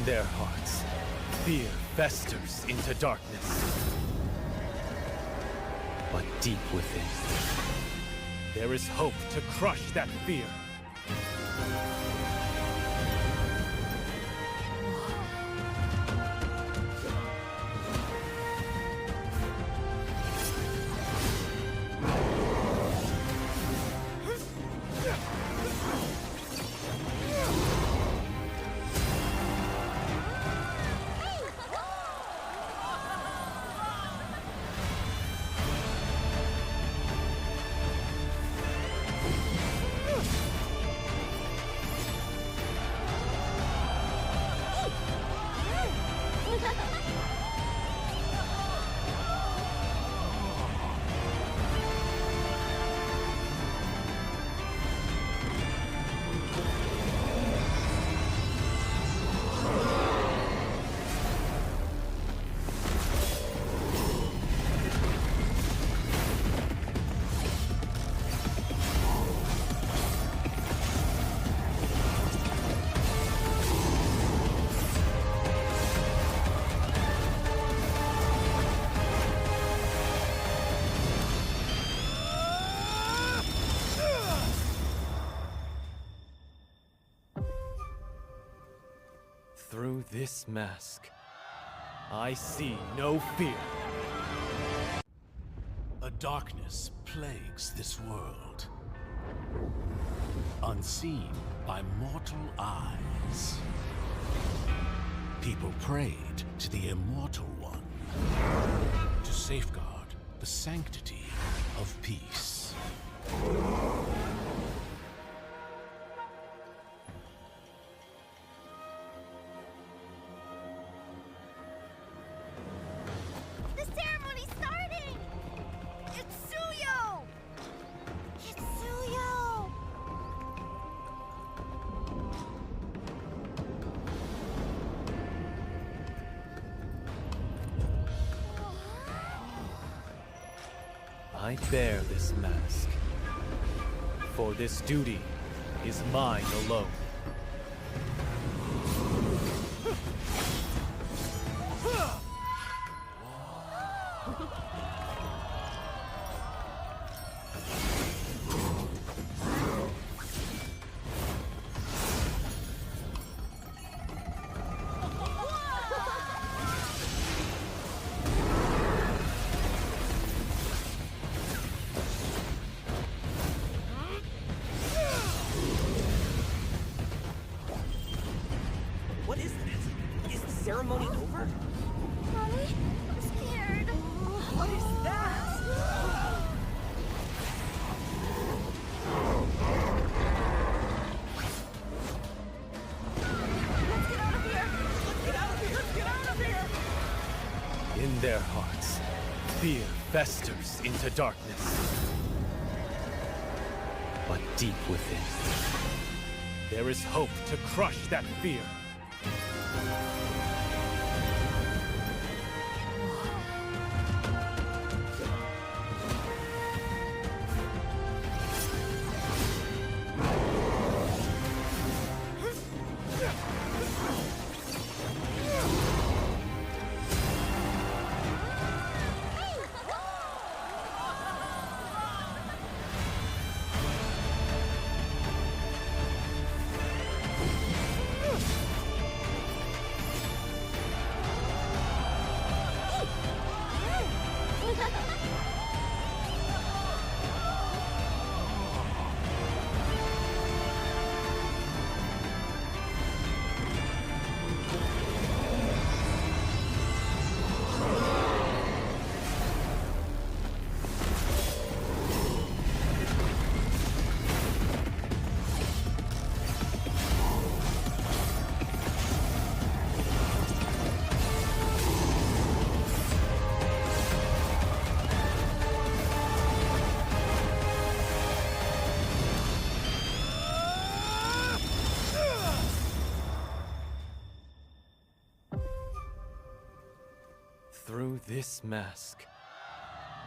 In their hearts, fear festers into darkness. But deep within, there is hope to crush that fear. Through this mask, I see no fear. A darkness plagues this world, unseen by mortal eyes. People prayed to the Immortal One to safeguard the sanctity of peace. I bear this mask, for this duty is mine alone. What is this? Is the ceremony over? Mommy, I'm scared. What is that? Let's get out of here. Let's get out of here! Let's get out of here! In their hearts, fear festers into darkness. But deep within, there is hope to crush that fear. Through this mask,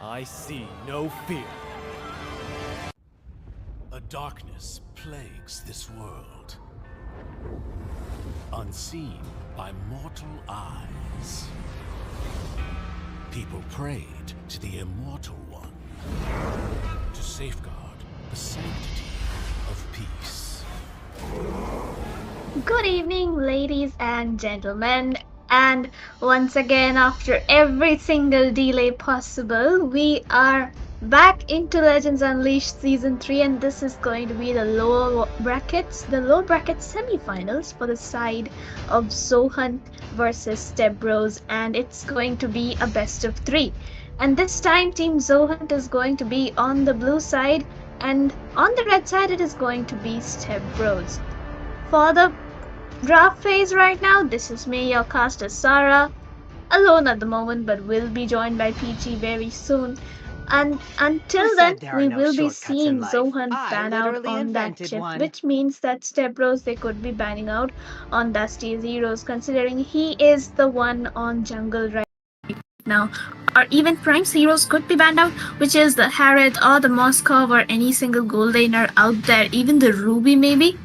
I see no fear. A darkness plagues this world, unseen by mortal eyes. People prayed to the Immortal One to safeguard the sanctity of peace. Good evening, ladies and gentlemen. And once again, after every single delay possible, we are back into Legends Unleashed Season 3, and this is going to be the low bracket semifinals for the side of Zohan versus Step Bros, and it's going to be a best of 3. And this time, Team Zohan is going to be on the blue side, and on the red side, it is going to be Step Bros. For the draft phase right now, this is me, your caster Sarah, alone at the moment, but will be joined by Peachy very soon. And until then, we will be seeing Zohan ban out on that chip, which means that Step Bros, they could be banning out on Dusty's heroes, considering he is the one on jungle right now. Or even Prime's heroes could be banned out, which is the Harriet or the Moskov or any single gold laner out there, even the Ruby maybe.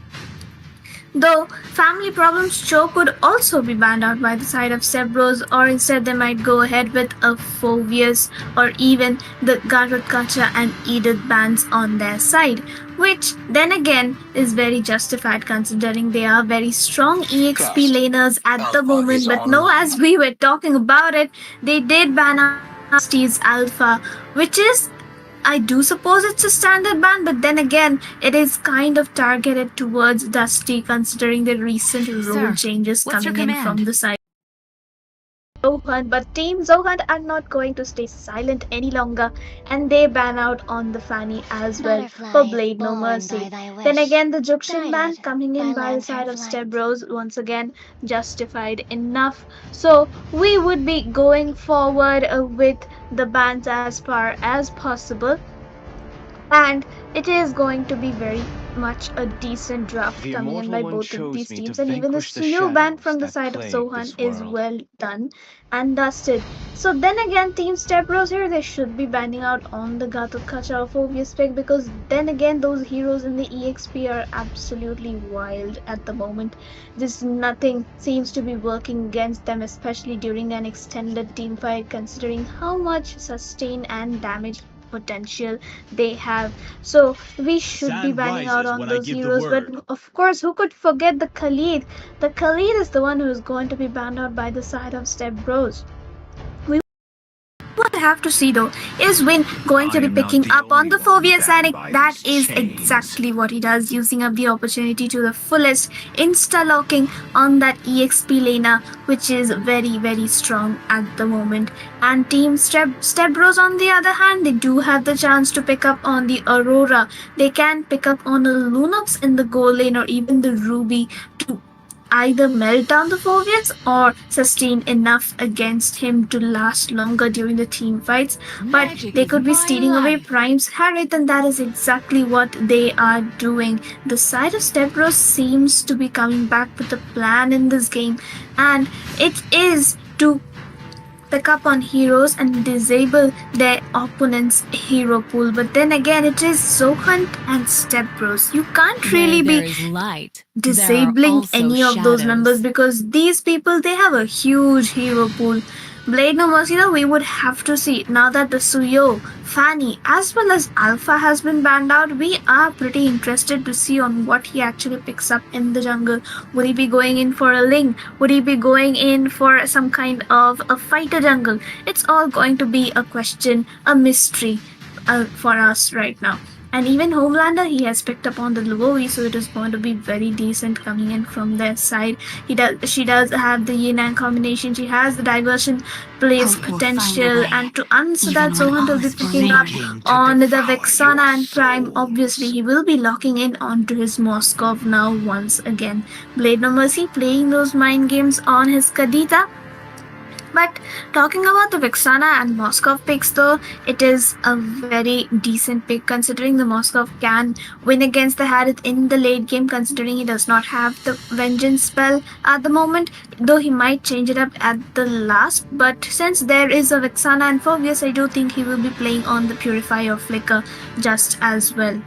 Though Family Problems Cho could also be banned out by the side of Step Bros, or instead they might go ahead with a Phobius or even the Garrett Kacha and Edith bans on their side, which then again is very justified considering they are very strong EXP laners at the moment. But no, as we were talking about it, they did ban out Steve's Alpha, which is, I do suppose it's a standard ban, but then again, it is kind of targeted towards Dusty considering the recent rule changes coming in from the side of Zohan. But Team Zohan are not going to stay silent any longer, and they ban out on the Fanny as well for Blade No Mercy. Then again, the Jukshin ban coming in by the side of Step Bros, once again justified enough. So we would be going forward with the bans as far as possible, and it is going to be very much a decent draft coming in by both of these teams, and even the Suyo ban from the side of Zohan is well done and dusted. So then again, Team Step Bros here, they should be banning out on the Gatot Kacha or Phobius pick, because then again those heroes in the EXP are absolutely wild at the moment. This nothing seems to be working against them, especially during an extended team fight, considering how much sustain and damage potential they have. So we should be banning out on those heroes. But of course, who could forget the Khalid? The Khalid is the one who is going to be banned out by the side of Step Bros. What I have to see though is Win going to be picking up on the Phobius, and that is exactly what he does, using up the opportunity to the fullest, insta-locking on that EXP laner, which is very strong at the moment. And Team Step Bros on the other hand, they do have the chance to pick up on the Aurora. They can pick up on the Lunox in the gold lane or even the Ruby to either melt down the Phobius or sustain enough against him to last longer during the team fights. But they could be stealing away Prime's Harriet, and that is exactly what they are doing. The side of Step Bros seems to be coming back with a plan in this game, and it is to pick up on heroes and disable their opponent's hero pool. But then again, it is Zohan and Step Bros. You can't really be disabling any of those members, because these people, they have a huge hero pool. Blade No Mercy, though, we would have to see. Now that the Suyo, Fanny, as well as Alpha has been banned out, we are pretty interested to see on what he actually picks up in the jungle. Would he be going in for a Ling? Would he be going in for some kind of a fighter jungle? It's all going to be a question, a mystery for us right now. And even Homelander, he has picked up on the Luoyi, so it is going to be very decent coming in from their side. She does have the yin-yang combination. She has the diversion plays potential, and to answer that, Zohan will be picking up on the Vexana and Prime. Obviously, he will be locking in onto his Moskov now once again. Blade No Mercy playing those mind games on his Kadita. But talking about the Vexana and Moskov picks though, it is a very decent pick considering the Moskov can win against the Harith in the late game, considering he does not have the Vengeance spell at the moment, though he might change it up at the last. But since there is a Vexana and Phobius, I do think he will be playing on the Purify or Flicker just as well.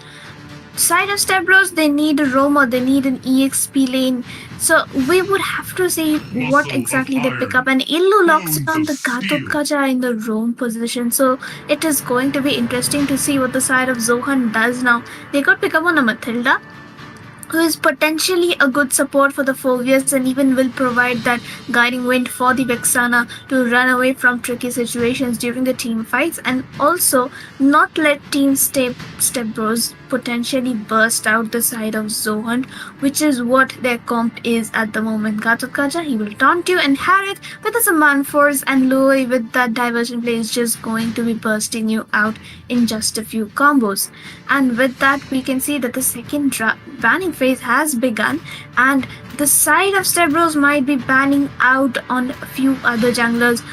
side of Step Bros, they need a roamer, they need an EXP lane. So we would have to see what exactly they pick up. And Illu locks on the Gatotkacha in the roam position. So it is going to be interesting to see what the side of Zohan does now. They could pick up on a Matilda, who is potentially a good support for the Phobias and even will provide that guiding wind for the Vexana to run away from tricky situations during the team fights, and also not let Team Step Bros potentially burst out the side of Zohan, which is what their comp is at the moment. Gatotkacha, he will taunt you, and Harith with his Command Force, and Louis with that diversion play is just going to be bursting you out in just a few combos. And with that, we can see that the second banning phase has begun, and the side of Step Bros might be banning out on a few other junglers,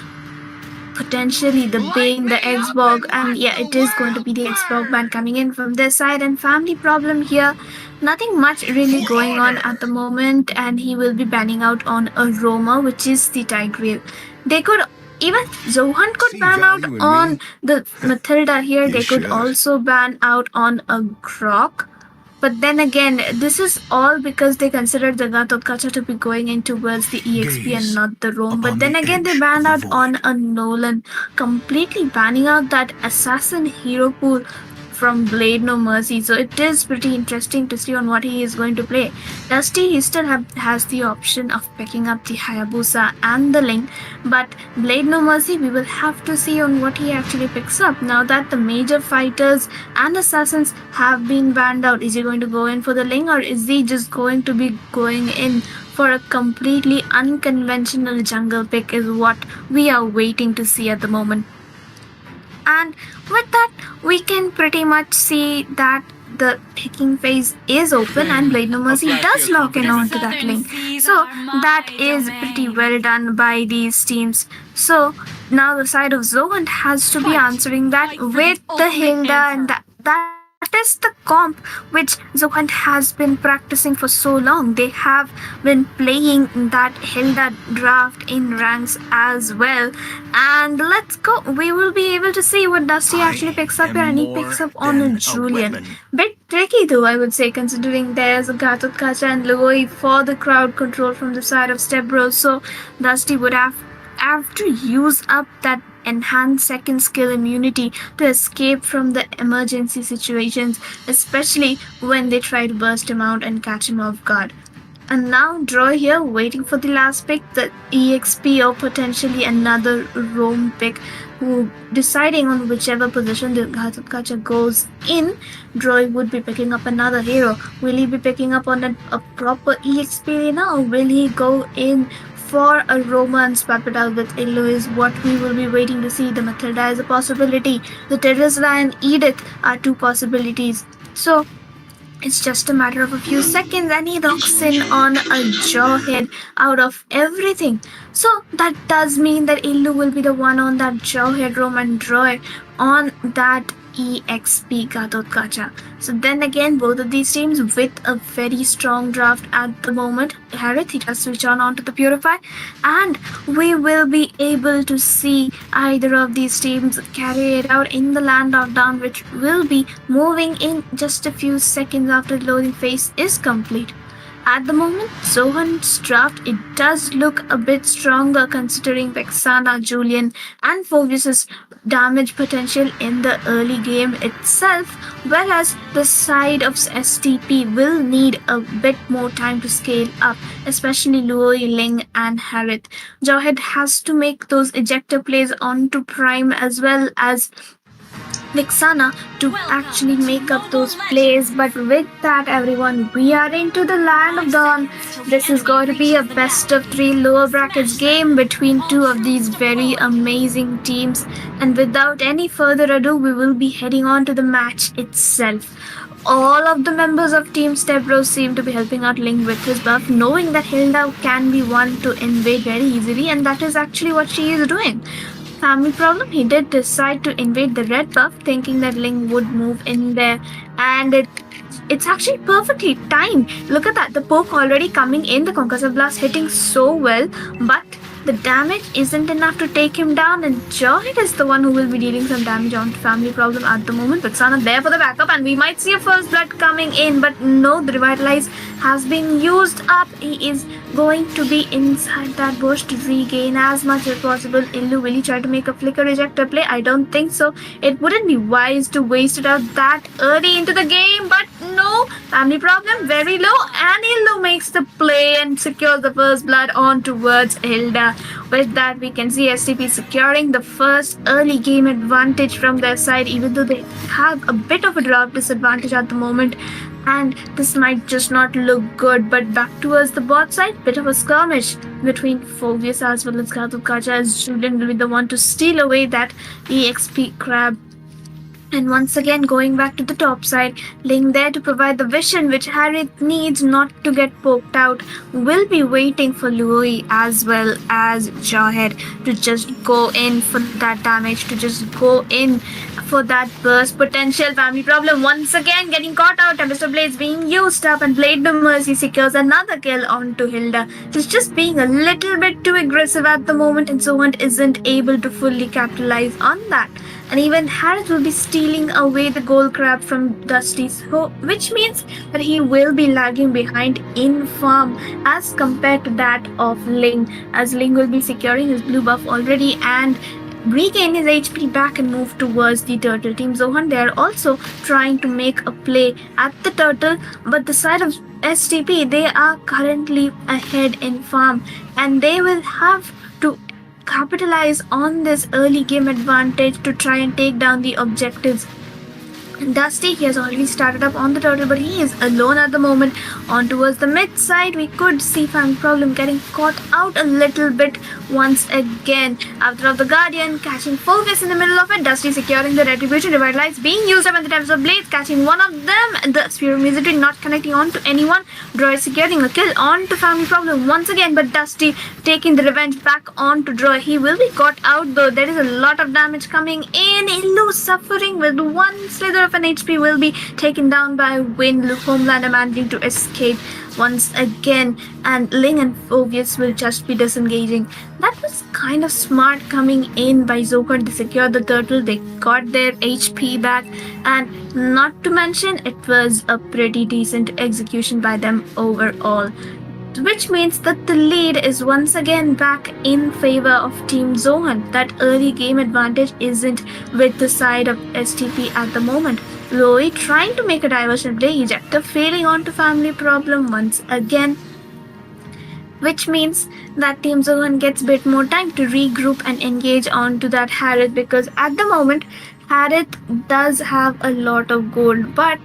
potentially the Bane, the Xbog, and yeah, it is going to be the Xbog ban coming in from their side. And family problem here, nothing much really going on at the moment, and he will be banning out on a roamer, which is the Tigreal. They could even Zohan could ban out on the Matilda here. They could also ban out on a Grok. But then again, this is all because they considered the Gatotkacha to be going in towards the EXP and not the roam. But then again, they banned out on a Nolan, completely banning out that assassin hero pool from Blade No Mercy. So it is pretty interesting to see on what he is going to play. Dusty, he still has the option of picking up the Hayabusa and the Ling, but Blade No Mercy, we will have to see on what he actually picks up. Now that the major fighters and assassins have been banned out, is he going to go in for the Ling, or is he just going to be going in for a completely unconventional jungle pick, is what we are waiting to see at the moment. And with that, we can pretty much see that the picking phase is open, and Blade No Mercy does lock in onto that link. So that is pretty well done by these teams. So now the side of Zohan has to be answering that with the Hilda, and that is the comp which Zohan has been practicing for so long. They have been playing that Hilda draft in ranks as well. And let's go. We will be able to see what Dusty actually picks up here, and he picks up on a Julian. Bit tricky though, I would say, considering there's a Gatotkacha and Lugoi for the crowd control from the side of Step Bros. So Dusty would have to use up that enhanced second skill immunity to escape from the emergency situations, especially when they try to burst him out and catch him off guard. And now Droy here waiting for the last pick, the EXP or potentially another roam pick, who deciding on whichever position the Gatotkacha goes in, Droy would be picking up another hero. Will he be picking up on a proper EXP laner, or will he go in for a romance Papadal with Illu, is what we will be waiting to see. The Matilda is a possibility. The Terizla and Edith are two possibilities. So it's just a matter of a few seconds, and he locks in on a Jawhead out of everything. So that does mean that Illu will be the one on that Jawhead roam, and Droy on that EXP Gatotkacha. So then again, both of these teams with a very strong draft at the moment. Harith, he does switch onto the Purify, and we will be able to see either of these teams carry it out in the Land of Dawn, which will be moving in just a few seconds after the loading phase is complete. At the moment, Zohan's draft, it does look a bit stronger considering Vexana, Julian and Phoebus' damage potential in the early game itself, whereas the side of STP will need a bit more time to scale up, especially Luoi, Ling and Harith. Jawhead has to make those ejector plays onto Prime as well as Vexana to actually make up those plays. But with that, everyone, we are into the Land of Dawn. This is going to be a best of 3 lower brackets game between two of these very amazing teams, and without any further ado, we will be heading on to the match itself. All of the members of Team Step Bros seem to be helping out Ling with his buff, knowing that Hilda can be one to invade very easily, and that is actually what she is doing. Family problem, he did decide to invade the red buff, thinking that Ling would move in there, and it's actually perfectly timed. Look at that, the poke already coming in, the Concussive Blast hitting so well, but the damage isn't enough to take him down, and Jawhead is the one who will be dealing some damage on Family Problem at the moment. But Sana there for the backup, and we might see a first blood coming in, but no, the Revitalize has been used up. He is going to be inside that bush to regain as much as possible. Illu, will he try to make a flicker ejector play? I don't think so. It wouldn't be wise to waste it out that early into the game, but no, Family Problem very low, and Illu makes the play and secures the first blood on towards Hilda. With that, we can see STP securing the first early game advantage from their side, even though they have a bit of a drop disadvantage at the moment. And this might just not look good, but back towards the bot side, bit of a skirmish between Phobius as well as Kazukacha, as Julian will be the one to steal away that EXP crab. And once again, going back to the top side, Ling there to provide the vision which Harry needs not to get poked out, will be waiting for Louis as well as Jawhead to just go in for that damage, to just go in for that burst potential. Family Problem once again getting caught out, Tempest of Blades being used up, and Blade No Mercy secures another kill onto Hilda. She's just being a little bit too aggressive at the moment, and Zohan isn't able to fully capitalize on that. And even Harris will be stealing away the gold crab from Dusty, so, which means that he will be lagging behind in farm as compared to that of Ling, as Ling will be securing his blue buff already and regain his HP back and move towards the turtle. Team Zohan, they are also trying to make a play at the turtle, but the side of STP, they are currently ahead in farm, and they will have to capitalize on this early game advantage to try and take down the objectives. Dusty, he has already started up on the turtle, but he is alone at the moment. On towards the mid side, we could see Family Problem getting caught out a little bit once again. After of the Guardian, catching Fulgus in the middle of it. Dusty securing the Retribution, Revitalize being used up in the Tempest of Blades, catching one of them. The Sphere of Misery not connecting on to anyone. Droid securing a kill on to Family Problem once again, but Dusty taking the revenge back on to Droid. He will be caught out though. There is a lot of damage coming in. Illu suffering with one slither of an HP will be taken down by Win. Homelander managing to escape once again, and Ling and Phobius will just be disengaging. That was kind of smart coming in by Zohan to secure the turtle. They got their HP back, and not to mention it was a pretty decent execution by them overall, which means that the lead is once again back in favor of Team Zohan. That early game advantage isn't with the side of STP at the moment. Loi trying to make a diversion play, ejector failing onto Family Problem once again, which means that Team Zohan gets a bit more time to regroup and engage onto that Harith, because at the moment Harith does have a lot of gold, but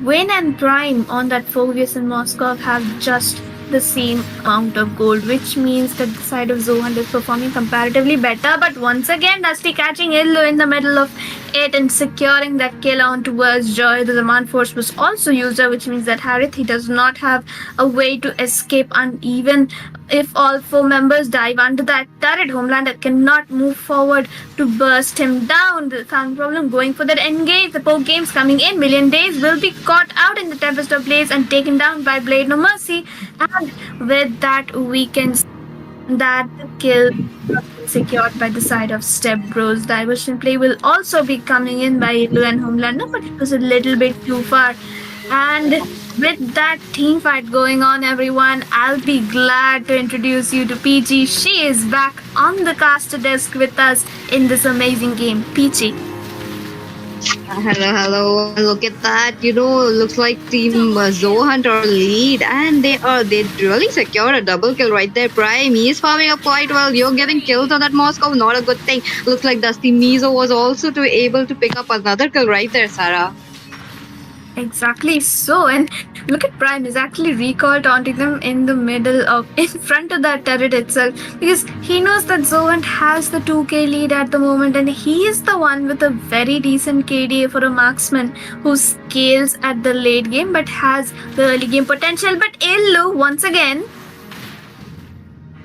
Win and Prime on that Phobius and Moskov have just the same amount of gold, which means that the side of Zohan is performing comparatively better. But once again, Dusty catching Illu in the middle of it and securing that kill on towards Joy. The Zaman Force was also used, which means that Harith, he does not have a way to escape, and even if all four members dive under that turret, Homelander cannot move forward to burst him down. The Family Problem going for that engage. The poke games coming in. Million Days will be caught out in the Tempest of Blaze and taken down by Blade No Mercy. And with that, we can see that the kill secured by the side of Step Bros. Diversion play will also be coming in by Illu and Homelander, but it was a little bit too far. And with that team fight going on, everyone, I'll be glad to introduce you to Peachy. She is back on the caster desk with us in this amazing game. Peachy. Hello. Look at that. Looks like Team Zohan are lead, and they really secured a double kill right there. Prime, he is farming up quite well. You're getting kills on that Moscow, not a good thing. Looks like Dusty Mizo was also able to pick up another kill right there, Sarah. Exactly so, and look at Prime is actually recalled onto them in front of that turret itself, because he knows that Zohan has the 2k lead at the moment, and he is the one with a very decent KDA for a marksman who scales at the late game but has the early game potential. But Illu once again.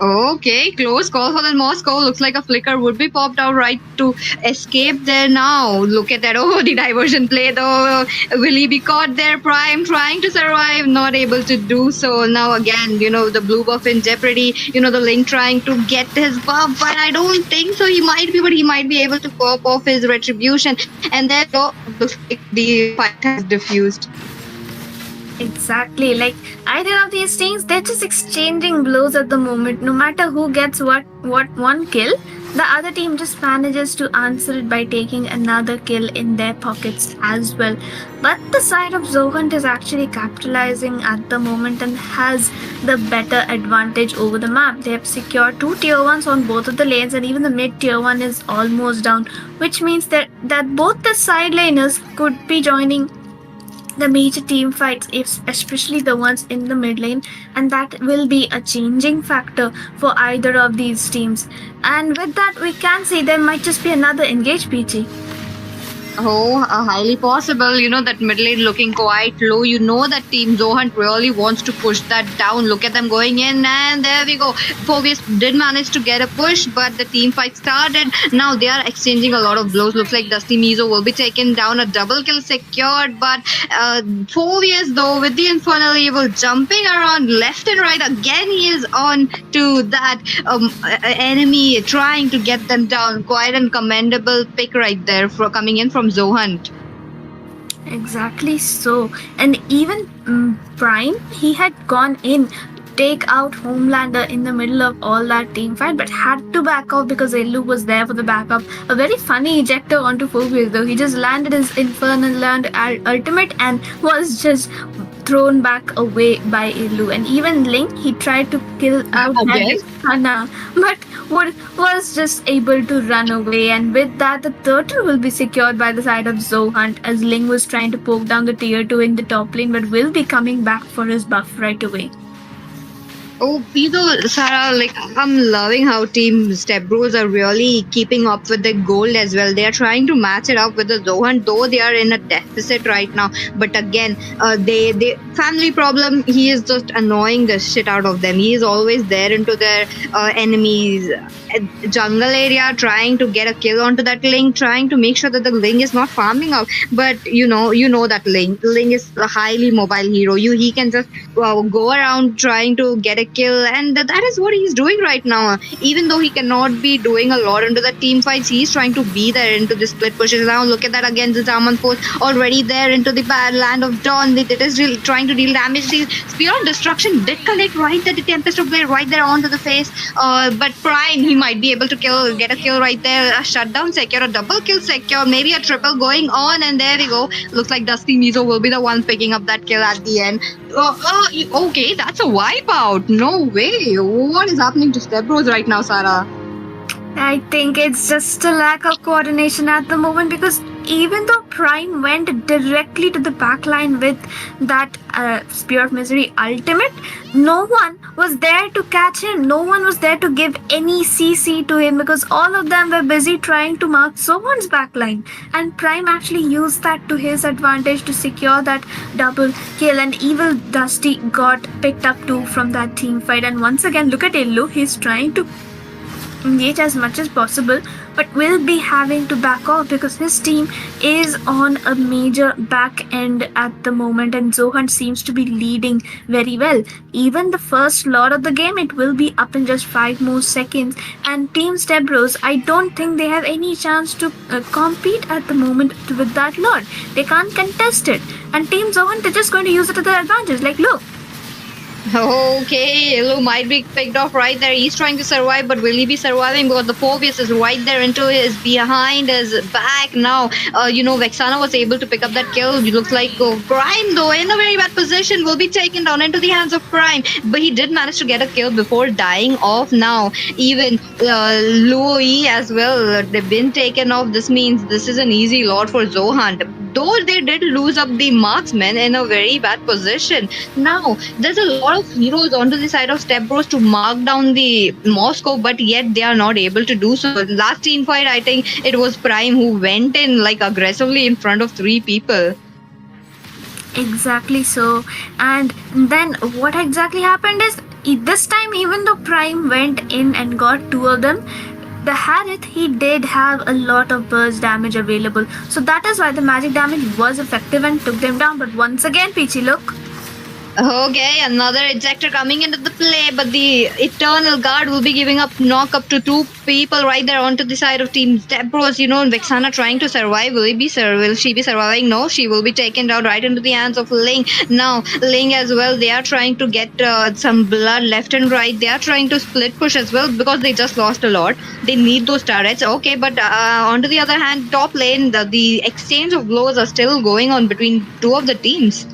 Okay, close call for the Moscow. Looks like a flicker would be popped out right to escape there now. Look at that. Oh, the diversion play though. Will he be caught there? Prime trying to survive, not able to do so. Now again, the blue buff in jeopardy. The Link trying to get his buff, but I don't think so. He might be, but he might be able to pop off his retribution. And there looks like the fight has diffused. Exactly. Like either of these teams, they're just exchanging blows at the moment. No matter who gets what one kill, the other team just manages to answer it by taking another kill in their pockets as well. But the side of Zohunt is actually capitalizing at the moment and has the better advantage over the map. They have secured 2 tier 1s on both of the lanes, and even the mid tier 1 is almost down, which means that both the side laners could be joining the major team fights, especially the ones in the mid lane, and that will be a changing factor for either of these teams. And with that, we can see there might just be another engage PG. Oh, highly possible. That mid lane looking quite low. That Team Zohunt really wants to push that down. Look at them going in, and there we go. Phobius did manage to get a push, but the team fight started. Now they are exchanging a lot of blows. Looks like Dusty Mizo will be taken down. A double kill secured, but Phobius though with the Infernal Evil jumping around left and right. Again, he is on to that enemy, trying to get them down. Quite a commendable pick right there for coming in from Zohunt. Exactly so. And even Prime, he had gone in, take out Homelander in the middle of all that team fight, but had to back off because Elu was there for the backup. A very funny ejector onto Phobius though. He just landed his Infernal Land ultimate and was just thrown back away by Elu. And even Link, he tried to kill out Hana, but was just able to run away. And with that, the turtle will be secured by the side of Zohunt, as Ling was trying to poke down the tier 2 in the top lane, but will be coming back for his buff right away. Oh, Sarah, I'm loving how Team Step Bros are really keeping up with the gold as well. They are trying to match it up with the Zohan, though they are in a deficit right now. But again, they family problem, he is just annoying the shit out of them. He is always there into their enemies' jungle area, trying to get a kill onto that Link, trying to make sure that the Link is not farming out. But you know that Link is a highly mobile hero. He can just go around trying to get a kill, and that is what he's doing right now. Even though he cannot be doing a lot into the team fights, he's trying to be there into the split pushes. Now look at that again, the Zaman force already there into the land of Dawn. It is really trying to deal damage. The Spear of Destruction did connect right there, the Tempest of Blade right there onto the face, but Prime, he might be able to get a kill right there. A shutdown secure, a double kill secure, maybe a triple going on, and there we go. Looks like Dusty Mizo will be the one picking up that kill at the end. Okay, that's a wipeout. No way. What is happening to Step Bros right now, Sarah? I think it's just a lack of coordination at the moment, because even though Prime went directly to the backline with that Spear of Misery ultimate, no one was there to catch him. No one was there to give any CC to him, because all of them were busy trying to mark someone's backline. And Prime actually used that to his advantage to secure that double kill. And Evil Dusty got picked up too from that team fight. And once again, look at Illu. He's trying to engage as much as possible, but will be having to back off because his team is on a major back end at the moment, and Zohan seems to be leading very well. Even the first lot of the game, it will be up in just 5 more seconds, and Team Step Bros, I don't think they have any chance to compete at the moment with that lot. They can't contest it, and Team Zohan, they're just going to use it to their advantage. Like, look. Okay, Illu might be picked off right there. He's trying to survive, but will he be surviving? Because the Phobius is right there into his behind his back now. Vexana was able to pick up that kill. It looks like Prime, though, in a very bad position, will be taken down into the hands of Prime. But he did manage to get a kill before dying off now. Even Louis as well, they've been taken off. This means this is an easy lot for Zohan. Though they did lose up the marksman in a very bad position. Now, there's a lot of heroes onto the side of Step Bros to mark down the Moscow, but yet they are not able to do so. Last team fight, I think it was Prime who went in aggressively in front of 3 people. Exactly so. And then what exactly happened is this time, even though Prime went in and got two of them, the Harith he did have a lot of burst damage available. So that is why the magic damage was effective and took them down. But once again, Peachy, look. Okay, another ejector coming into the play, but the Eternal Guard will be giving up knock up to two people right there onto the side of Team Stepbros. Vexana trying to survive. Will she be surviving? No, she will be taken down right into the hands of Ling. Now, Ling as well, they are trying to get some blood left and right. They are trying to split push as well because they just lost a lot. They need those turrets. Okay, but on the other hand, top lane, the exchange of blows are still going on between two of the teams.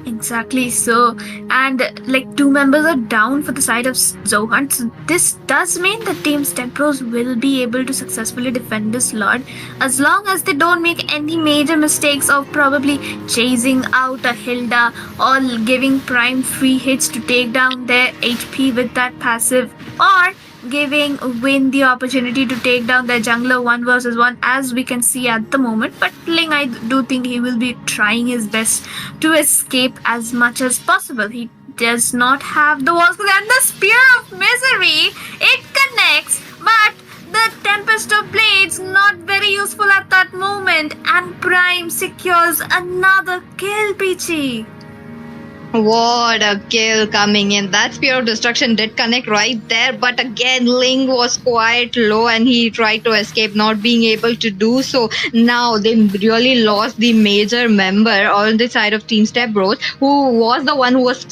Exactly so. And like two members are down for the side of Zohan. So this does mean that Team Stepbros will be able to successfully defend this Lord as long as they don't make any major mistakes of probably chasing out a Hilda or giving Prime free hits to take down their HP with that passive, or giving Win the opportunity to take down their jungler 1 versus 1, as we can see at the moment. But Ling, I do think he will be trying his best to escape as much as possible. He does not have the walls and the Spear of Misery. It connects, but the Tempest of Blades not very useful at that moment, and Prime secures another kill, Peachy. What a kill coming in. That Spear of Destruction did connect right there, but again, Ling was quite low and he tried to escape, not being able to do so. Now, they really lost the major member on the side of Team Stepbros, who was the one who was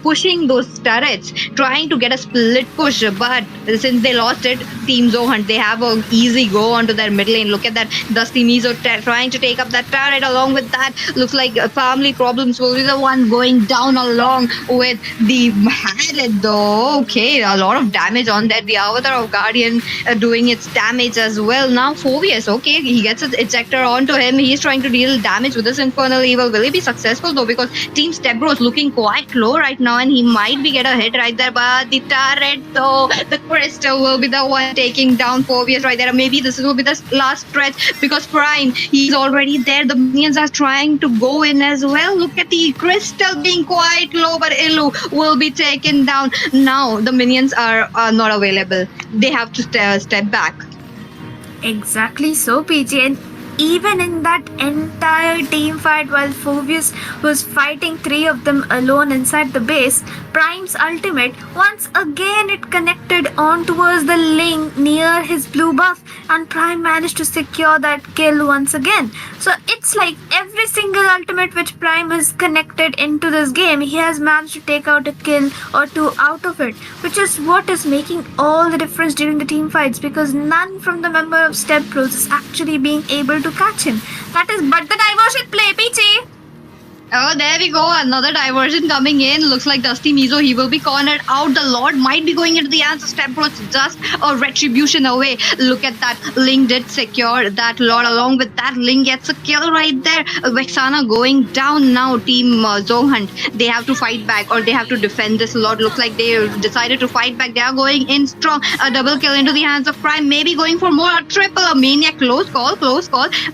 pushing those turrets, trying to get a split push, but since they lost it, Team Zohan, they have an easy go onto their mid lane. Look at that, Dusty Mizo trying to take up that turret. Along with that, looks like family problems will be the one going down along with the Harith though. Okay, a lot of damage on that. The Avatar of Guardian doing its damage as well. Now Phobius, okay, he gets an ejector onto him. He's trying to deal damage with this Infernal Evil. Will he be successful though? Because Team Stepbros looking quite low right now, and he might be get a hit right there, but the turret though, the crystal will be the one taking down Phobius right there. Maybe this will be the last stretch because Prime, he's already there. The minions are trying to go in as well. Look at the crystal being quite low, but Illu will be taken down. Now the minions are not available. They have to step back. Exactly so, PG. And even in that entire team fight, while Phobius was fighting three of them alone inside the base, Prime's ultimate, once again it connected on towards the Ling near his blue buff, and Prime managed to secure that kill once again. So it's like every single ultimate which Prime has connected into this game, he has managed to take out a kill or two out of it, which is what is making all the difference during the team fights, because none from the member of Stepbros is actually being able to catch him. That is but the diversion play, Peachy. Oh, there we go. Another diversion coming in. Looks like Dusty Mizo, he will be cornered out. The Lord might be going into the hands of Stepbros. Just a retribution away. Look at that. Ling did secure that Lord. Along with that, Ling gets a kill right there. Vexana going down now. Team Zohan, they have to fight back or they have to defend this Lord. Looks like they decided to fight back. They are going in strong. A double kill into the hands of Prime. Maybe going for more. A triple. A Maniac. Close call.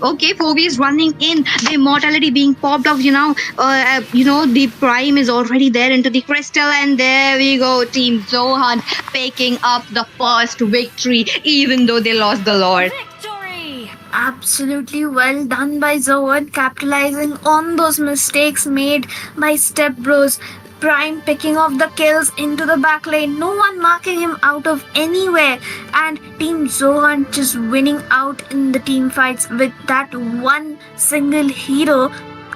Okay, Phoebe is running in. The immortality being popped off, the Prime is already there into the crystal, and there we go. Team Zohan picking up the first victory, even though they lost the Lord. Victory! Absolutely well done by Zohan, capitalizing on those mistakes made by Stepbros. Prime picking off the kills into the back lane, no one marking him out of anywhere, and Team Zohan just winning out in the team fights with that one single hero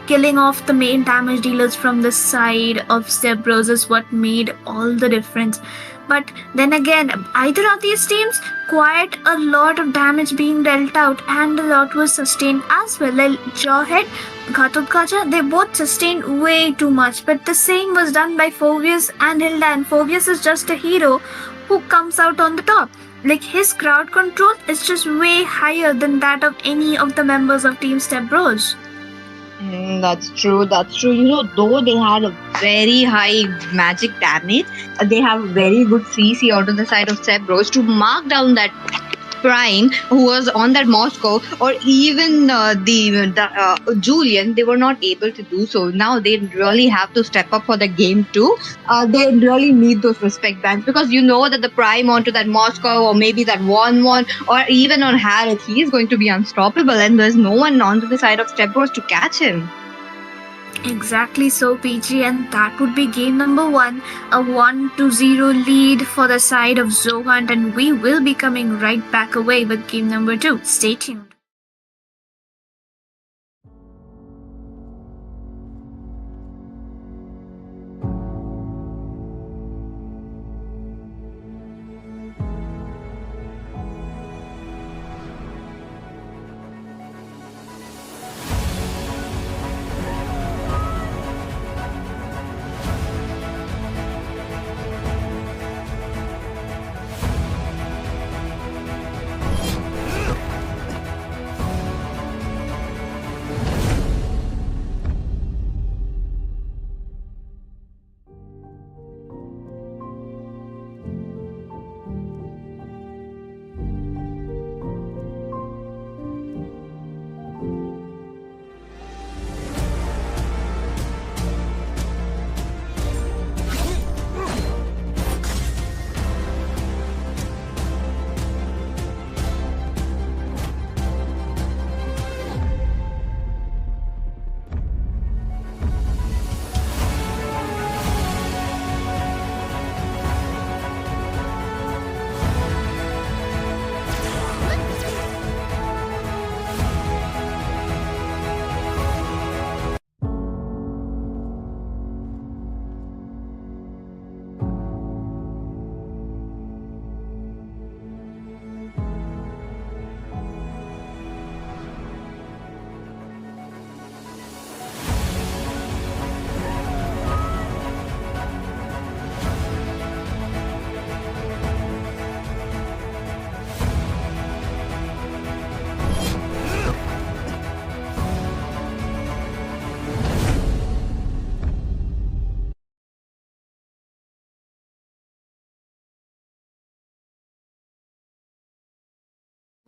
killing off the main damage dealers from the side of Stepbros is what made all the difference. But then again, either of these teams, quite a lot of damage being dealt out, and a lot was sustained as well. Like Jawhead, Ghatotkacha, they both sustained way too much, but the same was done by Phobius and Hilda, and Phobius is just a hero who comes out on the top. Like his crowd control is just way higher than that of any of the members of Team Stepbros. That's true. Though they had a very high magic damage, they have very good CC out on the side of Stepbros to mark down that Prime, who was on that Moscow, or even Julian, they were not able to do so. Now they really have to step up for the game too. They really need those respect bans, because you know that the Prime onto that Moscow, or maybe that one, or even on Harith, he is going to be unstoppable, and there's no one onto the side of Step Bros to catch him. Exactly so, PG, and that would be game number 1, a 1-0 lead for the side of Zohunt, and we will be coming right back away with game number 2. Stay tuned.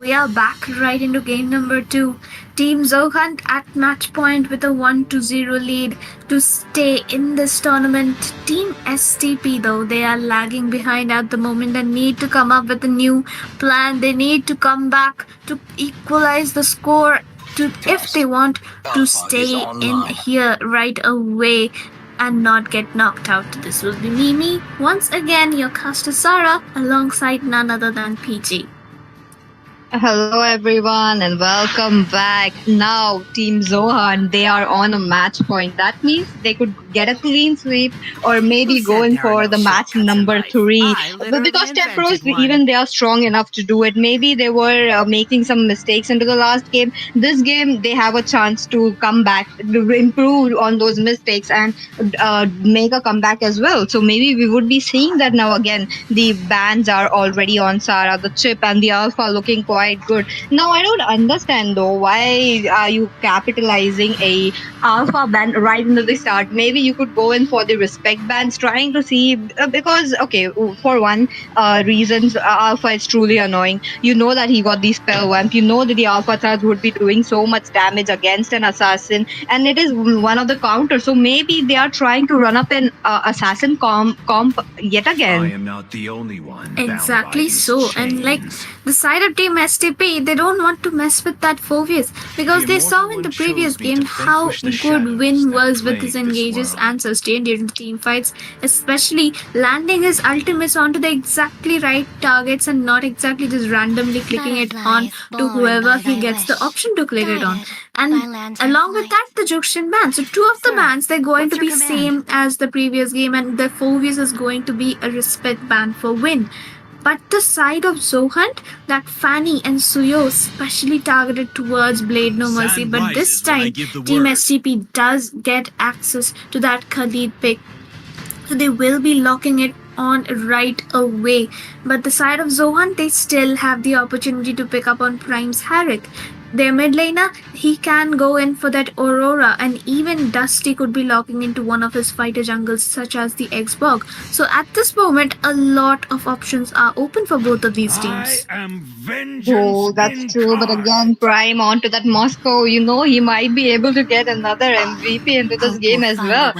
We are back right into game number 2. Team Zohunt at match point with a 1-0 lead to stay in this tournament. Team STP, though, they are lagging behind at the moment and need to come up with a new plan. They need to come back to equalize the score if they want to stay in here right away and not get knocked out. This will be Mimi, once again your caster Sarah, alongside none other than PG. Hello everyone and welcome back. Now Team Zohan, they are on a match point. That means they could get a clean sweep or maybe go in for the match number 3. But because Step Bros, even they are strong enough to do it. Maybe they were making some mistakes into the last game. This game they have a chance to come back, to improve on those mistakes and make a comeback as well. So maybe we would be seeing that now again. The bans are already on Sarah, the Chip and the Alpha looking quite good. Now I don't understand though, why are you capitalizing a Alpha ban right into the start? Maybe you could go in for the respect bans, trying to see because okay, for one reasons Alpha is truly annoying. You know that he got the spell vamp. You know that the Alpha charge would be doing so much damage against an assassin, and it is one of the counters. So maybe they are trying to run up an assassin comp yet again. I am not the only one. Exactly so, and like the side of Team STP, they don't want to mess with that Phobius because they saw in the previous game how good Win was with his engages and sustain during the team fights, especially landing his ultimates onto the exactly right targets and not exactly just randomly clicking it on to whoever he gets the option to click it on. And along with that, the Juxian ban. So 2 of the bans, they're going to be same as the previous game, and the Phobius is going to be a respect ban for Win. But the side of Zohunt, that Fanny and Suyo specially targeted towards Blade No Mercy, but this time Team STP does get access to that Khalid pick. So they will be locking it on right away. But the side of Zohunt, they still have the opportunity to pick up on Prime's Harith. their mid laner, he can go in for that Aurora, and even Dusty could be locking into one of his fighter jungles, such as the Xborg. So at this moment, a lot of options are open for both of these teams. I am vengeance. Oh, that's true. But again, Prime onto that Moscow, he might be able to get another MVP into this game as well.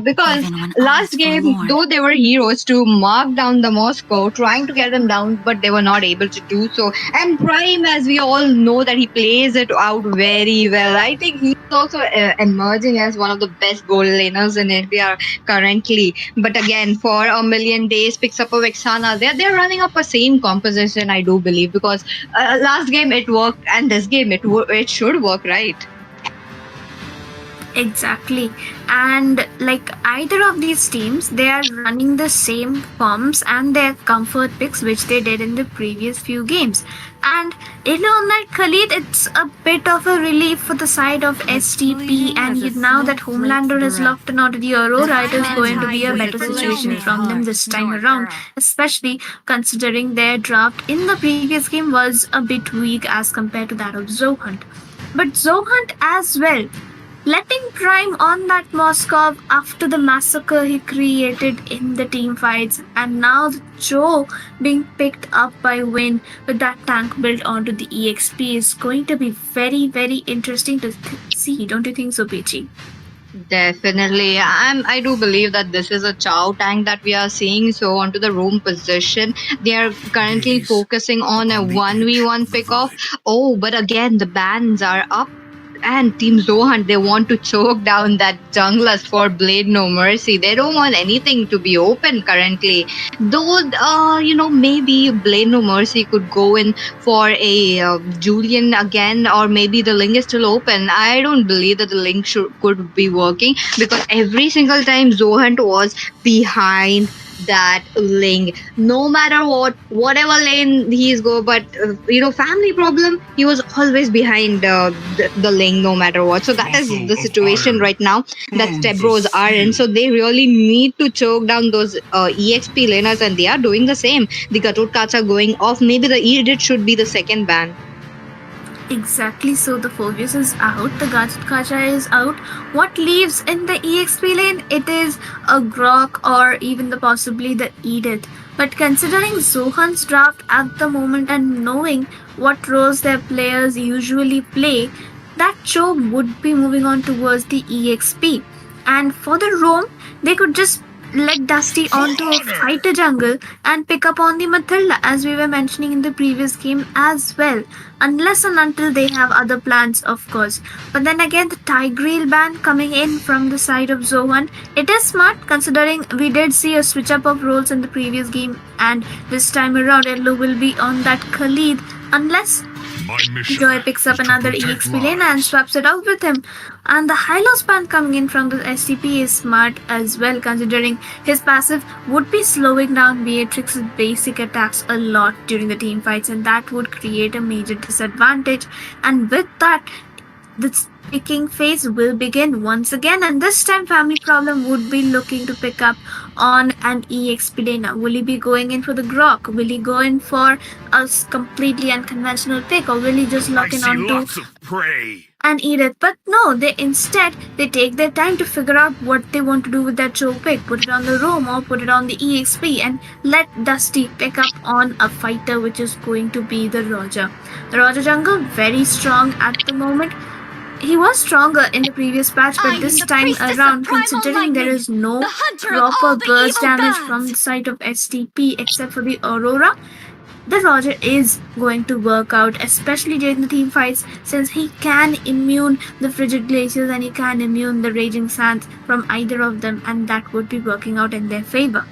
Because last game, though they were heroes to mark down the Moscow, trying to get them down, but they were not able to do so. And Prime, as we all know, that he plays it out very well. I think he's also emerging as one of the best gold laners in India currently. But again, for a million days, picks up a Vexana. They're running up a same composition, I do believe, because last game it worked, and this game it should work, right? Exactly. And like either of these teams, they are running the same forms and their comfort picks, which they did in the previous few games. And on that Khalid, it's a bit of a relief for the side of STP, and now that Homelander has locked in onto the Aurora, it is going to be a better situation from them this time around, especially considering their draft in the previous game was a bit weak as compared to that of Zohunt. But Zohunt as well, letting Prime on that Moskov after the massacre he created in the team fights, and now the Joe being picked up by Win with that tank built onto the EXP is going to be very, very interesting to see. Don't you think so, Peachy? Definitely. I do believe that this is a Chow tank that we are seeing. So onto the room position, they are currently focusing on a 1v1 pick-off. Oh, but again, the bans are up. And Team Zohan, they want to choke down that junglers for Blade No Mercy. They don't want anything to be open currently. Though, maybe Blade No Mercy could go in for a Julian again, or maybe the link is still open. I don't believe that the link could be working, because every single time Zohan was behind that link, no matter whatever lane he's go, but family problem, he was always behind the link no matter what. So that is the situation right now that Stebros are in. So they really need to choke down those EXP laners, and they are doing the same. The Gatut cards are going off. Maybe the Edit should be the second ban. Exactly, so the Phobius is out, the Gadget Kacha is out. What leaves in the EXP lane? It is a Grok or even possibly the Edith. But considering Zohan's draft at the moment and knowing what roles their players usually play, that Cho would be moving on towards the EXP. And for the roam, they could just let Dusty onto a fighter jungle and pick up on the Matilda, as we were mentioning in the previous game as well, unless and until they have other plans, of course. But then again, the Tigreal ban coming in from the side of Zohan, it is smart considering we did see a switch up of roles in the previous game, and this time around Yellow will be on that Khalid, unless Joy picks up another EXP lane and swaps it out with him. And the high-loss ban coming in from the STP is smart as well, considering his passive would be slowing down Beatrix's basic attacks a lot during the team fights, and that would create a major disadvantage. And with that, the picking phase will begin once again, and this time Family Problem would be looking to pick up on an EXP laner. Will he be going in for the Grok? Will he go in for a completely unconventional pick, or will he just lock in onto prey and Edith? But no, they take their time to figure out what they want to do with that Joe pick. Put it on the roam or put it on the EXP, and let Dusty pick up on a fighter, which is going to be the Roger. The Roger jungle, very strong at the moment. He was stronger in the previous patch, but this time around, considering there is no proper burst damage from the side of STP except for the Aurora, the Roger is going to work out, especially during the team fights, since he can immune the Frigid Glaciers and he can immune the Raging Sands from either of them, and that would be working out in their favor.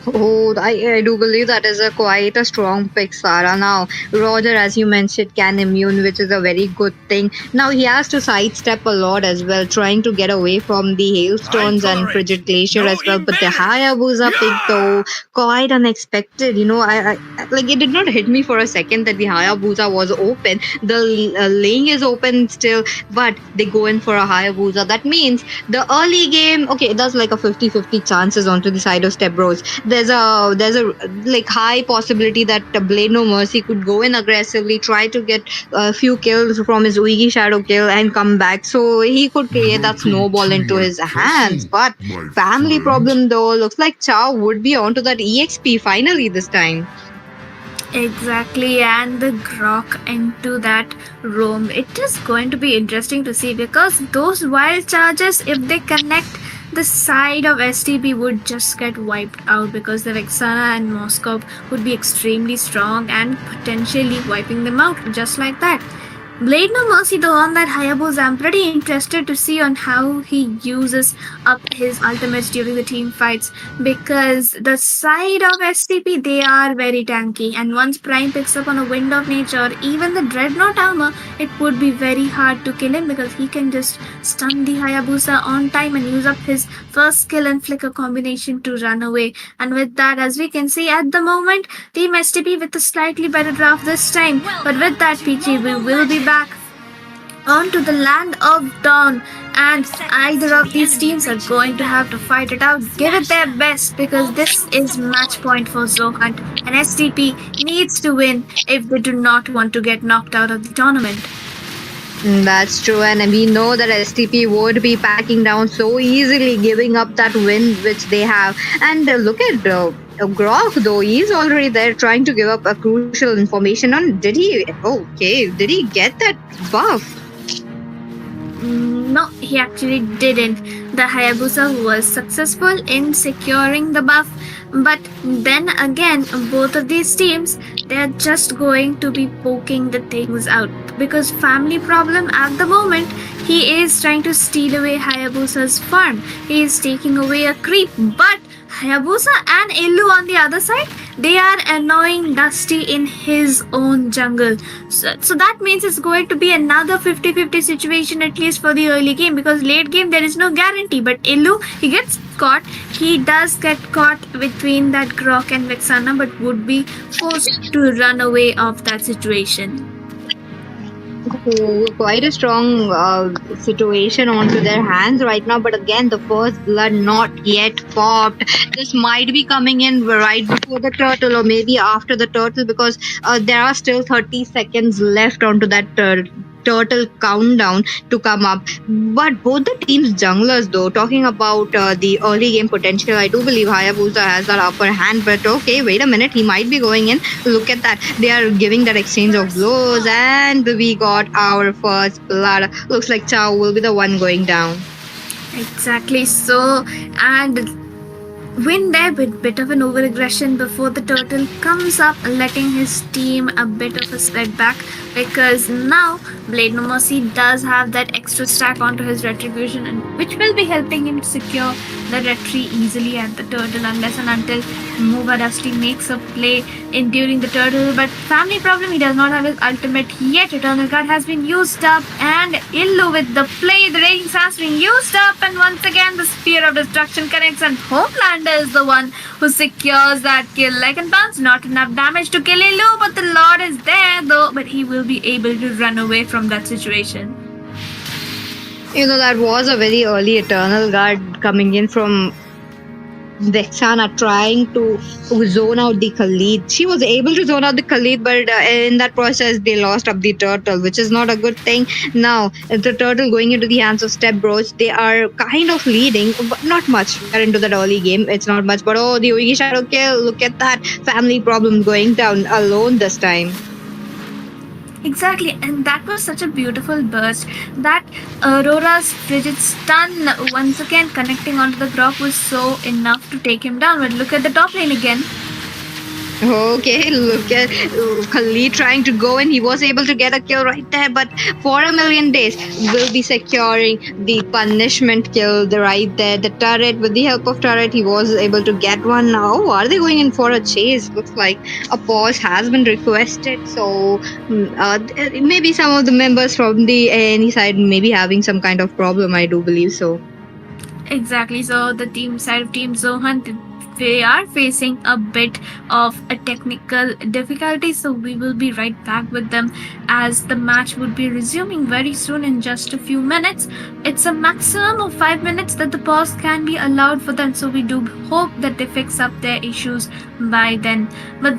Oh, I do believe that is quite a strong pick, Sarah. Now, Roger, as you mentioned, can immune, which is a very good thing. Now, he has to sidestep a lot as well, trying to get away from the hailstones and Frigid Glacier as well. But the Hayabusa pick, though, quite unexpected. I it did not hit me for a second that the Hayabusa was open. The lane is open still, but they go in for a Hayabusa. That means the early game, okay, that's like a 50-50 chances onto the side of Stebros. there's a like high possibility that Blade No Mercy could go in aggressively, try to get a few kills from his Uigi Shadow kill and come back, so he could create that snowball into his hands. But family problem though, looks like Chow would be onto that EXP finally this time. Exactly, and the grok into that roam. It is going to be interesting to see because those wild charges, if they connect, the side of STP would just get wiped out because the Vexana and Moscow would be extremely strong and potentially wiping them out just like that. Blade No Mercy though on that Hayabusa, I'm pretty interested to see on how he uses up his ultimates during the team fights because the side of STP they are very tanky, and once Prime picks up on a Wind of Nature or even the Dreadnought armor, it would be very hard to kill him because he can just stun the Hayabusa on time and use up his first skill and flicker combination to run away. And with that, as we can see at the moment, Team STP with a slightly better draft this time. But with that, PG, we will be back onto the land of dawn, and either of these teams are going to have to fight it out, give it their best, because this is match point for Zohunt, and STP needs to win if they do not want to get knocked out of the tournament. That's true, and we know that STP would be packing down so easily, giving up that win which they have. And look at Grok though, he's already there trying to give up a crucial information on. Did he get that buff? No, he actually didn't. The Hayabusa was successful in securing the buff, but then again, both of these teams, they're just going to be poking the things out because family problem at the moment, he is trying to steal away Hayabusa's farm. He is taking away a creep, but Hayabusa and Illu on the other side, they are annoying Dusty in his own jungle. So that means it's going to be another 50-50 situation at least for the early game, because late game there is no guarantee. But Illu, he gets caught. He does get caught between that Grok and Vexana, but would be forced to run away of that situation. Quite a strong situation onto their hands right now, but again the first blood not yet popped. This might be coming in right before the turtle or maybe after the turtle, because there are still 30 seconds left onto that turtle countdown to come up. But both the teams junglers though, talking about the early game potential, I do believe Hayabusa has that upper hand. But okay, wait a minute, he might be going in. Look at that, they are giving that exchange of blows, and we got our first blood. Looks like Chow will be the one going down. Exactly so, and win there with bit of an over-aggression before the turtle comes up, letting his team a bit of a setback, because now Blade No Mercy does have that extra stack onto his retribution, and which will be helping him secure the retry easily at the turtle, unless and until Moba Dusty makes a play in during the turtle. But family problem, he does not have his ultimate yet. Eternal Guard has been used up, and Illu with the play, the Raging has been used up, and once again the Spear of Destruction connects, and Homelander is the one who secures that kill. Like and bounce, not enough damage to kill Illu, but the Lord is there though, but he will be able to run away from that situation. You know, that was a very early Eternal Guard coming in from Vexana, trying to zone out the Khalid. She was able to zone out the Khalid, but in that process they lost up the turtle, which is not a good thing. Now the turtle going into the hands of Step Bros, they are kind of leading, but not much. They're into that early game, it's not much. But oh, the Uigi Shadow kill, look at that, family problem going down alone this time. Exactly, and that was such a beautiful burst. That Aurora's frigid stun once again connecting onto the Grok was so enough to take him down. But look at the top lane again. Okay, look at Khalid trying to go in. He was able to get a kill right there, but for a million days, will be securing the punishment kill right there. The turret, with the help of turret, he was able to get one. Now, are they going in for a chase? Looks like a pause has been requested. So, maybe some of the members from the ANE side may be having some kind of problem. I do believe so. Exactly, so the team side of Team Zohunt, we are facing a bit of a technical difficulty, so we will be right back with them as the match would be resuming very soon in just a few minutes. It's a maximum of 5 minutes that the pause can be allowed for them, so we do hope that they fix up their issues by then. But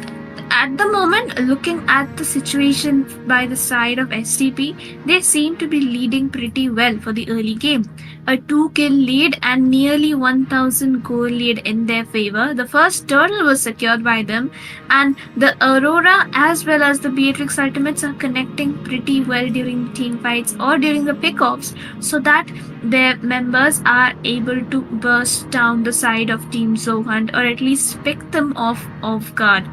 at the moment, looking at the situation by the side of STP, they seem to be leading pretty well for the early game. A 2-kill lead and nearly 1000 goal lead in their favor. The first turtle was secured by them, and the Aurora as well as the Beatrix ultimates are connecting pretty well during team fights or during the pickoffs, so that their members are able to burst down the side of Team Zohunt or at least pick them off guard.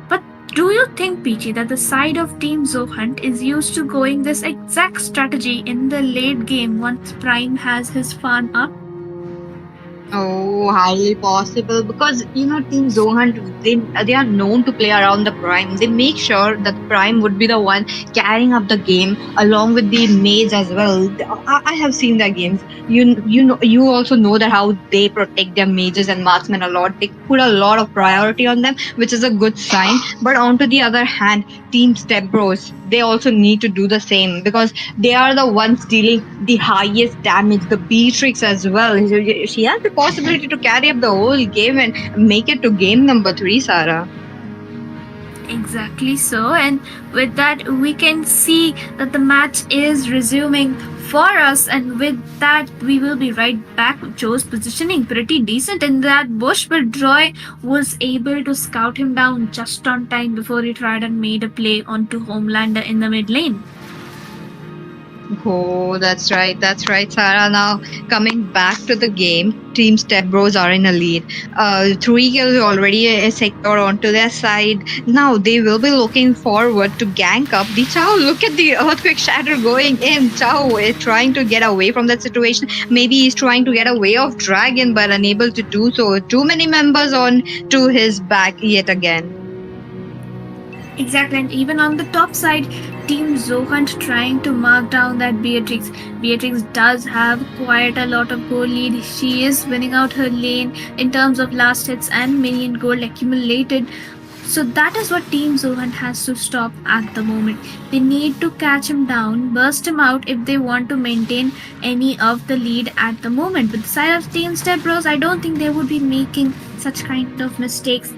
But do you think, Peachy, that the side of Team Zohunt is used to going this exact strategy in the late game once Prime has his farm up? Oh, highly possible, because Team Zohunt, they are known to play around the Prime. They make sure that Prime would be the one carrying up the game along with the mage as well. I have seen their games. You also know that how they protect their mages and marksmen a lot. They put a lot of priority on them, which is a good sign. But on to the other hand, Team Step Bros, they also need to do the same, because they are the ones dealing the highest damage. The Beatrix as well. She has the possibility to carry up the whole game and make it to game number 3, Sarah. Exactly so, and with that, we can see that the match is resuming for us, and with that, we will be right back. Joe's positioning pretty decent in that bush, but Roy was able to scout him down just on time before he tried and made a play onto Homelander in the mid lane. Oh, that's right, Sarah. Now, coming back to the game, Team Step Bros are in a lead. 3 kills already secured onto their side. Now, they will be looking forward to gank up the Chow. Look at the Earthquake Shatter going in. Chow is trying to get away from that situation. Maybe he's trying to get away of Dragon, but unable to do so. Too many members on to his back yet again. Exactly, and even on the top side, Team Zohunt trying to mark down that Beatrix. Beatrix does have quite a lot of gold lead. She is winning out her lane in terms of last hits and minion gold accumulated. So that is what Team Zohunt has to stop at the moment. They need to catch him down, burst him out if they want to maintain any of the lead at the moment. With the side of Team Step Bros, I don't think they would be making such kind of mistakes,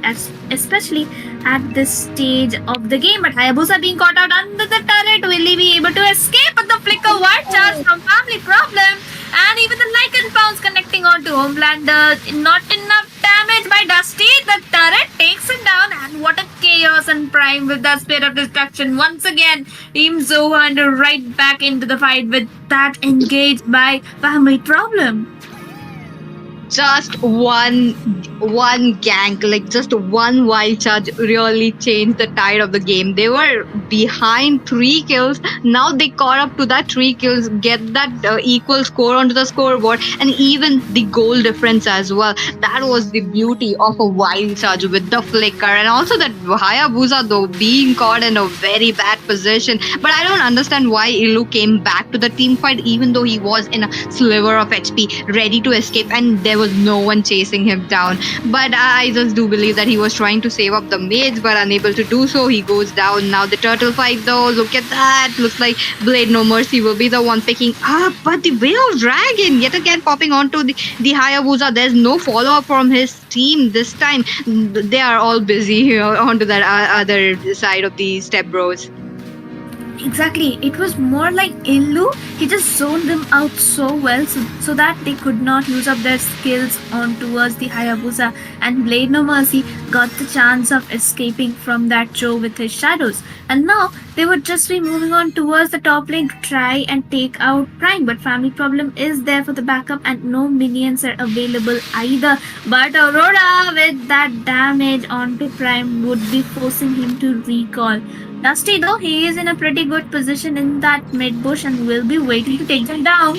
especially at this stage of the game. But Hayabusa being caught out under the turret, will he be able to escape? But the flicker white charge from Family Problem, and even the Lycan pounds connecting onto Homelander. Not enough damage by Dusty. The turret takes it down, and what a chaos and Prime with that Spirit of Destruction. Once again, Team Zohunt right back into the fight with that engaged by Family Problem. Just one gank, like just one wild charge really changed the tide of the game. They were behind 3 kills. Now they caught up to that 3 kills, get that equal score onto the scoreboard, and even the goal difference as well. That was the beauty of a wild charge with the flicker, and also that Hayabusa though being caught in a very bad position. But I don't understand why Ilu came back to the team fight even though he was in a sliver of HP, ready to escape, and there was no one chasing him down. But I just do believe that he was trying to save up the mage, but unable to do so. He goes down. Now the turtle fight though, look at that. Looks like Blade No Mercy will be the one picking up, but the Way of Dragon yet again popping onto the Hayabusa. There's no follow-up from his team this time. They are all busy onto that other side of the Step Bros. Exactly, it was more like Illu. He just zoned them out so well so that they could not use up their skills on towards the Hayabusa, and Blade No Mercy got the chance of escaping from that Joe with his shadows. And now they would just be moving on towards the top lane to try and take out Prime, but Family Problem is there for the backup and no minions are available either. But Aurora with that damage onto Prime would be forcing him to recall. Dusty though, he is in a pretty good position in that mid bush and will be waiting to take them down.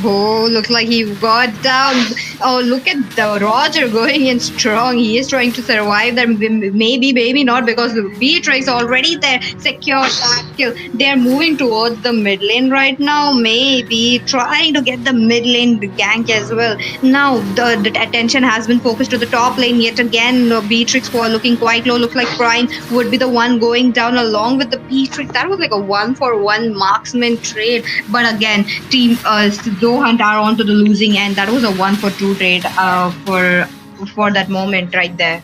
Oh, looks like he got down. Oh, look at the Roger going in strong. He is trying to survive that. Maybe not because the Beatrix already there secured that kill. They're moving towards the mid lane right now. Maybe trying to get the mid lane gank as well. Now the attention has been focused to the top lane yet again. Beatrix for looking quite low. Looks like Prime would be the one going down along with the Beatrix. That was like a 1-for-1 marksman trade. But again, team Zohan are onto the losing end. That was a 1-for-2 trade for that moment right there.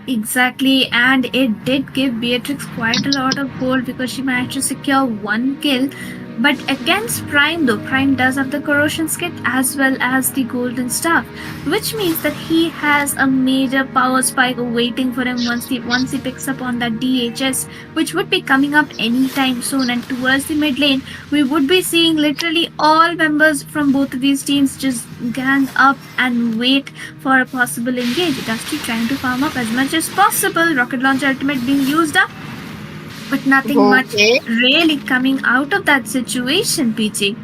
Exactly, and it did give Beatrix quite a lot of gold because she managed to secure one kill. But against Prime, though, Prime does have the corrosion skit as well as the golden staff, which means that he has a major power spike waiting for him once he picks up on that DHS, which would be coming up anytime soon. And towards the mid lane, we would be seeing literally all members from both of these teams just gang up and wait for a possible engage. Dusty trying to farm up as much as possible, rocket launcher ultimate being used up, but nothing much really coming out of that situation, PG.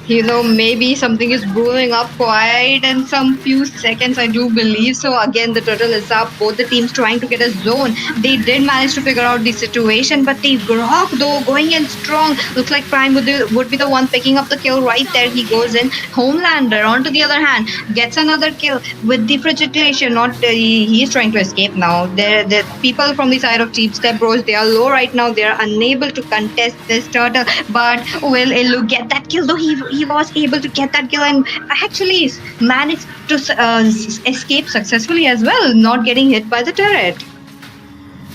Maybe something is brewing up quite in some few seconds, I do believe. So again, the turtle is up. Both the teams trying to get a zone. They did manage to figure out the situation, but the Grok, though, going in strong. Looks like Prime would be the one picking up the kill right there. He goes in. Homelander, on to the other hand, gets another kill with the Precipitation. He is trying to escape now. The people from the side of Team Step Bros, they are low right now. They are unable to contest this turtle. But will Illu get that kill, though? He was able to get that kill and actually managed to escape successfully as well, not getting hit by the turret.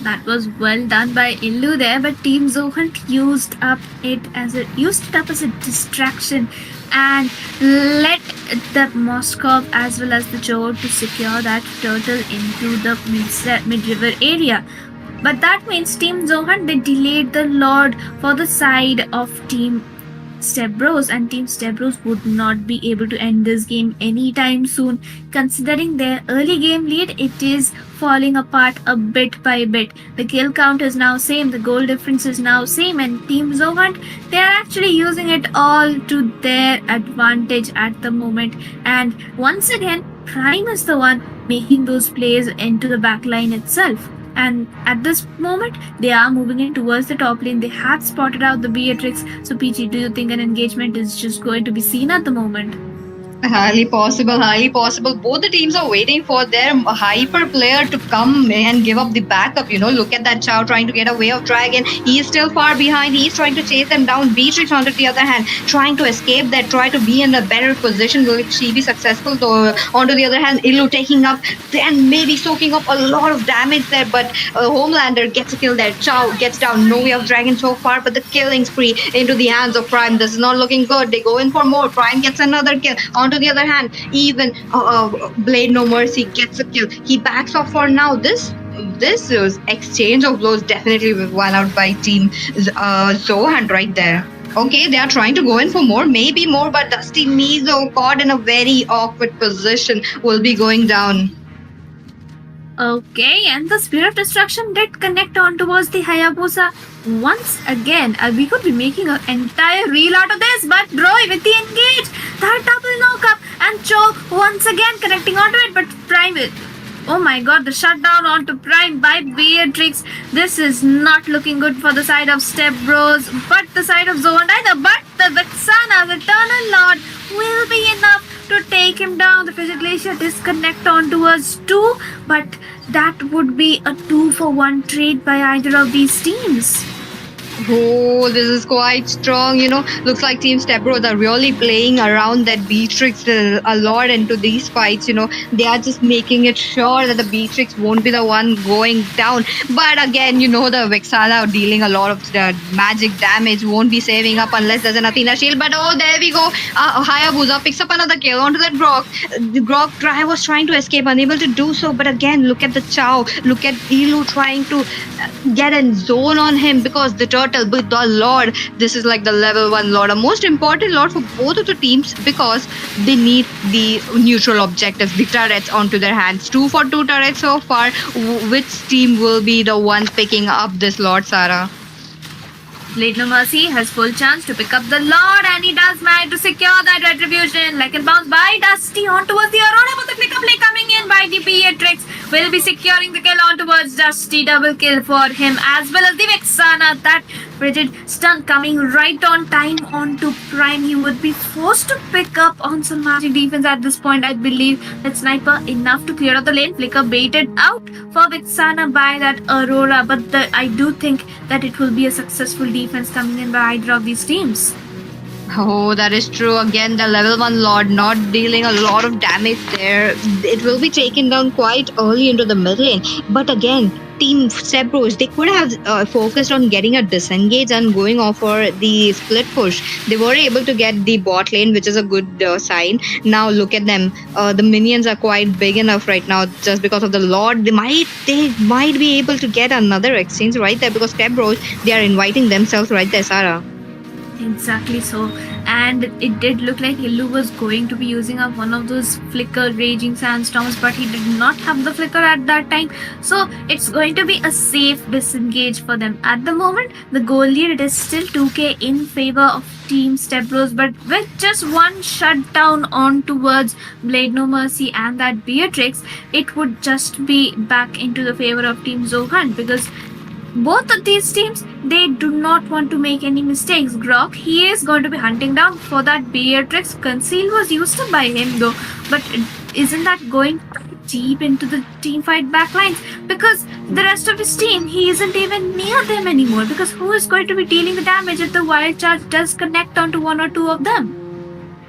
That was well done by Illu there, but Team Zohunt used it up as a distraction and let the Moskov as well as the Joe to secure that turtle into the mid-river area. But that means Team Zohunt, they delayed the Lord for the side of Team Step Bros, and Team Step Bros would not be able to end this game anytime soon. Considering their early game lead, it is falling apart a bit by bit. The kill count is now same, the goal difference is now same, and Team Zohunt, they are actually using it all to their advantage at the moment. And once again, Prime is the one making those plays into the backline itself. And at this moment, they are moving in towards the top lane. They have spotted out the Beatrix. So, PG, do you think an engagement is just going to be seen at the moment? Highly possible. Both the teams are waiting for their hyper player to come and give up the backup. Look at that Chow trying to get away of Dragon. He is still far behind. He is trying to chase them down. Beatrix, on the other hand, trying to escape that, try to be in a better position. Will she be successful? Though, on the other hand, Illu taking up and maybe soaking up a lot of damage there. But Homelander gets a kill there. Chow gets down. No way of Dragon so far, but the killing spree into the hands of Prime. This is not looking good. They go in for more. Prime gets another kill. On the other hand, even Blade No Mercy gets a kill. He backs off for now. This exchange of blows definitely was won out by Team Zohan right there. Okay, they are trying to go in for more, maybe more, but Dusty Mizo, caught in a very awkward position, will be going down. Okay, and the Spear of Destruction did connect on towards the Hayabusa once again. We could be making an entire reel out of this, but Roy with the engage, that double knock-up, and Choke once again connecting onto it, but Prime, oh my god, the shutdown onto Prime by Beatrix. This is not looking good for the side of Step Bros, but the side of Zohan either, but the Vexana, the Eternal Lord, will be enough to take him down. The Fidget Glacier disconnect onto us too, but that would be a 2-for-1 trade by either of these teams. Oh, this is quite strong. Looks like Team Step Bros are really playing around that Beatrix a lot into these fights. They are just making it sure that the Beatrix won't be the one going down. But again, the Vexana dealing a lot of magic damage, won't be saving up unless there's an Athena shield. But oh, there we go. Hayabusa picks up another kill onto that Grok. The Grok was trying to escape, unable to do so. But again, look at the Chow. Look at Illu trying to get a zone on him because the turtle with the Lord. This is like the level 1 Lord, a most important Lord for both of the teams because they need the neutral objectives, the turrets onto their hands. 2-for-2 turrets so far. Which team will be the one picking up this Lord, Sarah? Blade No Mercy has full chance to pick up the Lord, and he does manage to secure that retribution. Like and bounce by Dusty on towards the Aurora, but the clicker play coming in by the Beatrix will be securing the kill on towards Dusty. Double kill for him as well as the Vexana. That rigid stun coming right on time onto Prime. He would be forced to pick up on some magic defense at this point. I believe that Sniper enough to clear out the lane. Flicker baited out for Vexana by that Aurora, but I do think that it will be a successful defense coming in by either of these teams. Oh, that is true. Again, the level 1 Lord not dealing a lot of damage there. It will be taken down quite early into the mid lane. But again, Team Step Bros, they could have focused on getting a disengage and going off for the split push. They were able to get the bot lane, which is a good sign. Now look at them. The minions are quite big enough right now just because of the Lord. They might be able to get another exchange right there because Step Bros, they are inviting themselves right there, Sarah. Exactly so, and it did look like Illu was going to be using up one of those flicker raging sandstorms, but he did not have the flicker at that time, so it's going to be a safe disengage for them. At the moment, the goal lead is still 2k in favor of Team Step Bros, but with just one shutdown on towards Blade No Mercy and that Beatrix, it would just be back into the favor of Team Zohan because both of these teams, they do not want to make any mistakes. Grok, he is going to be hunting down for that Beatrix. Conceal was used up by him though, but isn't that going deep into the team fight backlines? Because the rest of his team, he isn't even near them anymore, because who is going to be dealing the damage if the wild charge does connect onto one or two of them?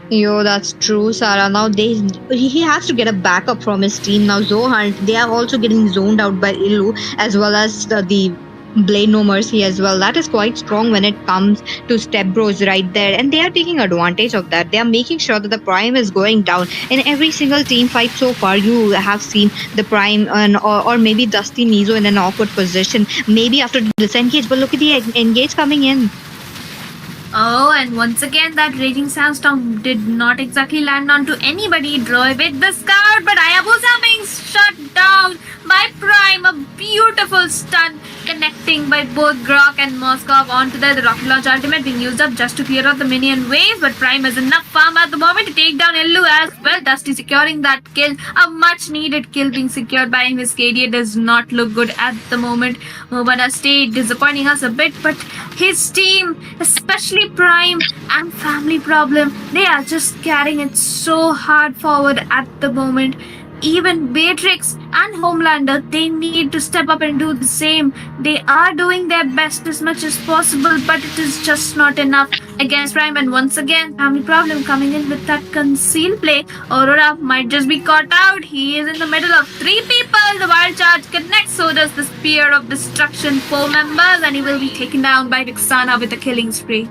Yo, that's true, Sarah. Now he has to get a backup from his team. Now Zohan, they are also getting zoned out by Illu as well as the Blade No Mercy as well. That is quite strong when it comes to Step Bros right there, and they are taking advantage of that. They are making sure that the Prime is going down. In every single team fight so far, you have seen the Prime or maybe Dusty Mizo in an awkward position, maybe after disengage, but look at the engage coming in. Oh, and once again, that Raging Sandstorm did not exactly land onto anybody. Draw with the Scout, but Hayabusa being shut down by Prime. A beautiful stun connecting by both Grok and Moskov onto the rocket launch ultimate being used up just to clear out the minion wave, but Prime has enough farm at the moment to take down Illu as well. Dusty securing that kill. A much needed kill being secured by him. His KDA does not look good at the moment. Moba does stay disappointing us a bit, but his team, especially Prime and Family Problem, they are just carrying it so hard forward at the moment. Even Beatrix and Homelander, they need to step up and do the same. They are doing their best as much as possible, but it is just not enough against Prime. And once again, Family Problem coming in with that conceal play. Aurora might just be caught out. He is in the middle of three people. The wild charge connects, so does the Spear of Destruction 4 members, and he will be taken down by Vexana with a killing spree.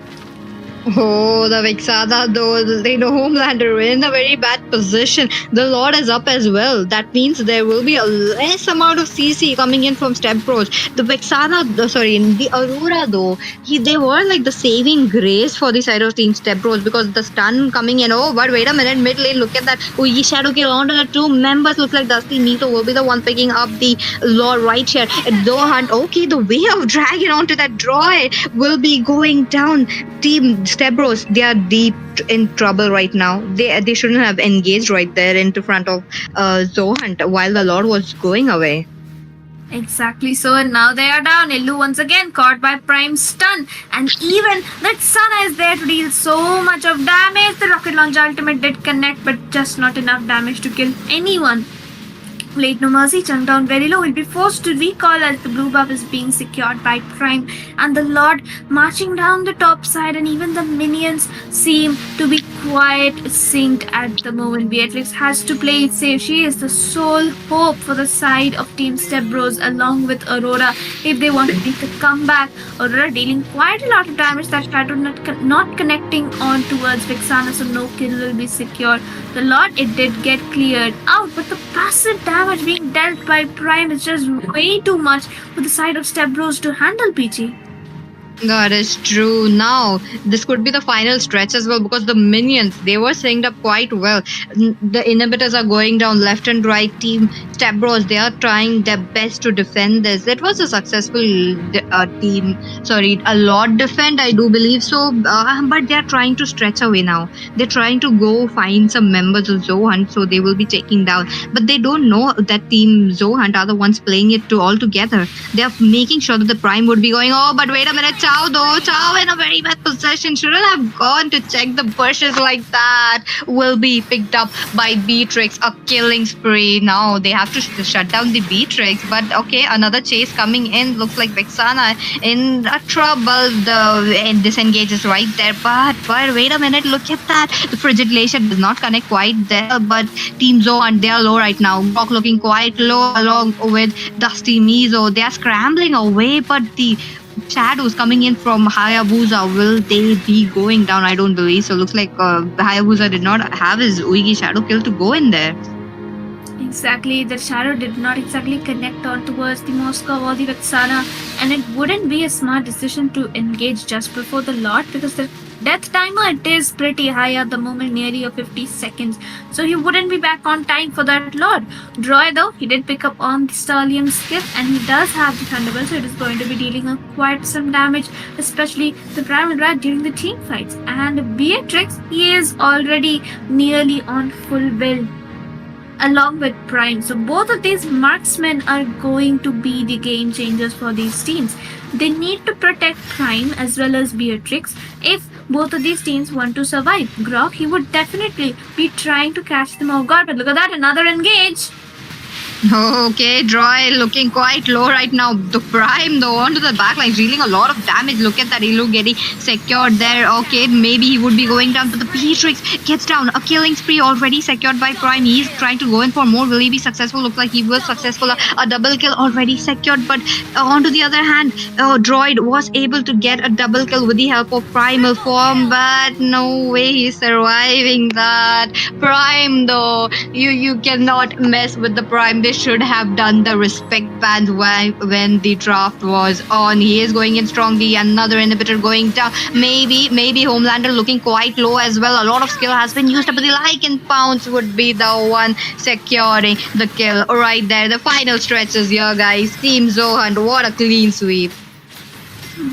Oh, the Vexana though, Homelander in a very bad position. The Lord is up as well. That means there will be a less amount of CC coming in from Step Bros. The the Aurora though, they were like the saving grace for the side of Team Step Bros because the stun coming in. Oh, but wait a minute, mid lane, look at that. Oh, ye shadow kill onto the two members. Looks like Dusty Mito will be the one picking up the Lord right here. Hunt, okay, the way of dragging onto that droid will be going down. Team Step Bros, they are deep in trouble right now. They shouldn't have engaged right there into front of Zohan while the Lord was going away. Exactly so, and now they are down. Illu once again caught by Prime's stun, and even that Sana is there to deal so much of damage. The rocket launch ultimate did connect, but just not enough damage to kill anyone. Blade No Mercy chunked down very low. Will be forced to recall as the blue buff is being secured by Prime, and the Lord marching down the top side, and even the minions seem to be quite synced at the moment. Beatrix has to play it safe. She is the sole hope for the side of Team Step Bros along with Aurora if they want to make a comeback. Aurora dealing quite a lot of damage. That shadow not connecting on towards Vexana, so no kill will be secured. The Lord, it did get cleared out, but the passive damage being dealt by Prime is just way too much for the side of Step Bros to handle, PG. That is true. Now, this could be the final stretch as well because the minions, they were synced up quite well. The inhibitors are going down left and right. Team Step Bros, they are trying their best to defend this. It was a successful a lot defend, I do believe so. But they are trying to stretch away now. They're trying to go find some members of Zohan, so they will be taking down. But they don't know that Team Zohan are the ones playing it all together. They are making sure that the Prime would be going, oh, but wait a minute, Chow though. Chow in a very bad position. Shouldn't have gone to check the bushes like that. Will be picked up by Beatrix. A killing spree. Now they have to shut down the Beatrix. But okay, another chase coming in. Looks like Vexana in trouble. The disengage is right there. But wait a minute. Look at that. The Frigid Glacier does not connect quite there. But Team Zohan, they are low right now. Rock looking quite low along with Dusty Mizo. They are scrambling away. But the shadows coming in from Hayabusa, will they be going down? I don't believe so. Looks like Hayabusa did not have his Uigi shadow kill to go in there. Exactly, the shadow did not exactly connect on towards the Moscow or the Vexana, and it wouldn't be a smart decision to engage just before the lot because the death timer, it is pretty high at the moment, nearly a 50 seconds, so he wouldn't be back on time for that lot. Droid though, he did pick up on the Stallion skill and he does have the Thunderbolt, so it is going to be dealing quite some damage, especially the Primal Rat during the team fights. And Beatrix, he is already nearly on full build along with Prime. So both of these marksmen are going to be the game changers for these teams. They need to protect Prime as well as Beatrix if both of these teams want to survive. Grok, he would definitely be trying to catch them off guard, but look at that, another engage. Okay, Droid looking quite low right now. The Prime though onto the backline, dealing a lot of damage. Look at that, Ilu getting secured there. Okay, maybe he would be going down, but the Beatrix gets down. A killing spree already secured by Prime. He's trying to go in for more. Will he be successful? Looks like he was successful. A double kill already secured, but onto the other hand, Droid was able to get a double kill with the help of Primal form, but no way he's surviving that. Prime though, you cannot mess with the Prime. They should have done the respect band when the draft was on. He is going in strongly. Another inhibitor going down. Maybe Homelander looking quite low as well. A lot of skill has been used, but the Lycan Pounce would be the one securing the kill right there. The final stretches here, guys. Team Zohan, what a clean sweep.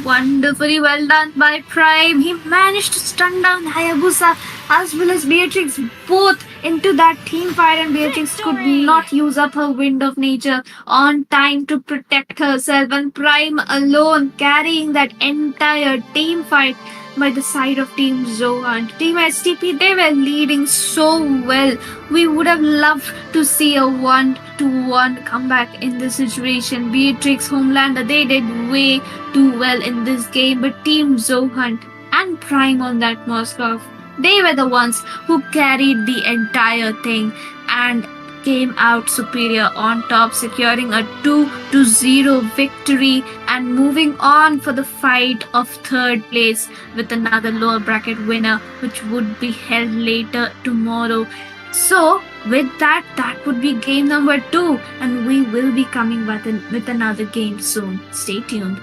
Wonderfully well done by Prime. He managed to stun down Hayabusa as well as Beatrix both into that team fight, and Beatrix could not use up her Wind of Nature on time to protect herself, and Prime alone carrying that entire team fight by the side of Team Zohan. Team STP, they were leading so well. We would have loved to see a 1-1 comeback in this situation. Beatrix, Homelander, they did way too well in this game, but Team Zohan and Prime on that Moscow, they were the ones who carried the entire thing and came out superior on top, securing a 2-0 victory and moving on for the fight of third place with another lower bracket winner, which would be held later tomorrow. So with that would be game number 2, and we will be coming with another game soon. Stay tuned.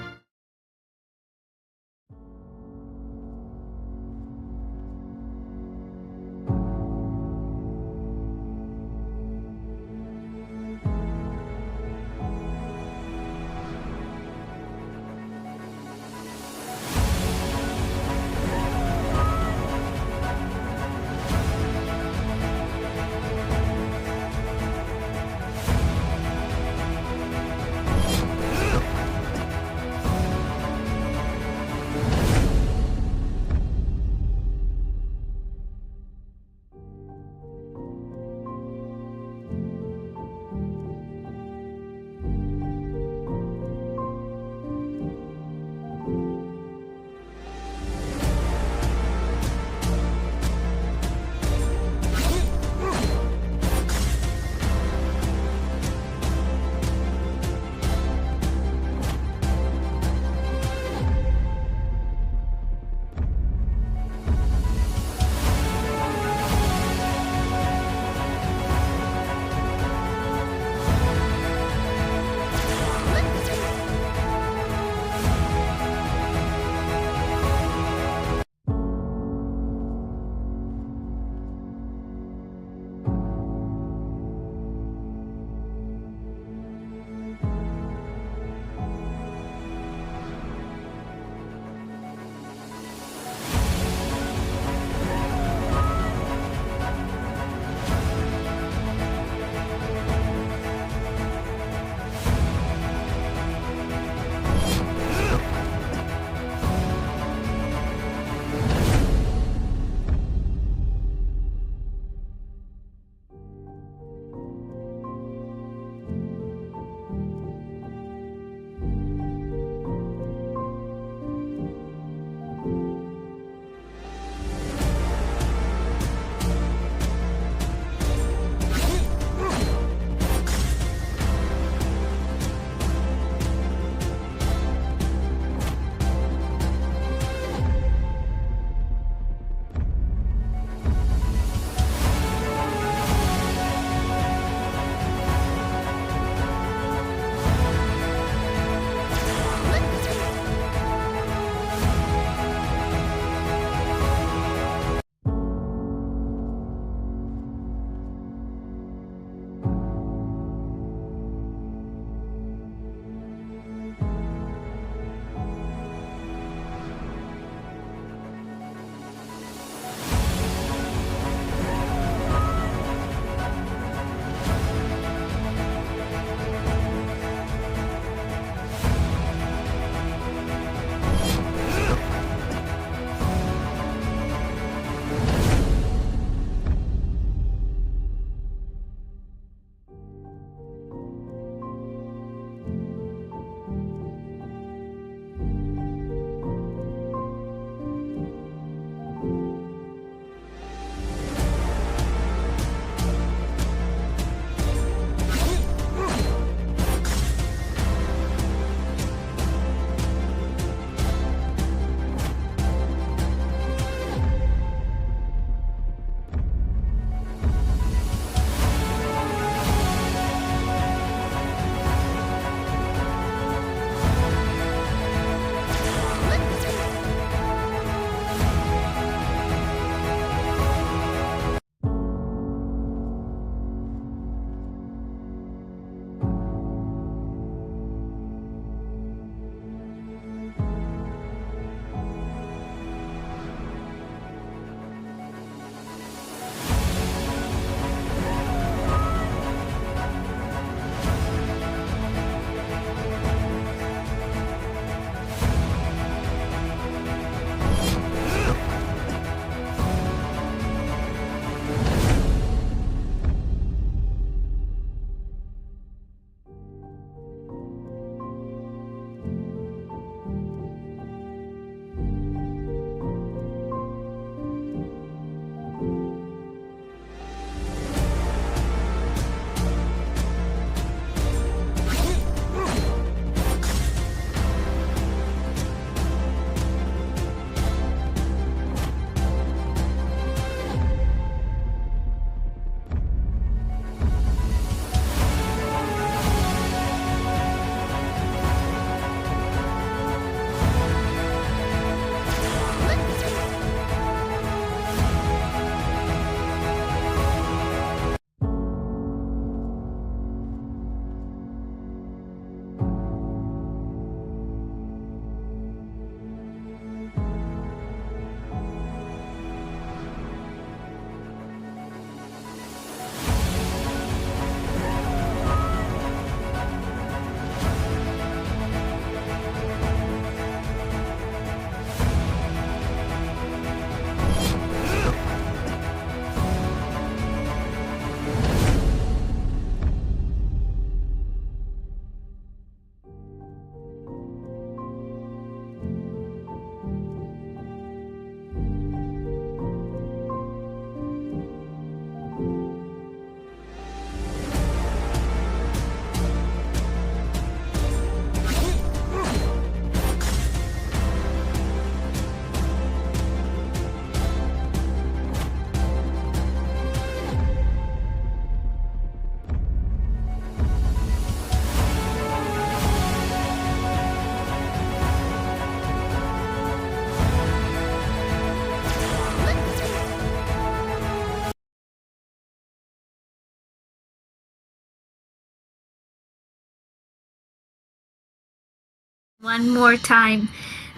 One more time.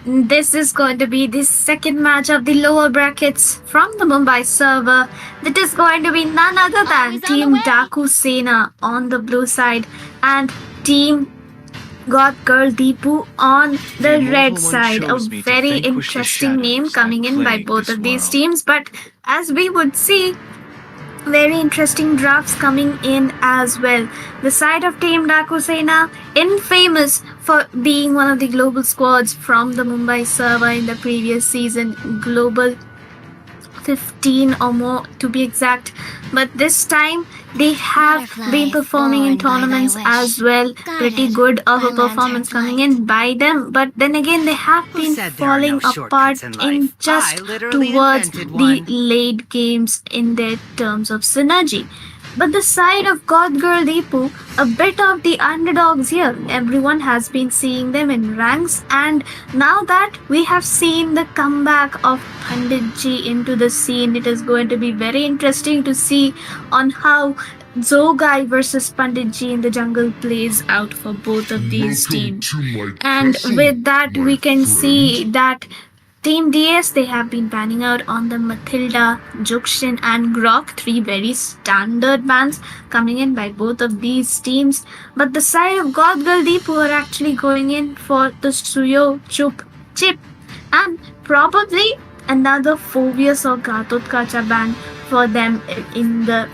This is going to be the second match of the lower brackets from the Mumbai server. That is going to be none other than Team Daku Sena on the blue side and Team God Girl Deepu on the red side. A very interesting name coming in by both of these teams, but as we would see, very interesting drafts coming in as well. The side of Team Daku Sena, infamous for being one of the global squads from the Mumbai server in the previous season, global 15 or more to be exact, but this time they have been performing in tournaments as well. Pretty good of a performance coming in by them, but then again they have been falling apart in just towards the late games in their terms of synergy. But the side of God Girl Deepu, a bit of the underdogs here. Everyone has been seeing them in ranks, and now that we have seen the comeback of Panditji into the scene, it is going to be very interesting to see on how Zogai versus Panditji in the jungle plays out for both of these teams. And with that, we can see that Team DS, they have been banning out on the Matilda, Jukshin and Grok, three very standard bans coming in by both of these teams. But the side of God Girl Deepu are actually going in for the Suyo Chup Chip and probably another Phobius or Gatotkacha ban for them in the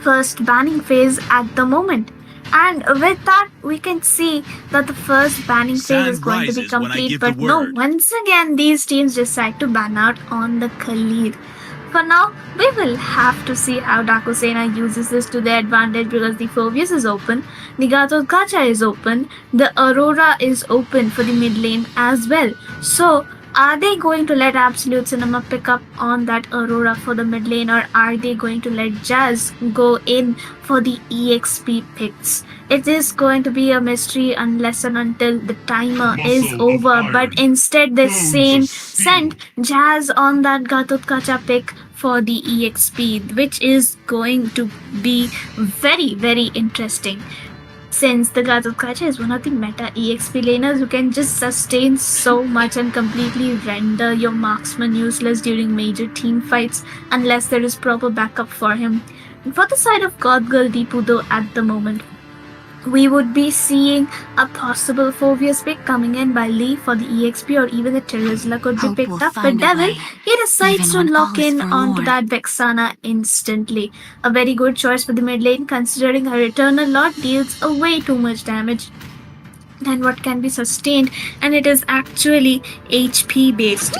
first banning phase at the moment. And with that, we can see that the first banning phase is going to be complete. But no, once again, these teams decide to ban out on the Khalid. For now, we will have to see how Daku Sena uses this to their advantage because the Phobius is open, the Gatot Kacha is open, the Aurora is open for the mid lane as well. So, are they going to let Absolute Cinema pick up on that Aurora for the mid lane, or are they going to let Jazz go in for the EXP picks? It is going to be a mystery unless and until the timer is over, but instead they sent Jazz on that Gatot Kacha pick for the EXP, which is going to be very, very interesting. Since the Gatot Kacha is one of the meta EXP laners who can just sustain so much and completely render your marksman useless during major team fights unless there is proper backup for him. And for the side of God Girl Deepu though, at the moment, we would be seeing a possible Phobius pick coming in by Lee for the EXP, or even the Terizla could be picked up. But Devil, he decides to lock in onto that Vexana instantly. A very good choice for the mid lane considering her Eternal Lord deals a way too much damage than what can be sustained, and it is actually HP based.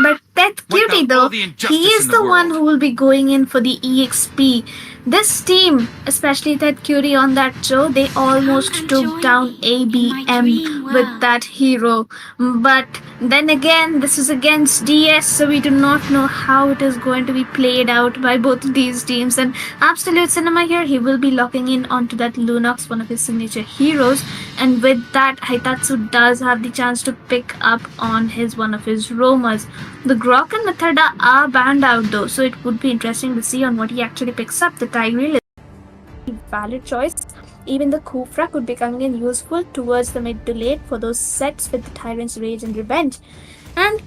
But Pet Cutie though, he is the one who will be going in for the EXP. This team, especially Ted Curie on that show, they almost took down ABM with that hero. But then again, this is against DS, so we do not know how it is going to be played out by both of these teams. And Absolute Cinema here, he will be locking in onto that Lunox, one of his signature heroes. And with that, Haitatsu does have the chance to pick up on one of his roamers. The Grok and Mathilda are banned out though, so it would be interesting to see on what he actually picks up. The Tigreal is a valid choice. Even the Kufra could be coming in useful towards the mid to late for those sets with the Tyrant's Rage and Revenge. And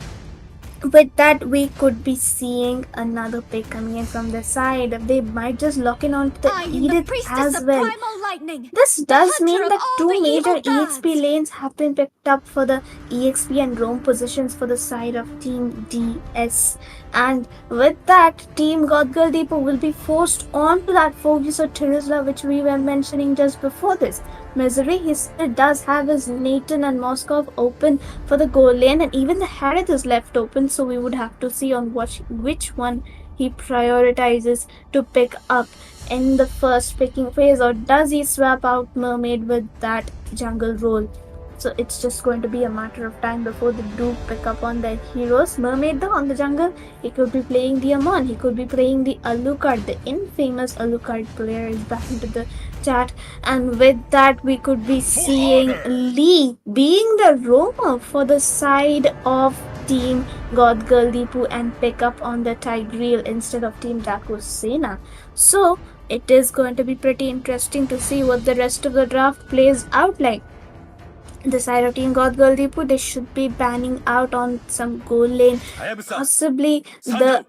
with that, we could be seeing another pick coming in from the side. They might just lock in onto the Edith as well. This does mean that two major EXP lanes have been picked up for the EXP and roam positions for the side of Team DS. And with that, Team God Girl Deepu will be forced onto that Phobius or Terizla which we were mentioning just before this. Misery, he still does have his Nathan and Moskov open for the goal lane, and even the Harith is left open, so we would have to see on which one he prioritizes to pick up in the first picking phase, or does he swap out Mermaid with that jungle role. So it's just going to be a matter of time before they do pick up on their heroes. Mermaid though on the jungle, he could be playing the Amon, he could be playing the Alucard. The infamous Alucard player is back into the chat, and with that we could be seeing Lee being the roamer for the side of Team God Girl Deepu and pick up on the Tigreal instead of Team Daku Sena. So it is going to be pretty interesting to see what the rest of the draft plays out like. the side of Team God Girl Deepu, they should be banning out on some goal lane, possibly the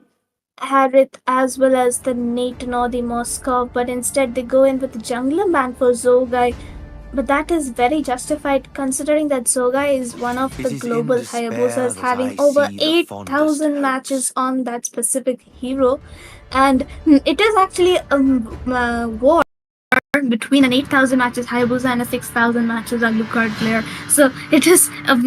Harith as well as the Nathan or the Moscow, but instead they go in with the jungler ban for Zogai. But that is very justified considering that Zogai is one of the global Hayabusas, having over 8,000 matches on that specific hero, and it is actually a war between an 8,000 matches Hayabusa and a 6,000 matches Alucard player. So it is a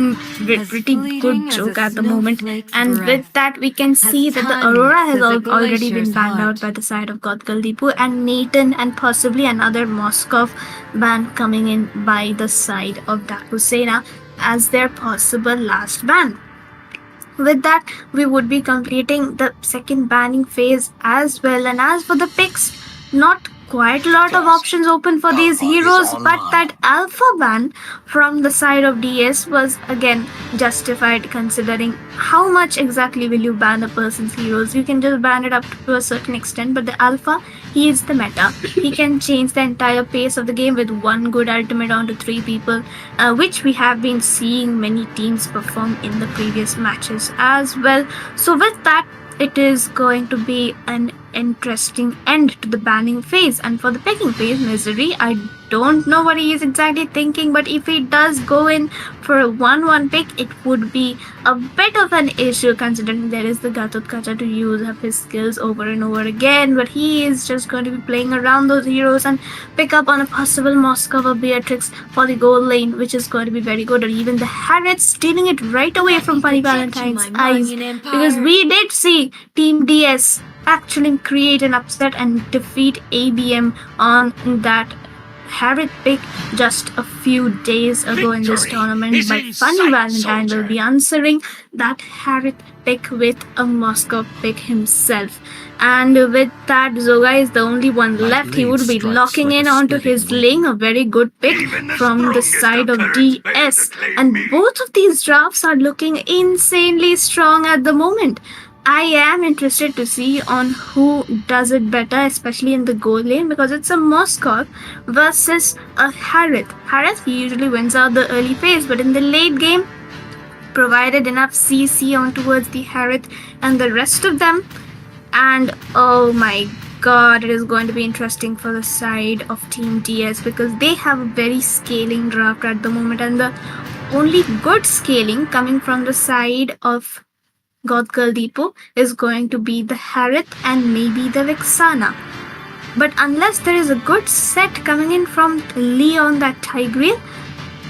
pretty good joke at the moment. And with that, we can see that the Aurora has already been banned out by the side of Godgal Deepu, and Nathan and possibly another Moskov ban coming in by the side of Dakusena as their possible last ban. With that, we would be completing the second banning phase as well. And as for the picks, not quite a lot of options open for these heroes, but that alpha ban from the side of DS was again justified considering how much exactly will you ban a person's heroes. You can just ban it up to a certain extent, but the alpha, he is the meta. He can change the entire pace of the game with one good ultimate onto 3 people, which we have been seeing many teams perform in the previous matches as well. So with that, it is going to be an interesting end to the banning phase. And for the picking phase, Misery, I don't know what he is exactly thinking, but if he does go in for a 1-1 pick, it would be a bit of an issue considering there is the Gatotkacha to use up his skills over and over again. But he is just going to be playing around those heroes and pick up on a possible Moskov or Beatrix for the goal lane, which is going to be very good. Or even the Harriet stealing it right away from Funny Valentine's eyes, because we did see Team DS actually create an upset and defeat ABM on that Harriet pick just a few days ago in this tournament. But Funny Valentine will be answering that Harriet pick with a Moscow pick himself. And with that, Zoga is the only one left. He would be locking in onto his Ling, a very good pick from the side of DS. And both of these drafts are looking insanely strong at the moment. I am interested to see on who does it better, especially in the goal lane, because it's a Moskov versus a Harith. Harith usually wins out the early phase, but in the late game, provided enough CC on towards the Harith and the rest of them, and oh my god, it is going to be interesting for the side of Team DS because they have a very scaling draft at the moment, and the only good scaling coming from the side of Godgirl Deepu is going to be the Harith and maybe the Vixana. But unless there is a good set coming in from Leon, that Tigreal,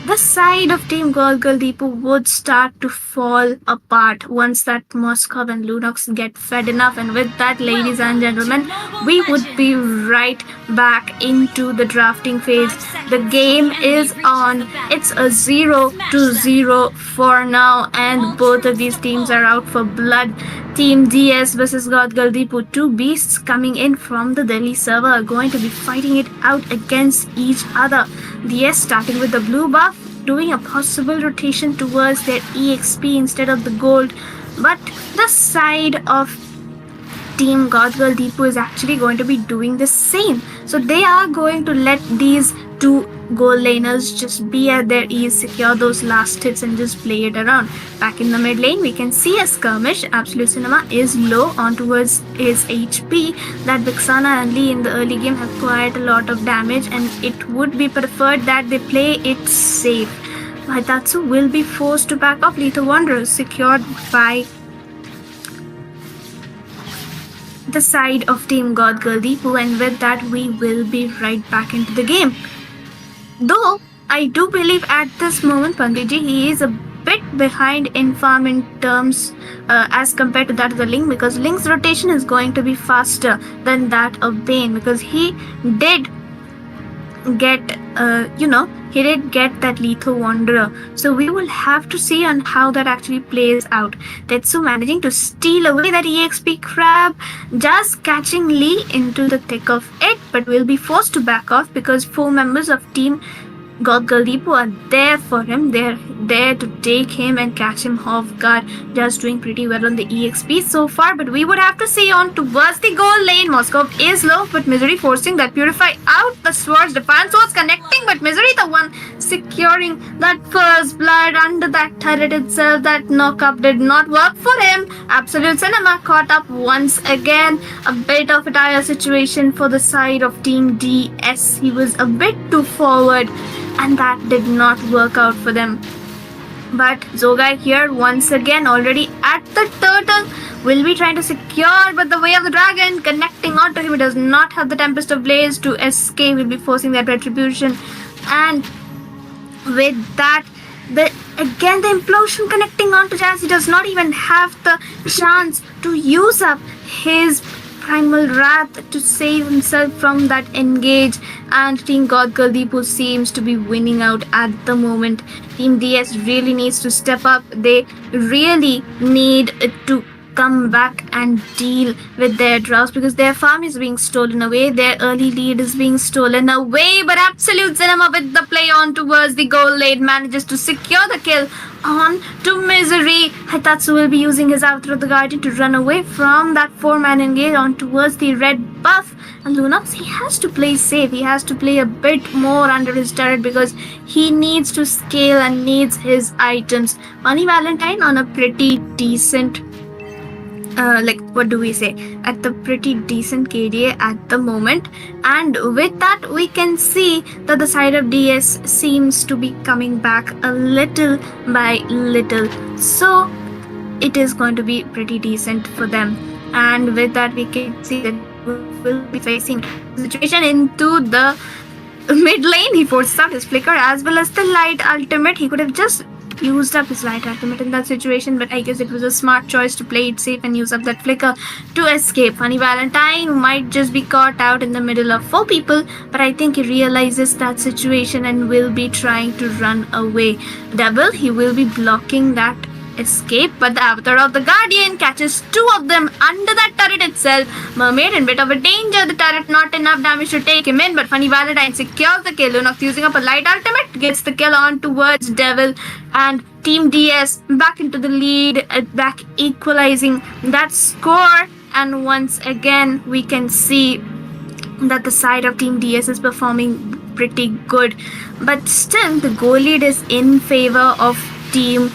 the side of Team Godgirl Deepu would start to fall apart once that Moskov and Lunox get fed enough. And with that, ladies and gentlemen, we would be right back into the drafting phase. The game is on. It's a 0-0 for now, and both of these teams are out for blood. Team DS versus Godgirl Deepu, 2 beasts coming in from the Delhi server, are going to be fighting it out against each other. DS starting with the blue buff, doing a possible rotation towards their EXP instead of the gold. But the side of Team Godgirl Deepu is actually going to be doing the same. So they are going to let these 2 goal laners just be at their ease, secure those last hits and just play it around. Back in the mid lane, we can see a skirmish. Absolute Cinema is low on towards his HP. That Vixana and Lee in the early game have quite a lot of damage, and it would be preferred that they play it safe. Hitatsu will be forced to back off. Lethal Wanderers secured by the side of Team Godgirl Deepu, and with that we will be right back into the game. Though I do believe at this moment Panditji, he is a bit behind in farm in terms as compared to that of the Ling, because Ling's rotation is going to be faster than that of Bane, because he did get he did get that Lethal Wanderer. So we will have to see on how that actually plays out. Tetsu managing to steal away that EXP crab, just catching Lee into the thick of it, but will be forced to back off because 4 members of Team Godgirl Deepu are there for him. They're there to take him and catch him off guard. Just doing pretty well on the EXP so far, but we would have to see on towards the goal lane. Moskov is low, but Misery forcing that Purify out. The Swords Defiance was connecting, but Misery the one securing that first blood under that turret itself. That knockup did not work for him. Absolute Cinema caught up once again. A bit of a dire situation for the side of Team DS. He was a bit too forward, and that did not work out for them. But Zogai here once again already at the turtle will be trying to secure, but the way of the dragon connecting onto him. He does not have the Tempest of Blaze to escape. Will be forcing that retribution, and with that, the implosion connecting onto Jazz. He does not even have the chance to use up his primal wrath to save himself from that engage, and Team God Girl Deepu seems to be winning out at the moment. Team DS really needs to step up. They really need to come back and deal with their drops, because their farm is being stolen away, their early lead is being stolen away. But Absolute Cinema with the play on towards the goal lane manages to secure the kill on to Misery. Hitatsu will be using his Avatar of the Guardian to run away from that 4-man engage on towards the red buff. And Lunox, he has to play safe. He has to play a bit more under his turret, because he needs to scale and needs his items. Funny Valentine on a pretty decent at the pretty decent KDA at the moment, and with that we can see that the side of DS seems to be coming back a little by little, so it is going to be pretty decent for them. And with that we can see that we'll be facing the situation into the mid lane. He forces out his flicker as well as the light ultimate. He could have just used up his light ultimate in that situation, but I guess it was a smart choice to play it safe and use up that flicker to escape. Funny Valentine might just be caught out in the middle of 4 people, but I think he realizes that situation and will be trying to run away. Double, he will be blocking that escape, but the Avatar of the Guardian catches 2 of them under that turret itself. Mermaid in bit of a danger. The turret not enough damage to take him in, but Funny Valentine secures the kill. Lunox using up a light ultimate gets the kill on towards Devil, and Team DS back into the lead, back equalizing that score. And once again we can see that the side of Team DS is performing pretty good, but still the goal lead is in favor of Team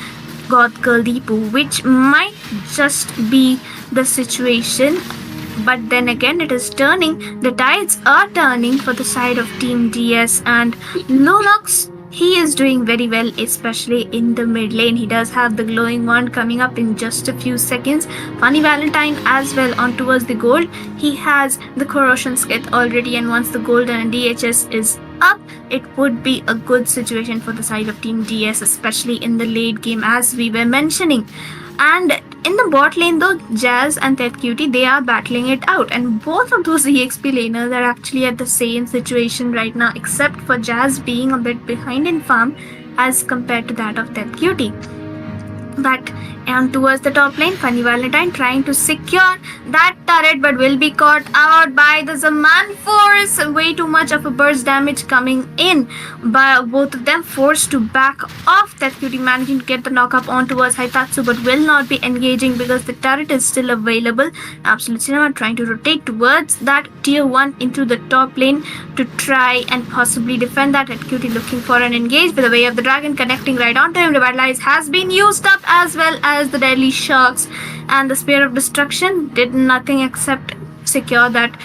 God Girl Deepu, which might just be the situation. But then again, it is turning. The tides are turning for the side of Team DS, and Lunox, he is doing very well, especially in the mid lane. He does have the glowing wand coming up in just a few seconds. Funny Valentine as well on towards the gold. He has the corrosion skit already, and once the gold and DHS is up, it would be a good situation for the side of Team DS, especially in the late game as we were mentioning. And in the bot lane though, Jazz and Ted Cutie, they are battling it out, and both of those EXP laners are actually at the same situation right now, except for Jazz being a bit behind in farm as compared to that of Ted Cutie. But and towards the top lane, Funny Valentine trying to secure that turret, but will be caught out by the Zaman force. Way too much of a burst damage coming in, but both of them forced to back off. That Cutie managing to get the knockup on towards Hitatsu, but will not be engaging because the turret is still available. Absolute Cinema trying to rotate towards that tier 1 into the top lane to try and possibly defend that. That Cutie looking for an engage with the way of the dragon connecting right onto him. Revitalize has been used up, as well as the deadly shocks, and the Spear of Destruction did nothing except secure that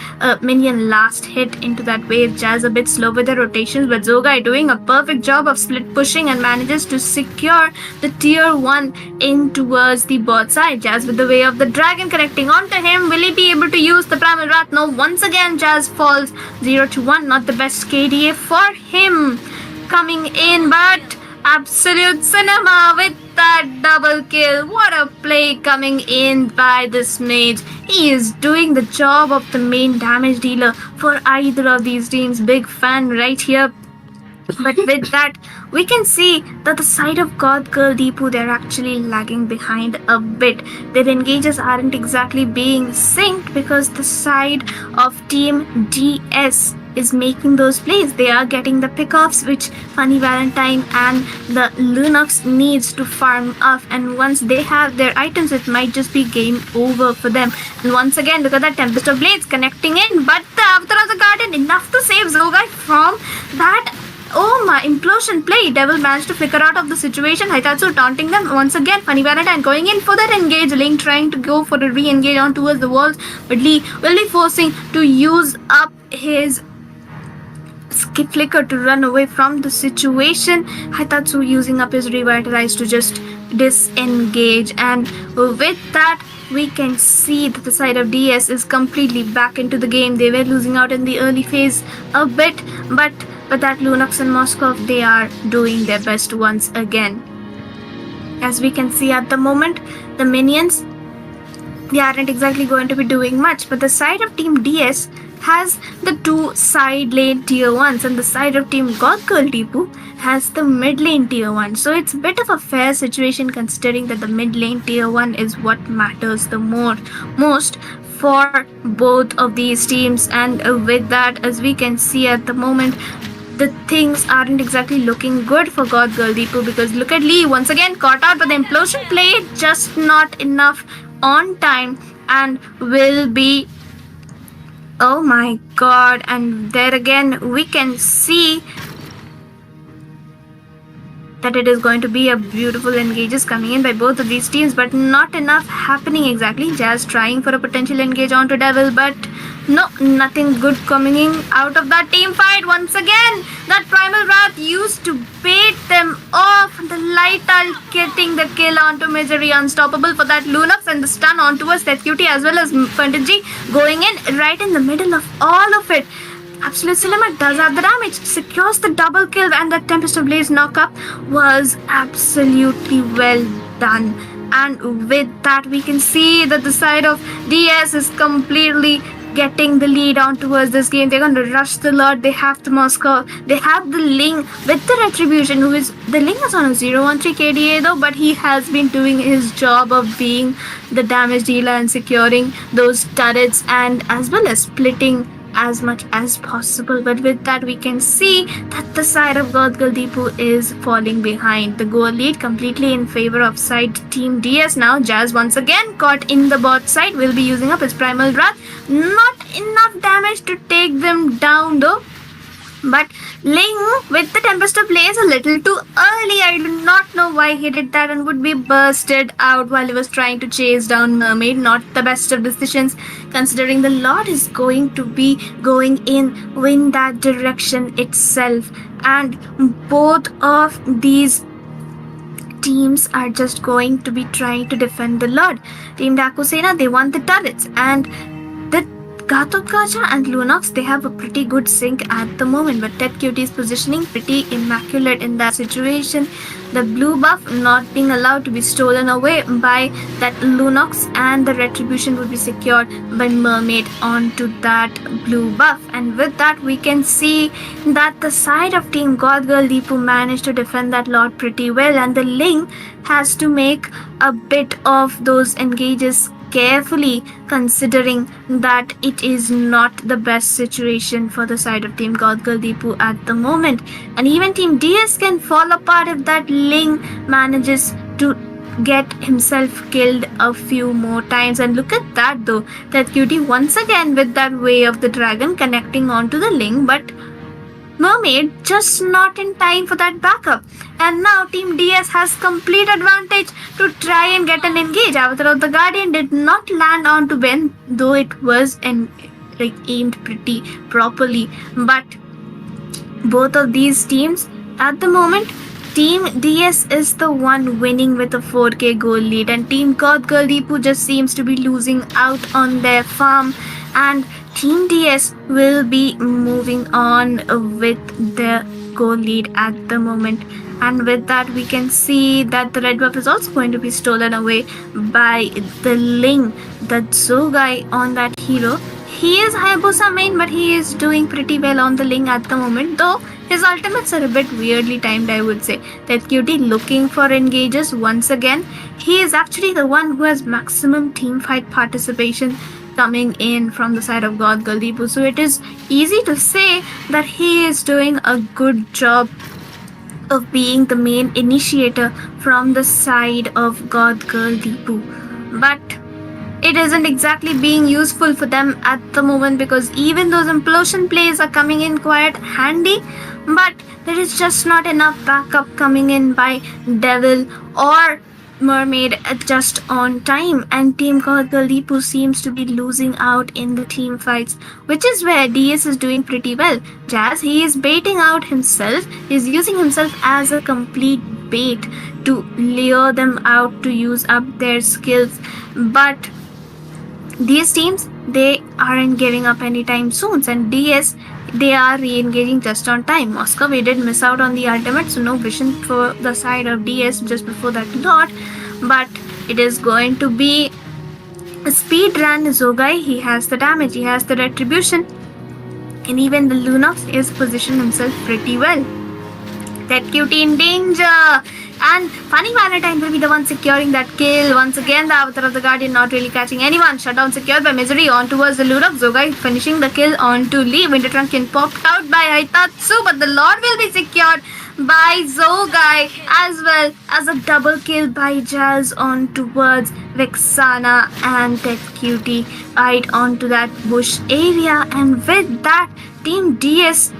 minion last hit into that wave. Jazz a bit slow with the rotations, but Zogai doing a perfect job of split pushing and manages to secure the tier 1 in towards the bot side. Jazz with the way of the dragon connecting onto him. Will he be able to use the Primal Wrath? No, once again Jazz falls 0-1. Not the best KDA for him coming in, but Absolute Cinema with that double kill. What a play coming in by this mage. He is doing the job of the main damage dealer for either of these teams. Big fan right here. But with that, we can see that the side of God Girl Deepu, they're actually lagging behind a bit. Their engages aren't exactly being synced because the side of Team DS is making those plays. They are getting the pickoffs which Funny Valentine and the Lunox needs to farm off, and once they have their items, it might just be game over for them. And once again, look at that Tempest of Blades connecting in, but the Avatar of the Garden enough to save Zogai from that Oh my, implosion play. Devil managed to flicker out of the situation. Haitatsu taunting them once again. Funny Valentine going in for that engage. Ling trying to go for a re-engage on towards the walls. But Lee will be forcing to use up his skip flicker to run away from the situation. Haitatsu using up his revitalize to just disengage. And with that, we can see that the side of DS is completely back into the game. They were losing out in the early phase a bit, but that Lunox and Moskov, they are doing their best once again. As we can see at the moment, the minions, they aren't exactly going to be doing much, but the side of Team DS has the two side lane tier 1s and the side of Team God Girl Deepu has the mid lane tier 1. So it's a bit of a fair situation considering that the mid lane tier 1 is what matters the most for both of these teams. And with that, as we can see at the moment, the things aren't exactly looking good for God Girl Deepu, because look at Lee once again caught out, but the implosion play just not enough on time and will be, oh my god. And there again we can see that it is going to be a beautiful engages coming in by both of these teams, but not enough happening exactly. Jazz trying for a potential engage onto Devil, but no, nothing good coming in out of that team fight. Once again, that Primal Wrath used to bait them off. The light ult getting the kill onto Misery, unstoppable for that Lunox, and the stun onto a Seth Cutie as well as Fantasy going in right in the middle of all of it. Absolute Cinema does have the damage, secures the double kill, and that Tempest of Blaze knockup was absolutely well done. And with that, we can see that the side of DS is completely getting the lead on towards this game. They're going to rush the Lord. They have the Moscow. They have the Ling with the Retribution, who is, the Ling is on a 0-1-3 KDA though, but he has been doing his job of being the damage dealer and securing those turrets and as well as splitting as much as possible. But with that, we can see that the side of God Girl Deepu is falling behind. The goal lead completely in favor of side Team DS now. Jazz once again caught in the bot side, will be using up his Primal Wrath. Not enough damage to take them down though. But Ling with the Tempest of Blaze a little too early. I do not know why he did that and would be bursted out while he was trying to chase down Mermaid. Not the best of decisions considering the Lord is going to be going in that direction itself. And both of these teams are just going to be trying to defend the Lord. Team Dakusena, they want the turrets, and the Gatotkacha and Lunox, they have a pretty good sync at the moment, but Ted Cutie's positioning pretty immaculate in that situation. The blue buff not being allowed to be stolen away by that Lunox, and the Retribution would be secured by Mermaid onto that blue buff. And with that, we can see that the side of Team God Girl Deepu managed to defend that Lord pretty well, and the Ling has to make a bit of those engages carefully, considering that it is not the best situation for the side of Team God Girl Deepu at the moment. And even Team DS can fall apart if that Ling manages to get himself killed a few more times. And look at that though, that Cutie once again with that Way of the Dragon connecting onto the Ling, but Mermaid just not in time for that backup. And now Team DS has complete advantage to try and get an engage. Avatar of the Guardian did not land onto Ben, though it was aimed pretty properly. But both of these teams at the moment, Team DS is the one winning with a 4k goal lead, and Team God Girl Deepu just seems to be losing out on their farm, and Team DS will be moving on with their goal lead at the moment. And with that, we can see that the red buff is also going to be stolen away by the Ling, the Zogai on that hero. He is Hayabusa main, but he is doing pretty well on the Ling at the moment, though his ultimates are a bit weirdly timed, I would say. That Cutie looking for engages once again. He is actually the one who has maximum team fight participation coming in from the side of God Girl Deepu. So it is easy to say that he is doing a good job of being the main initiator from the side of God Girl Deepu. But it isn't exactly being useful for them at the moment, because even those implosion plays are coming in quite handy, but there is just not enough backup coming in by Devil or Mermaid just on time, and Team Lipu seems to be losing out in the team fights, which is where DS is doing pretty well. Jazz, he is baiting out himself, he's using himself as a complete bait to lure them out to use up their skills, but these teams, they aren't giving up anytime soon, and DS, they are re-engaging just on time. Moscow, we did miss out on the ultimate, so no vision for the side of DS just before that lot, but it is going to be a speed run. Zogai, he has the damage, he has the retribution, and even the Lunox is positioned himself pretty well. That cutie in danger, and Funny Valentine will be the one securing that kill. Once again, the Avatar of the Guardian not really catching anyone. Shutdown secured by Misery on towards the Lunox. Zogai finishing the kill onto Lee. Winter Trunkin popped out by Haitatsu, but the Lord will be secured by Zogai, as well as a double kill by Jazz on towards Vexana, and that cutie right onto that bush area. And with that, Team DS,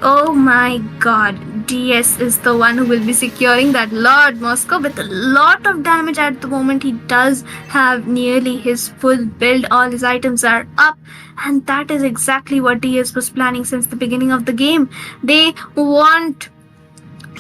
oh my god, DS is the one who will be securing that Lord. Moscow with a lot of damage at the moment. He does have nearly his full build. All his items are up, and that is exactly what DS was planning since the beginning of the game. They want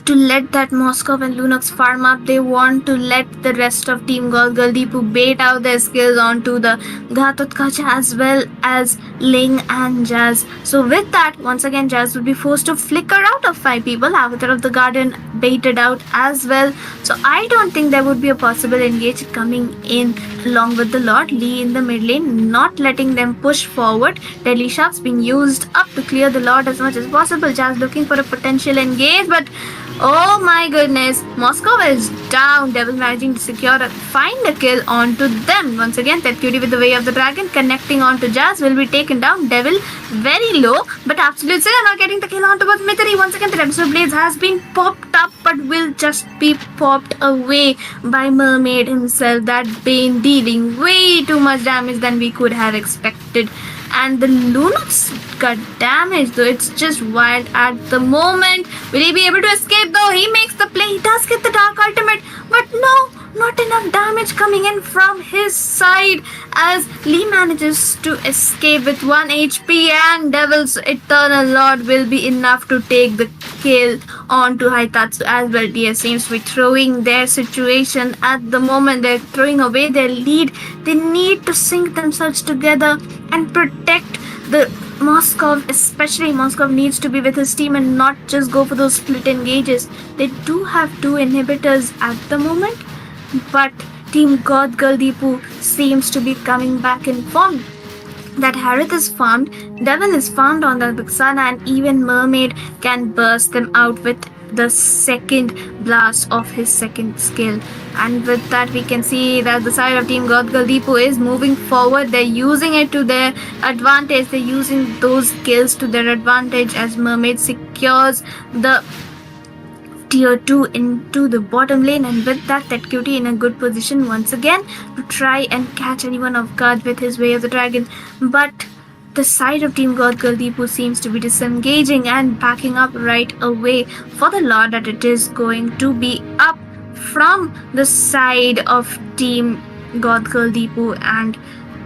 to let that Moscow and Lunox farm up. They want to let the rest of Team Golgaldipu bait out their skills onto the Ghatotkacha as well as Ling and Jazz. So with that, once again, Jazz will be forced to flicker out of 5 people. Avatar of the Garden baited out as well. So I don't think there would be a possible engage coming in along with the Lord. Lee in the mid lane, not letting them push forward. Deadly Shafts being used up to clear the Lord as much as possible. Jazz looking for a potential engage, but oh my goodness, Moscow is down. Devil managing to find a kill onto them. Once again, that cutie with the Way of the Dragon connecting onto Jazz will be taken down. Devil very low, but Absolute still not getting the kill on towards Mitri. Once again, the Reviso Blades has been popped up, but will just be popped away by Mermaid himself. That Bane dealing way too much damage than we could have expected. And the Lunox got damaged, though it's just wild at the moment. Will he be able to escape though? He makes the play. He does get the Dark Ultimate, but no, not enough damage coming in from his side as Lee manages to escape with 1 HP, and Devil's Eternal Lord will be enough to take the kill onto Haitatsu as well. DS seems to be throwing their situation at the moment. They're throwing away their lead. They need to sync themselves together and protect the Moscow. Especially Moscow needs to be with his team and not just go for those split engages. They do have 2 inhibitors at the moment, but Team Golgaldipu seems to be coming back in form. That Harith is farmed, Devon is farmed on the Vixana, and even Mermaid can burst them out with the second blast of his second skill. And with that, we can see that the side of Team Golgaldipu is moving forward. They're using it to their advantage. They're using those kills to their advantage as Mermaid secures the tier 2 into the bottom lane, and with that, that cutie in a good position once again to try and catch anyone off guard with his Way of the Dragon. But the side of Team Golgaldipu seems to be disengaging and backing up right away for the Lord, that it is going to be up from the side of Team Golgaldipu, and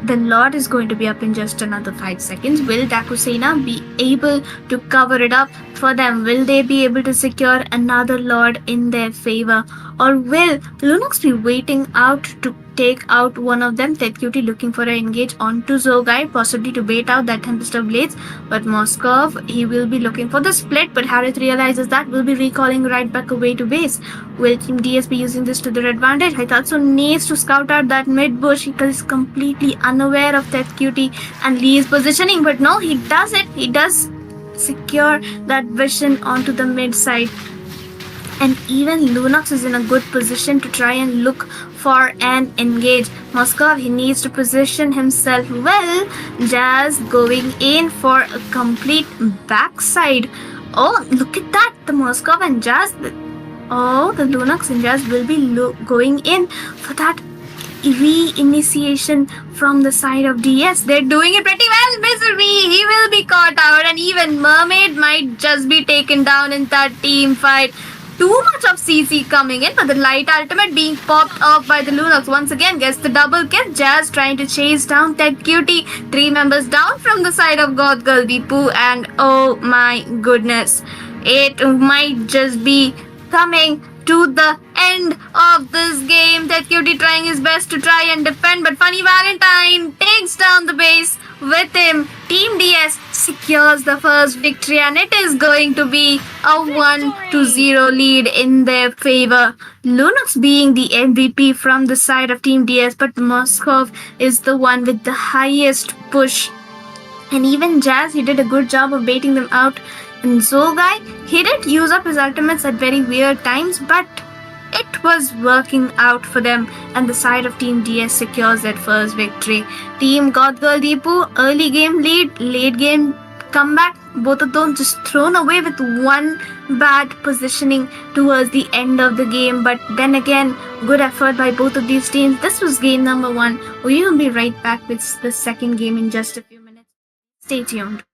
the Lord is going to be up in just another 5 seconds. Will Dakusena be able to cover it up for them? Will they be able to secure another Lord in their favor? Or will Lunox be waiting out to take out one of them? That cutie looking for an engage onto Zogai, possibly to bait out that Tempest of Blades. But Moskov, he will be looking for the split, but Harith realizes that, will be recalling right back away to base. Will Team DS be using this to their advantage? Haitatsu needs to scout out that mid bush. He is completely unaware of that cutie and Lee is positioning, but no, he does it. He does secure that vision onto the mid side. And even Lunox is in a good position to try and look for an engage. Moskov, he needs to position himself well. Jazz going in for a complete backside. Oh, look at that. The Moskov and Jazz. The Lunox and Jazz will be going in for that re-initiation from the side of DS. They're doing it pretty well. Misery, he will be caught out, and even Mermaid might just be taken down in that team fight. Too much of CC coming in, but the light ultimate being popped off by the Lunox once again gets the double kill. Jazz trying to chase down Ted Cutie. 3 members down from the side of God Girl Deepu, and oh my goodness, it might just be coming to the end of this game. Ted Cutie trying his best to try and defend, but Funny Valentine takes down the base with him. Team DS secures the first victory, and it is going to be a 1-0 lead in their favor. Lunox being the MVP from the side of Team DS, but Moskov is the one with the highest push. And even Jazz, he did a good job of baiting them out. And Zogai, he did use up his ultimates at very weird times, but it was working out for them, and the side of Team DS secures that first victory. Team God Girl Deepu, early game lead, late game comeback, both of them just thrown away with one bad positioning towards the end of the game. But then again, good effort by both of these teams. This was game number 1. We will be right back with the second game in just a few minutes. Stay tuned.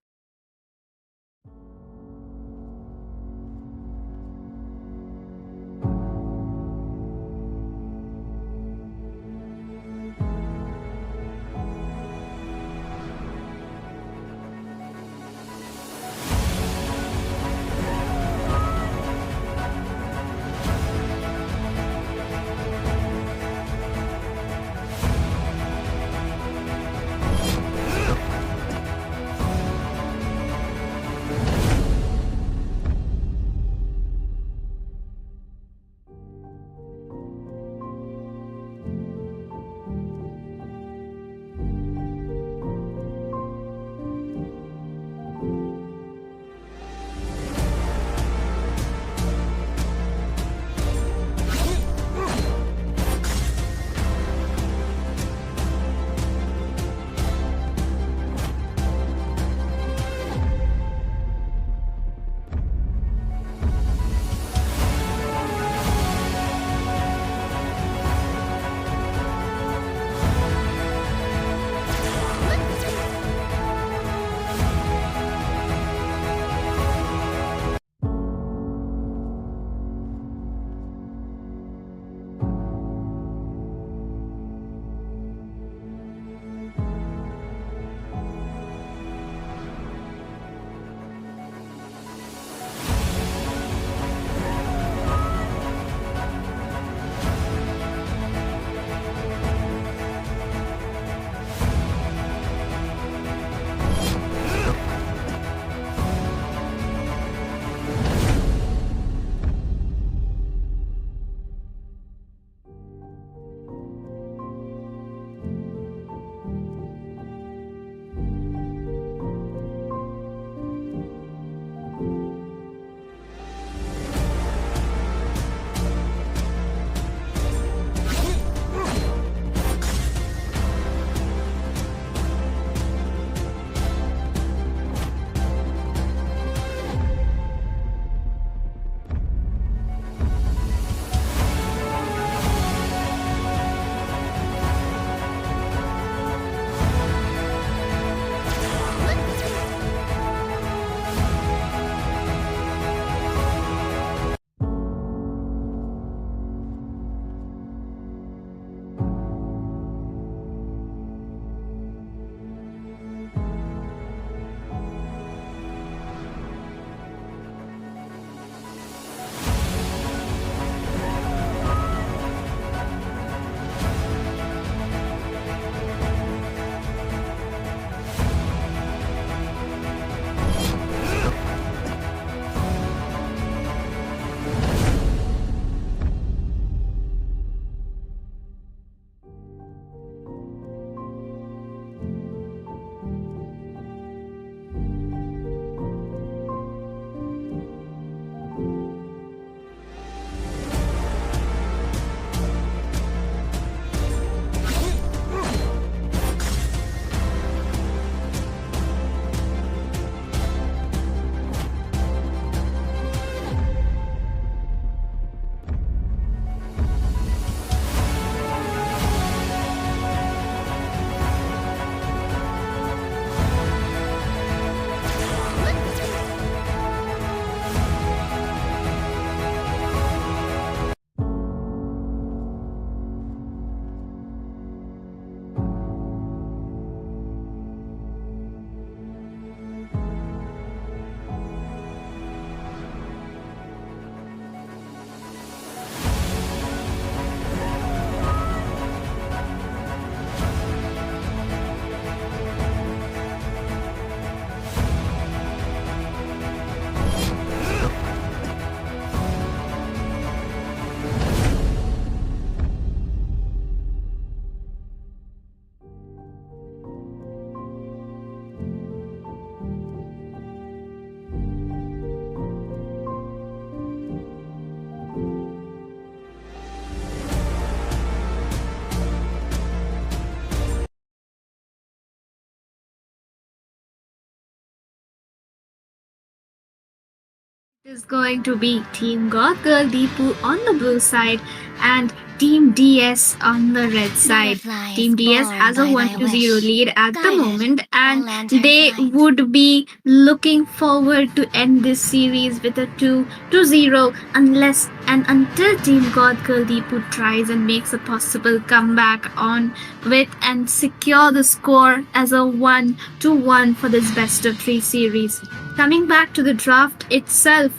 Is going to be Team God Girl Deepu on the blue side and Team DS on the red side. Team DS has a 1-0 lead at the moment, and they would be looking forward to end this series with a 2-0 unless and until Team God Girl Deepu tries and makes a possible comeback on with and secure the score as a 1-1 for this best of 3 series. Coming back to the draft itself,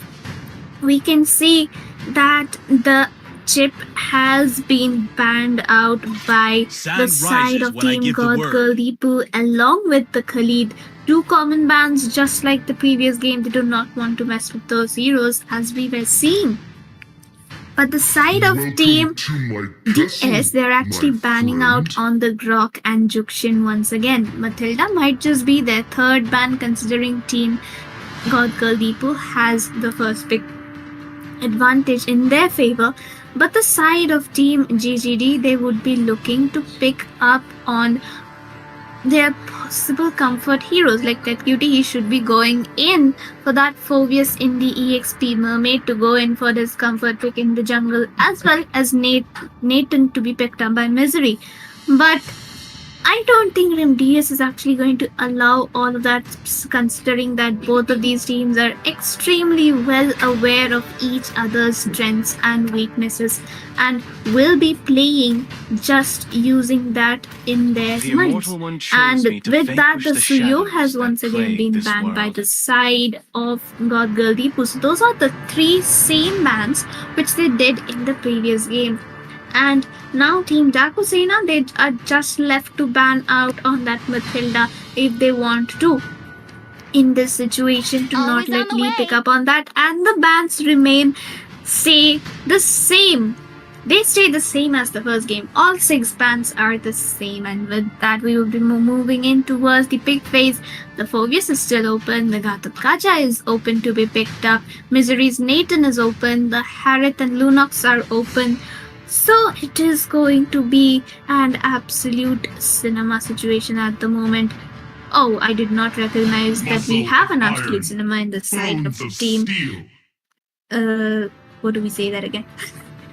we can see that the chip has been banned out by the side of Team God Girl Deepu along with the Khalid. 2 common bans, just like the previous game. They do not want to mess with those heroes as we were seeing. But the side of Team DS, they're actually banning out on the Grok and Jukshin once again. Matilda might just be their 3rd ban considering Team God Girl Deepu has the first pick advantage in their favor, but the side of Team GGD, they would be looking to pick up on their possible comfort heroes like that cutie. He should be going in for that Phobius in the EXP Mermaid to go in for this comfort pick in the jungle, as well as Nathan to be picked up by Misery. But I don't think RMDS is actually going to allow all of that, considering that both of these teams are extremely well aware of each other's strengths and weaknesses and will be playing just using that in their minds. And with that, the Suyo has once again been banned by the side of God Girl Deepu. So those are the 3 same bans which they did in the previous game. And now Team Dakusena, they are just left to ban out on that Matilda if they want to. In this situation, to not let Lee pick up on that, and the bans remain stay the same. They stay the same as the first game. All 6 bans are the same, and with that we will be moving in towards the pick phase. The Phobius is still open, the Ghatak Kaja is open to be picked up, Misery's Nathan is open, the Harith and Lunox are open. So it is going to be an absolute cinema situation at the moment. Oh, I did not recognize that we have an absolute cinema in the side of the team. What do we say that again?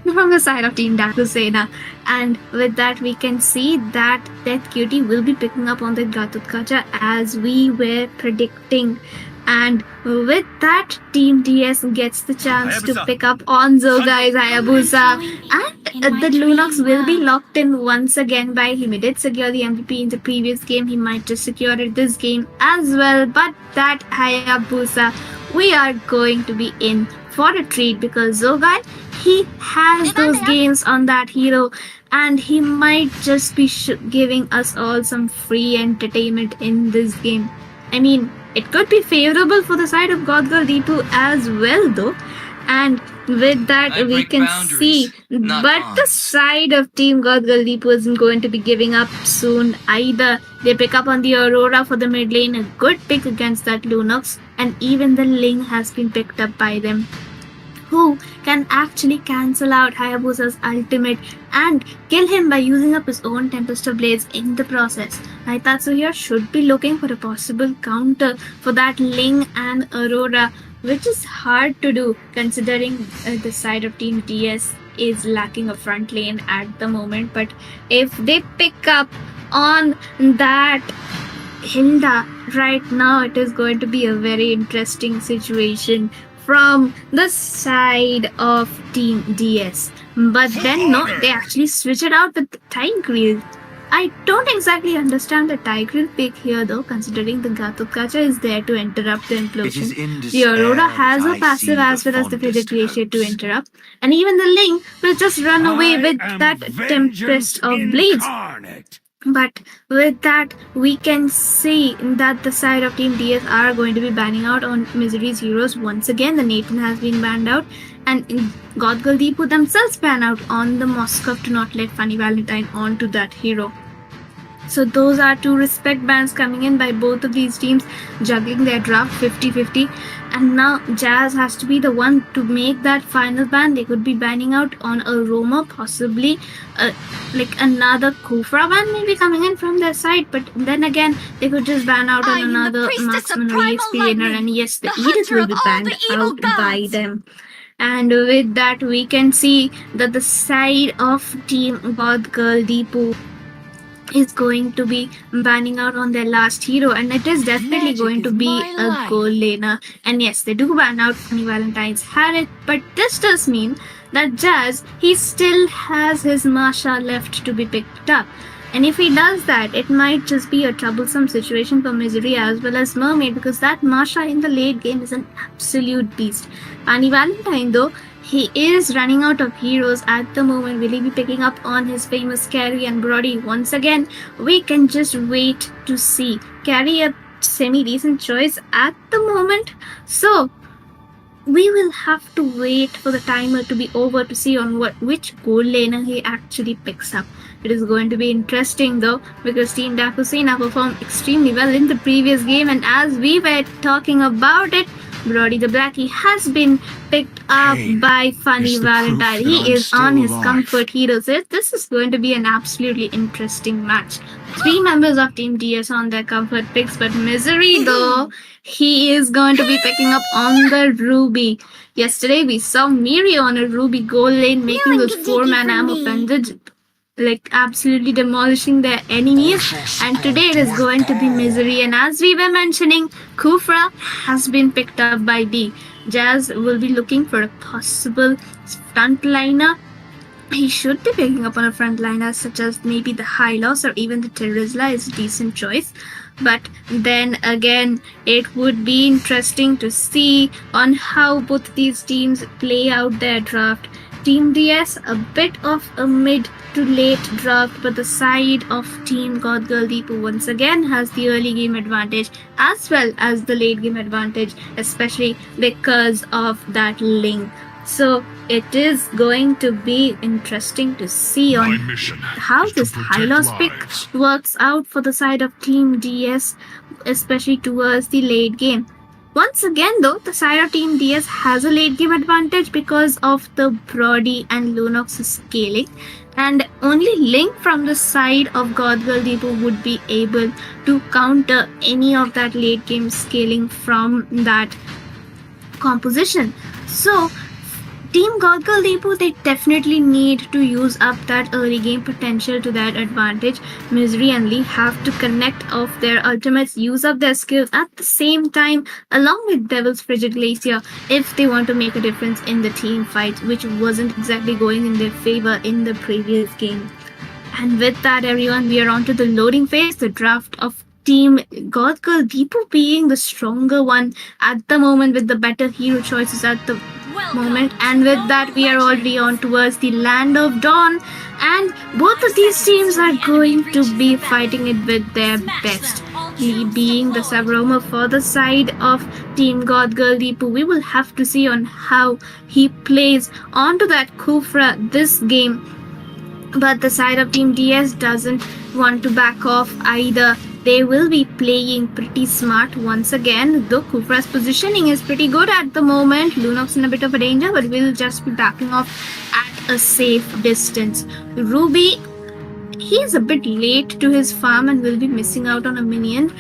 From the side of Team Dakusena. And with that, we can see that Death Cutie will be picking up on the Gatutkacha as we were predicting. And with that, Team DS gets the chance to pick up on Zogai's Hayabusa. And the Lunox will be locked in once again by him. He did secure the MVP in the previous game. He might just secure it this game as well. But that Hayabusa, we are going to be in for a treat because Zogai, he has those games on that hero. And he might just be giving us all some free entertainment in this game. I mean, it could be favorable for the side of God Girl Deepu as well though. And with that we can see, but the side of Team God Girl Deepu isn't going to be giving up soon either. They pick up on the Aurora for the mid lane, a good pick against that Lunox, and even the Ling has been picked up by them, who can actually cancel out Hayabusa's ultimate and kill him by using up his own Tempest of Blades in the process. Naitatsu here should be looking for a possible counter for that Ling and Aurora, which is hard to do considering the side of Team DS is lacking a front lane at the moment. But if they pick up on that Hilda right now, it is going to be a very interesting situation from the side of Team DS. But then no, they actually switch it out with the Tigreal. I don't exactly understand the Tigreal pick here though, considering the Gatutkacha is there to interrupt the implosion. The Aurora has a passive as well as the Fidget Glacier to interrupt, and even the Ling will just run away with that Tempest of Blades. But with that, we can see that the side of Team DS are going to be banning out on Misery's heroes. Once again, the Nathan has been banned out, and God Girl Deepu themselves ban out on the Moskov to not let Funny Valentine onto that hero. So those are two respect bans coming in by both of these teams, juggling their draft 50-50. And now Jazz has to be the one to make that final ban. They could be banning out on a Roma, possibly like another Kufra ban maybe coming in from their side. But then again, they could just ban out on another marksman or EXP laner. And yes, the Edith will be banned out by them. And with that, we can see that the side of Team God Girl Deepu is going to be banning out on their last hero, and it is definitely going to be a gold laner. And yes, they do ban out Funny Valentine's Harriet, but this does mean that Jazz, he still has his Masha left to be picked up. And if he does that, it might just be a troublesome situation for Misery as well as Mermaid, because that Masha in the late game is an absolute beast. Funny Valentine though, he is running out of heroes at the moment. Will he be picking up on his famous Carrie and Brody once again? We can just wait to see. Carrie, a semi-decent choice at the moment. So, we will have to wait for the timer to be over to see on which gold laner he actually picks up. It is going to be interesting though, because Team Dakusina performed extremely well in the previous game, and as we were talking about it, Brody the Blackie has been picked up by Funny Valentine. He is on his comfort hero. So this is going to be an absolutely interesting match. 3 members of Team DS on their comfort picks, but Misery though, he is going to be picking up on the Ruby. Yesterday we saw Miri on a Ruby gold lane making those 4-man ammo offended, like absolutely demolishing their enemies, and today it is going to be Misery. And as we were mentioning, Kufra has been picked up by D. Jazz will be looking for a possible frontliner. He should be picking up on a frontliner such as maybe the Hylos or even the Terizla is a decent choice. But then again, it would be interesting to see on how both these teams play out their draft. Team DS, a bit of a mid to late draft, but the side of Team God Girl Deepu once again has the early game advantage as well as the late game advantage, especially because of that link. So it is going to be interesting to see on how this Hylos pick works out for the side of Team DS, especially towards the late game. Once again though, the side of Team DS has a late game advantage because of the Brody and Lunox's scaling, and only Link from the side of God Girl Deepu would be able to counter any of that late game scaling from that composition. So Team God Girl Deepu, they definitely need to use up that early game potential to their advantage. Misery and Lee have to connect off their ultimates, use up their skills at the same time, along with Devil's Frigid Glacier, if they want to make a difference in the team fight, which wasn't exactly going in their favor in the previous game. And with that, everyone, we are on to the loading phase, the draft of Team God Girl Deepu being the stronger one at the moment with the better hero choices at the moment. And with that, we are already on towards the Land of Dawn, and both of these teams are going to be fighting it with their best. He being the Savroma for the side of Team God Girl Deepu, we will have to see on how he plays onto that Kufra this game. But the side of Team DS doesn't want to back off either. They will be playing pretty smart once again, though Kufra's positioning is pretty good at the moment. Lunox in a bit of a danger, but will just be backing off at a safe distance. Ruby, he is a bit late to his farm and will be missing out on a minion.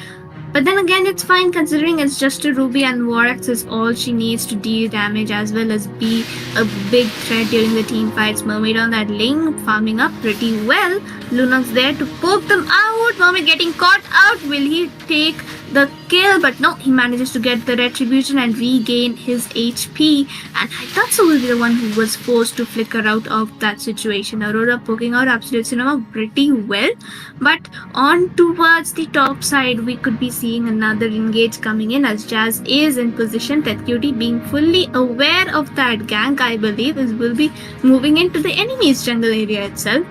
But then again, it's fine considering it's just a Ruby and Vorax is all she needs to deal damage as well as be a big threat during the team fights. Mermaid on that lane, farming up pretty well. Lunox there to poke them out. Mermaid getting caught out. Will he take the kill? But no, he manages to get the retribution and regain his HP. And Hitatsu will be the one who was forced to flicker out of that situation. Aurora poking out Absolute Cinema pretty well. But on towards the top side, we could be seeing another engage coming in as Jazz is in position. TETQT being fully aware of that gank, I believe, will be moving into the enemy's jungle area itself.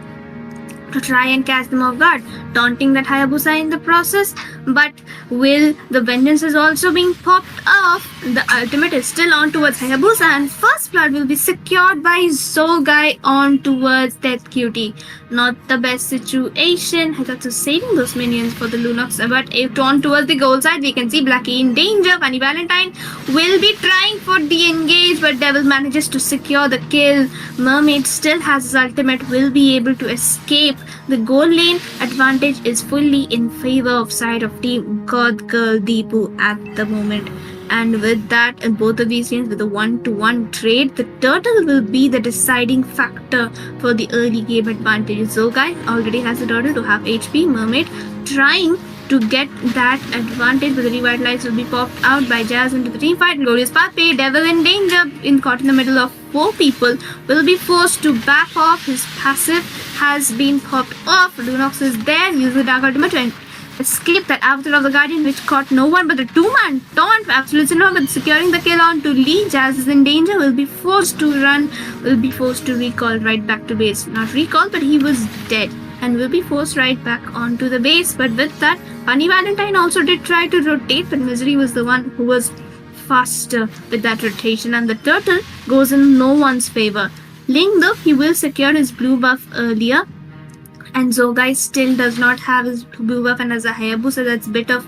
to try and catch them off guard, taunting that Hayabusa in the process. But will the vengeance is also being popped off? The ultimate is still on towards Hayabusa, and first blood will be secured by Zogai on towards Death Cutie. Not the best situation. Hitatsu saving those minions for the Lunox, but if on towards the goal side, we can see Blackie in danger. Funny Valentine will be trying for the engage, but Devil manages to secure the kill. Mermaid still has his ultimate, will be able to escape. The goal lane advantage is fully in favor of side of team God Girl Deepu at the moment. And with that, in both of these games, with a 1-to-1 trade, the turtle will be the deciding factor for the early game advantage. Zogai already has the turtle to have HP. Mermaid trying to get that advantage, but the revitalize will be popped out by Jazz into the team fight. Glorious Pathway, Devil in danger, caught in the middle of 4 people, will be forced to back off. His passive has been popped off. Lunox is there, use the Dark Ultimate to escape that Avatar of the Guardian, which caught no one but the 2-man taunt. Absolute Cinema, but securing the kill on to Lee. Jazz is in danger, will be forced to run, will be forced to recall right back to base. Not recall, but he was dead and will be forced right back onto the base. But with that, Funny Valentine also did try to rotate, but Misery was the one who was faster with that rotation, and the turtle goes in no one's favor. Ling, though, he will secure his blue buff earlier, and Zogai still does not have his blue buff, and as a Hayabusa, that's a bit of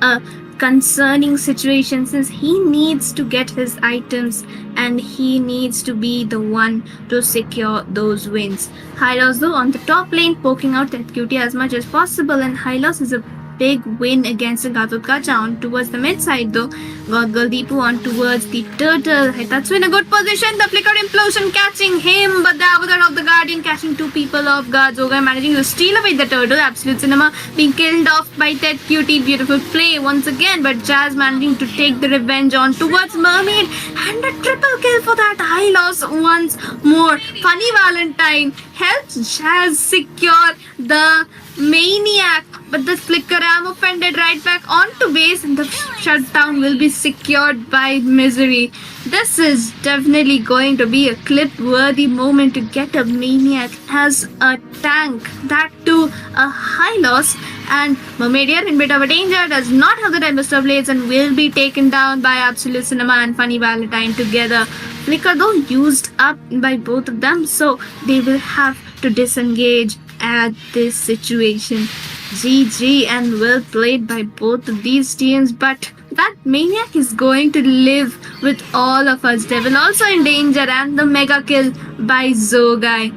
a concerning situation since he needs to get his items and he needs to be the one to secure those wins. Hylos, though, on the top lane, poking out that cutie as much as possible, and Hylos is a big win against the Gatotkacha on towards the mid side, though. God Girl Deepu on towards the turtle. Hitatsu in a good position. The flicker implosion catching him, but the Avatar of the Guardian catching 2 people off guard. Zogai managing to steal away the turtle. Absolute Cinema being killed off by Ted Cutie. Beautiful play once again, but Jazz managing to take the revenge on towards Mermaid, and a triple kill for that Hylos once more. Funny Valentine helps Jazz secure the Maniac, but the flicker ammo fended right back onto base, and the shutdown will be secured by Misery. This is definitely going to be a clip-worthy moment to get a Maniac as a tank, that too a Hylos. And Mermaidier in bit of a danger, does not have the Tempestor Blades, and will be taken down by Absolute Cinema and Funny Valentine together. Flicker, though, used up by both of them, so they will have to disengage at this situation. GG and well played by both of these teams, but that Maniac is going to live with all of us. Devil also in danger, and the mega kill by Zogai.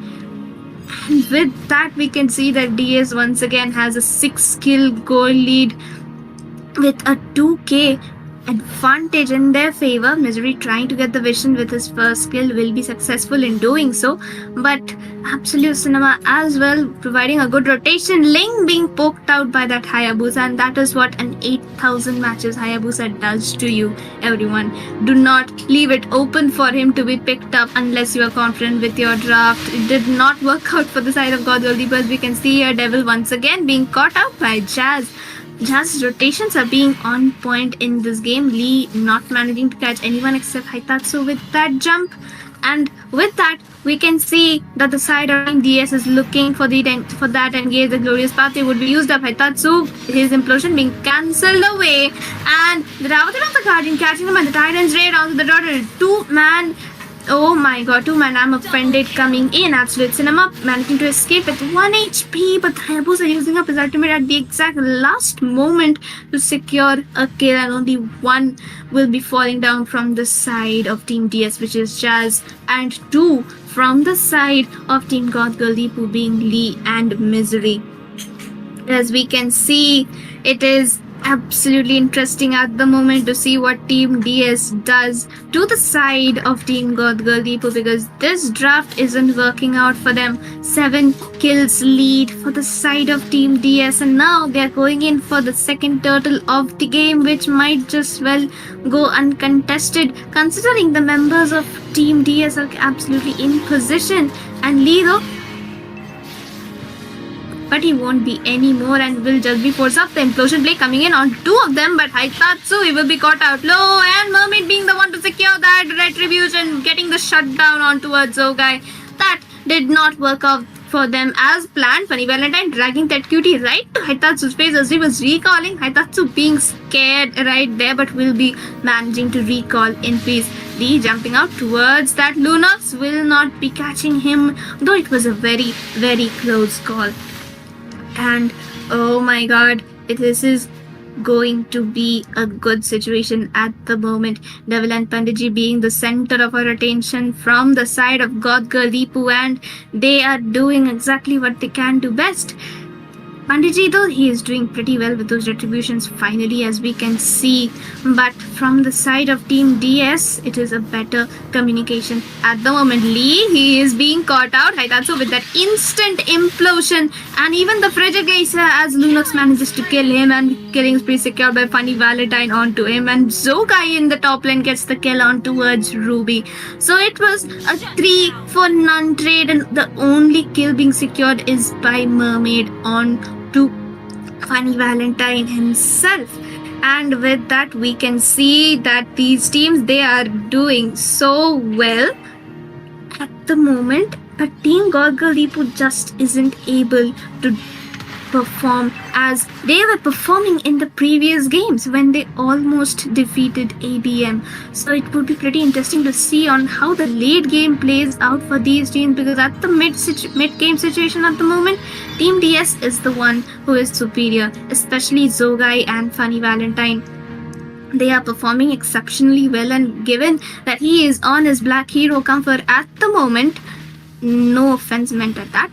And with that, we can see that DS once again has a 6-kill goal lead with a 2k advantage in their favor. Misery trying to get the vision with his first kill, will be successful in doing so, but Absolute Cinema as well providing a good rotation. Ling being poked out by that Hayabusa, and that is what an 8,000 matches Hayabusa does to you. Everyone, do not leave it open for him to be picked up unless you are confident with your draft. It did not work out for the side of God Girl Deepu, as we can see here. Devil once again being caught out by Jazz. Jazz's rotations are being on point in this game. Lee not managing to catch anyone except Hitatsu with that jump. And with that, we can see that the side of DS is looking for that engage. The Glorious Pathway would be used up. Hitatsu, his implosion being cancelled away. And the Avatar of the Guardian catching him, and the Titan's raid onto the turtle. 2-man. Oh my god, 2-man, I'm offended coming in. Absolute Cinema managing to escape with 1 HP, but Hayabusa using up his ultimate at the exact last moment to secure a kill, and only 1 will be falling down from the side of Team DS, which is Jazz, and 2 from the side of Team God Girl Deepu, being Lee and Misery. As we can see, it is absolutely interesting at the moment to see what Team DS does to the side of Team God Girl Deepu, because this draft isn't working out for them. 7 kills lead for the side of Team DS, and now they're going in for the second turtle of the game, which might just well go uncontested considering the members of Team DS are absolutely in position. And Lee, though, but he won't be anymore and will just be forced up. The implosion play coming in on 2 of them, but Hitatsu, he will be caught out low, and Mermaid being the one to secure that retribution, getting the shutdown on towards Zogai. That did not work out for them as planned. Funny Valentine dragging that cutie right to Haitatsu's face as he was recalling. Haitatsu being scared right there, but will be managing to recall in peace. Lee jumping out towards that Lunox will not be catching him, though it was a very, very close call. And oh my god, this is going to be a good situation at the moment. Devil and Panditji being the center of our attention from the side of God Girl Deepu, and they are doing exactly what they can do best. Panditji, though, he is doing pretty well with those retributions finally, as we can see. But from the side of Team DS, it is a better communication at the moment. Lee, he is being caught out. Haitatsu with that instant implosion, and even the Frigid Geyser as Lunox manages to kill him, and killing spree secured by Funny Valentine onto him. And Zogai in the top lane gets the kill on towards Ruby. So it was a 3-for-none trade, and the only kill being secured is by Mermaid on to Funny Valentine himself. And with that, we can see that these teams, they are doing so well at the moment, but Team God Girl Deepu just isn't able to perform as they were performing in the previous games when they almost defeated ABM. So it would be pretty interesting to see on how the late game plays out for these teams, because at the mid game situation at the moment, Team DS is the one who is superior, especially Zogai and Funny Valentine. They are performing exceptionally well, and given that he is on his Black Hero comfort at the moment, no offense meant at that,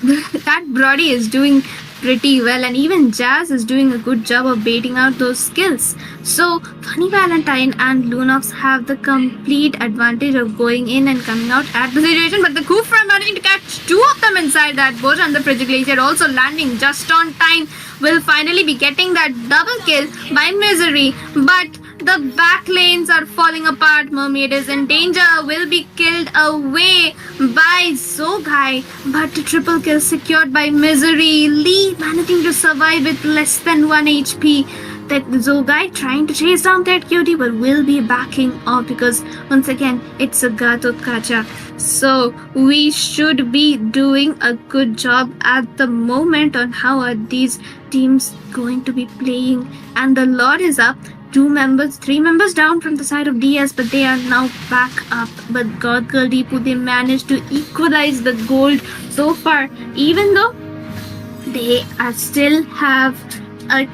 that Brody is doing pretty well, and even Jazz is doing a good job of baiting out those skills. So Funny Valentine and Lunox have the complete advantage of going in and coming out at the situation, but the Kufra managing to catch two of them inside that bush, and the Frigid Glacier also landing just on time will finally be getting that double kill by Misery. But the back lanes are falling apart. Mermaid is in danger, will be killed away by Zogai, but a triple kill secured by Misery. Lee managing to survive with less than 1 HP. That Zogai trying to chase down that cutie, but will be backing off because once again it's a Gatotkacha. So we should be doing a good job at the moment on how are these teams going to be playing. And the Lord is up. 3 members down from the side of DS, but they are now back up. But God Girl Deepu, they managed to equalize the gold so far, even though they are still have a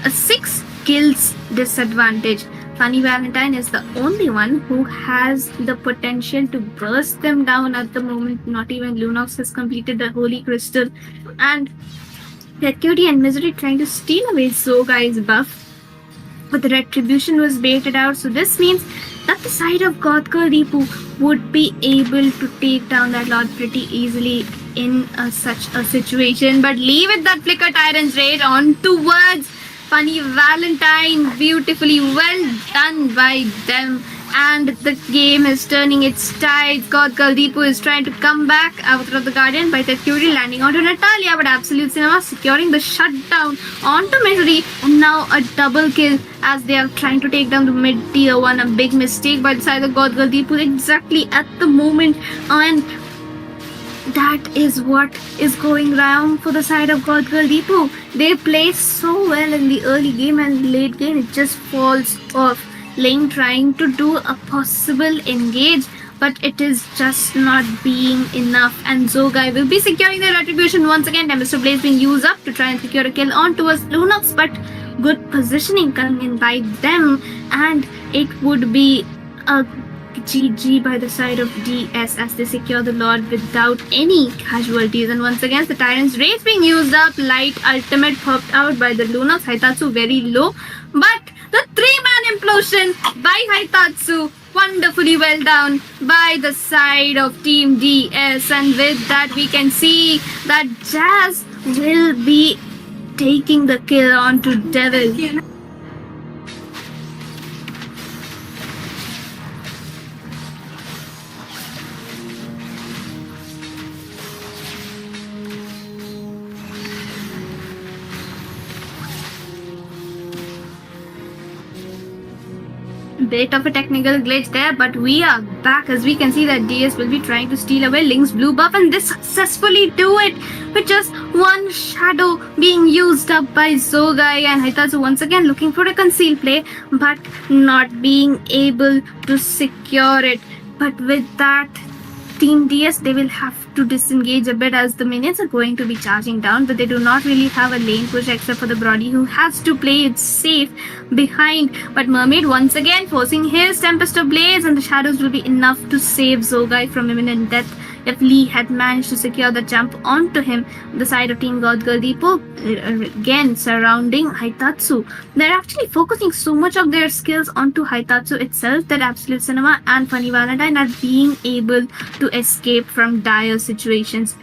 6 kills disadvantage. Funny Valentine is the only one who has the potential to burst them down at the moment. Not even Lunox has completed the Holy Crystal, and Red Cutie and Misery trying to steal away Zogai's buff, but the retribution was baited out. So this means that the side of God Girl Deepu would be able to take down that Lord pretty easily in such a situation. But Lee with that Flicker Tyrant's Rage on towards Funny Valentine. Beautifully well done by them. And the game is turning its tides. God Girl Deepu is trying to come back out of the Guardian by Tetsuya landing onto Natalia, but Absolute Cinema securing the shutdown onto Misery, and now a double kill as they are trying to take down the mid tier 1. A big mistake by the side of God Girl Deepu exactly at the moment, and that is what is going wrong for the side of God Girl Deepu. They play so well in the early game, and late game it just falls off. Lane trying to do a possible engage, but it is just not being enough, and Zogai will be securing the retribution once again. Mr. Blaze being used up to try and secure a kill on towards Lunox, but good positioning coming in by them, and it would be a GG by the side of DS as they secure the Lord without any casualties. And once again the Tyrant's Rage being used up. Light ultimate popped out by the Lunox. Haitatsu very low, but the 3-man implosion by Haitatsu wonderfully well done by the side of Team DS. And with that we can see that Jazz will be taking the kill onto Devil. Bit of a technical glitch there, but we are back. As we can see that DS will be trying to steal away Link's blue buff, and they successfully do it with just one shadow being used up by Zogai, and Hitatsu once again looking for a concealed play but not being able to secure it. But with that, Team DS, they will have to disengage a bit as the minions are going to be charging down, but they do not really have a lane push except for the Brody, who has to play it safe behind. But Mermaid once again forcing his Tempest of Blaze, and the shadows will be enough to save Zogai from imminent death. If Lee had managed to secure the jump onto him, the side of Team God Girl Depot again surrounding Hitatsu. They're actually focusing so much of their skills onto Hitatsu itself that Absolute Cinema and Funny Valentine are being able to escape from dire situations.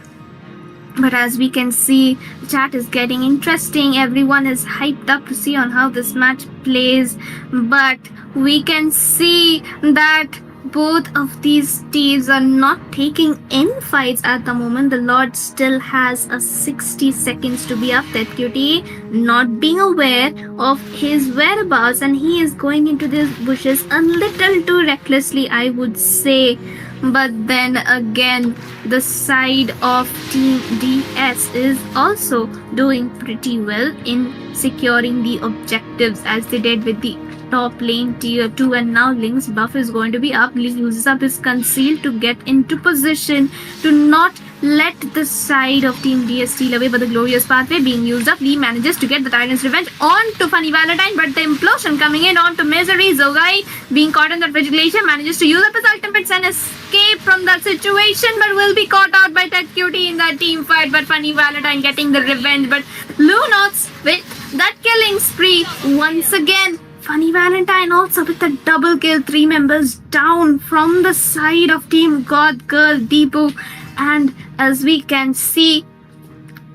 But as we can see, the chat is getting interesting. Everyone is hyped up to see on how this match plays. But we can see that both of these teams are not taking any fights at the moment. The Lord still has a 60 seconds to be up. That QT not being aware of his whereabouts, and he is going into these bushes a little too recklessly, I would say. But then again, the side of Team DS is also doing pretty well in securing the objectives, as they did with the top lane tier 2, and now Link's buff is going to be up. Link uses up his conceal to get into position to not let the side of Team DS steal away, but the glorious pathway being used up. Lee manages to get the Tyrant's Revenge onto Funny Valentine, but the implosion coming in onto Misery. Zogai being caught in that Vigilation manages to use up his ultimates and escape from that situation, but will be caught out by Ted Cutie in that team fight. But Funny Valentine getting the revenge, but Lunox with that killing spree once again. Funny Valentine also with a double kill, 3 members down from the side of Team God Girl Depot. And as we can see,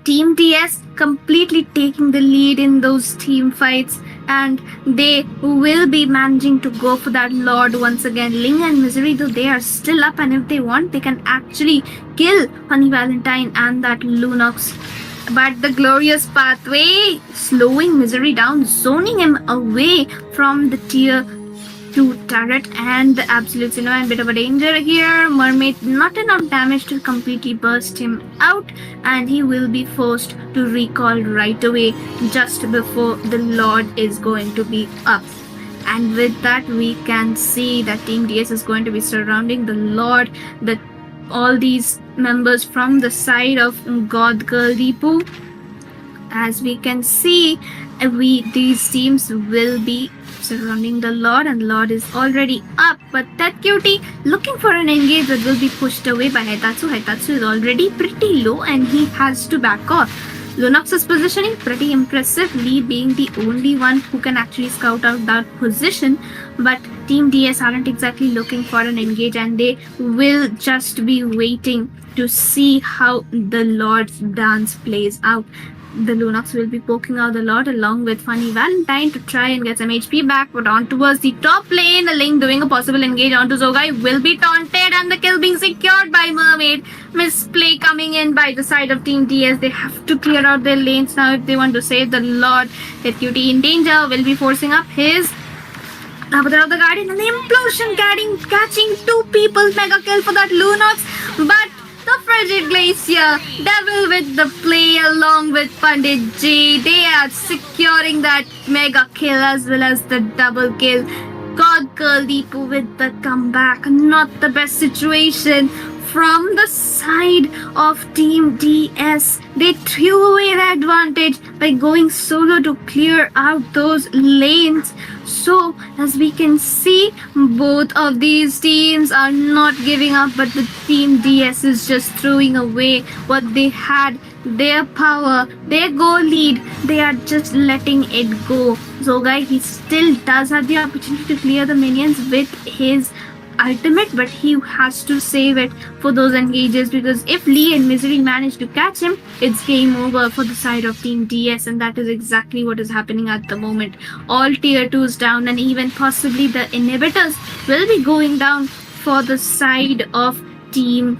Team DS completely taking the lead in those team fights, and they will be managing to go for that Lord once again. Ling and Misery, though, they are still up, and if they want, they can actually kill Funny Valentine and that Lunox. But the glorious pathway slowing Misery down, zoning him away from the tier 2 turret, and the Absolute Cinema in bit of a danger here. Mermaid not enough damage to completely burst him out, and he will be forced to recall right away just before the Lord is going to be up. And with that, we can see that Team DS is going to be surrounding the Lord, all these members from the side of God Girl Depot. As we can see, these teams will be surrounding the Lord, and Lord is already up, but that cutie looking for an engage that will be pushed away by Hitatsu. Hitatsu is already pretty low and he has to back off. Lunox's positioning pretty impressive, Lee being the only one who can actually scout out that position, but Team DS aren't exactly looking for an engage, and they will just be waiting to see how the Lord's dance plays out. The Lunox will be poking out the Lord along with Funny Valentine to try and get some HP back, but on towards the top lane, the Link doing a possible engage onto Zogai will be taunted, and the kill being secured by Mermaid. Misplay coming in by the side of Team DS. They have to clear out their lanes now if they want to save the Lord. Their cutie in danger will be forcing up his Avatar of the Guardian, and the implosion catching 2 people. Mega kill for that Lunox, but the Frigid Glacier, Devil with the play along with Pandit G, they are securing that mega kill as well as the double kill. God Girl Depot with the comeback, not the best situation from the side of Team DS. They threw away the advantage by going solo to clear out those lanes. So as we can see, both of these teams are not giving up, but the Team DS is just throwing away what they had, their power, their goal lead. They are just letting it go. Zogai, he still does have the opportunity to clear the minions with his ultimate, but he has to save it for those engages, because if Lee and Misery manage to catch him, it's game over for the side of Team DS, and that is exactly what is happening at the moment. All tier 2s down, and even possibly the inhibitors will be going down for the side of Team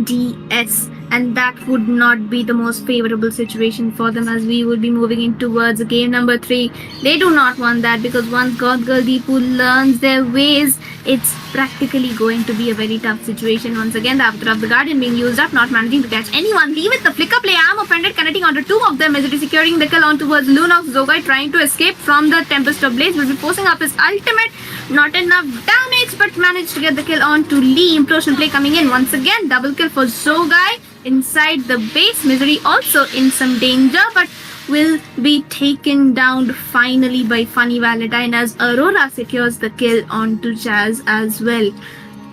DS, and that would not be the most favorable situation for them, as we will be moving in towards game number 3. They do not want that, because once God Girl Deepu learns their ways, it's practically going to be a very tough situation. Once again, the Avatar of the Guardian being used up, not managing to catch anyone. Leave it, the flicker play arm offended, connecting onto 2 of them. Misery securing the kill on towards Lunox. Zogai trying to escape from the Tempest of Blaze, will be forcing up his ultimate. Not enough damage, but managed to get the kill on to Lee. Implosion play coming in once again. Double kill for Zogai inside the base. Misery also in some danger, but will be taken down finally by Funny Valentine, as Aurora secures the kill onto Jazz as well.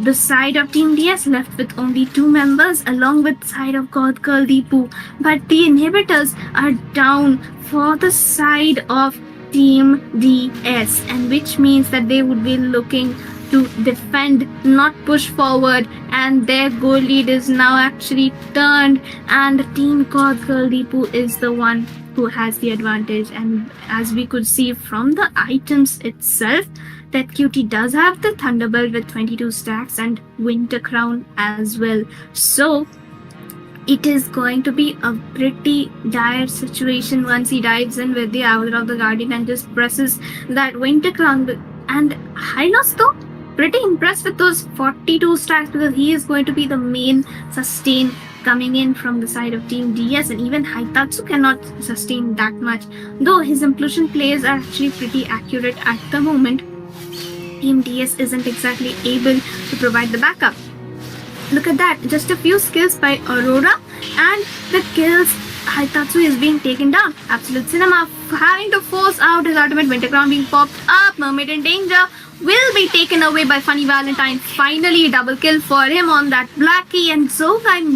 The side of Team DS left with only 2 members along with side of God Girl Deepu, but the inhibitors are down for the side of Team DS, and which means that they would be looking to defend, not push forward, and their goal lead is now actually turned, and Team God Girl Deepu is the one who has the advantage. And as we could see from the items itself, that Cutie does have the Thunderbolt with 22 stacks and Winter Crown as well. So it is going to be a pretty dire situation once he dives in with the Avatar of the Guardian and just presses that Winter Crown. And Hylos though, pretty impressed with those 42 stacks, because he is going to be the main sustain coming in from the side of Team DS, and even Haitatsu cannot sustain that much, though his implosion plays are actually pretty accurate at the moment. Team DS isn't exactly able to provide the backup. Look at that, just a few skills by Aurora, and the kills. Haitatsu is being taken down. Absolute Cinema having to force out his ultimate. Winter Crown being popped up. Mermaid in danger, will be taken away by Funny Valentine. Finally, double kill for him on that Blackie, and Zogai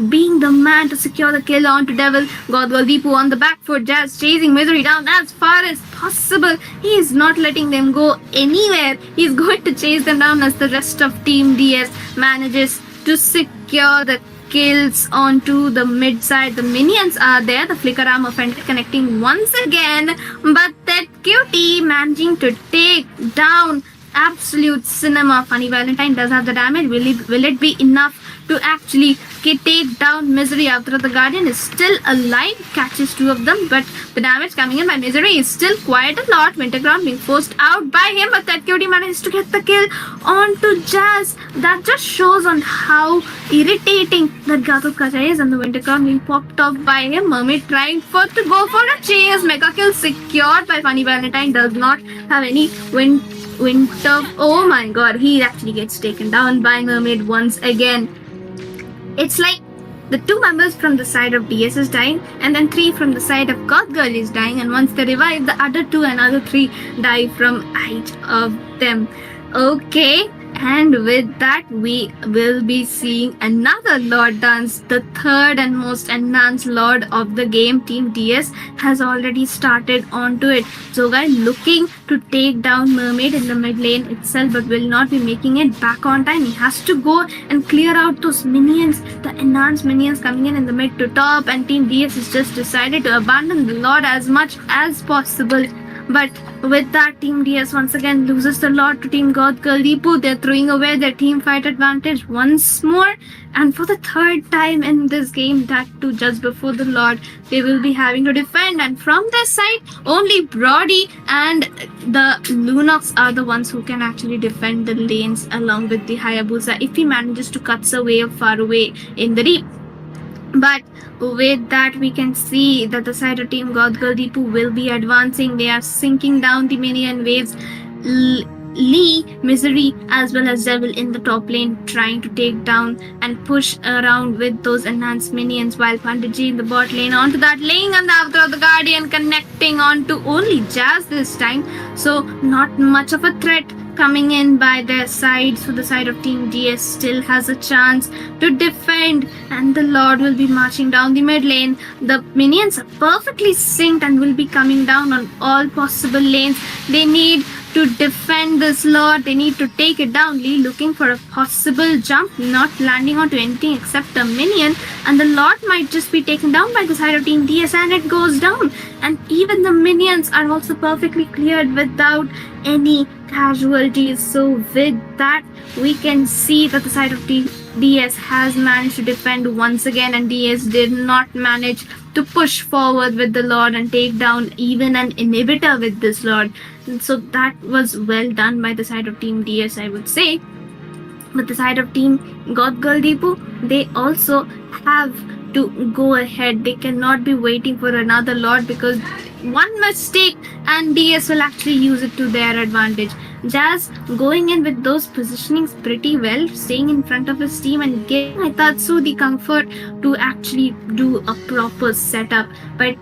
being the man to secure the kill onto Devil. God Girl Deepu on the back foot. Jazz chasing Misery down as far as possible. He is not letting them go anywhere. He's going to chase them down as the rest of Team DS manages to secure the kills onto the mid side. The minions are there. The flicker arm offended, connecting once again, but that Cutie managing to take down Absolute Cinema. Funny Valentine does have the damage. Will it be enough to actually take down Misery? After the Guardian is still alive, catches 2 of them, but the damage coming in by Misery is still quite a lot. Winter Crown being forced out by him, but that Cutie manages to get the kill onto Jazz. That just shows on how irritating that Gazukaja is, and the Winter Crown being popped off by him. Mermaid trying to go for a chase. Mega kill secured by Funny Valentine. Does not have any winter. Oh my god, he actually gets taken down by Mermaid once again. It's like the 2 members from the side of DS is dying, and then 3 from the side of God Girl is dying, and once they revive, the other 2 and other 3 die from each of them. Okay, and with that, we will be seeing another Lord dance, the 3rd and most enhanced Lord of the game. Team DS has already started onto it. Zogai looking to take down Mermaid in the mid lane itself, but will not be making it back on time. He has to go and clear out those minions, the enhanced minions coming in the mid to top, and Team DS has just decided to abandon the Lord as much as possible. But with that, Team DS once again loses the Lord to Team God Girl Deepu. They're throwing away their team fight advantage once more, and for the 3rd time in this game, that too just before the Lord, they will be having to defend. And from their side, only Brody and the Lunox are the ones who can actually defend the lanes along with the Hayabusa if he manages to cut away far away in the deep. But with that, we can see that the side of Team God Girl Deepu will be advancing. They are sinking down the minion waves. Lee, Misery, as well as Devil in the top lane, trying to take down and push around with those enhanced minions, while Panditji in the bot lane onto that lane, and the Avatar of the Guardian connecting onto only Jazz this time. So not much of a threat coming in by their side. So the side of Team DS still has a chance to defend, and the Lord will be marching down the mid lane. The minions are perfectly synced and will be coming down on all possible lanes. They need to defend this Lord. They need to take it down. Lee looking for a possible jump, not landing onto anything except a minion, and the Lord might just be taken down by the side of Team DS, and it goes down. And even the minions are also perfectly cleared without any casualties. So with that, we can see that the side of DS has managed to defend once again, and DS did not manage to push forward with the Lord and take down even an inhibitor with this Lord. And so that was well done by the side of Team DS, I would say. But the side of Team God Girl Deepu, they also have to go ahead. They cannot be waiting for another Lord, because one mistake and DS will actually use it to their advantage. Jazz going in with those positionings pretty well, staying in front of his team and giving Haitatsu the comfort to actually do a proper setup. But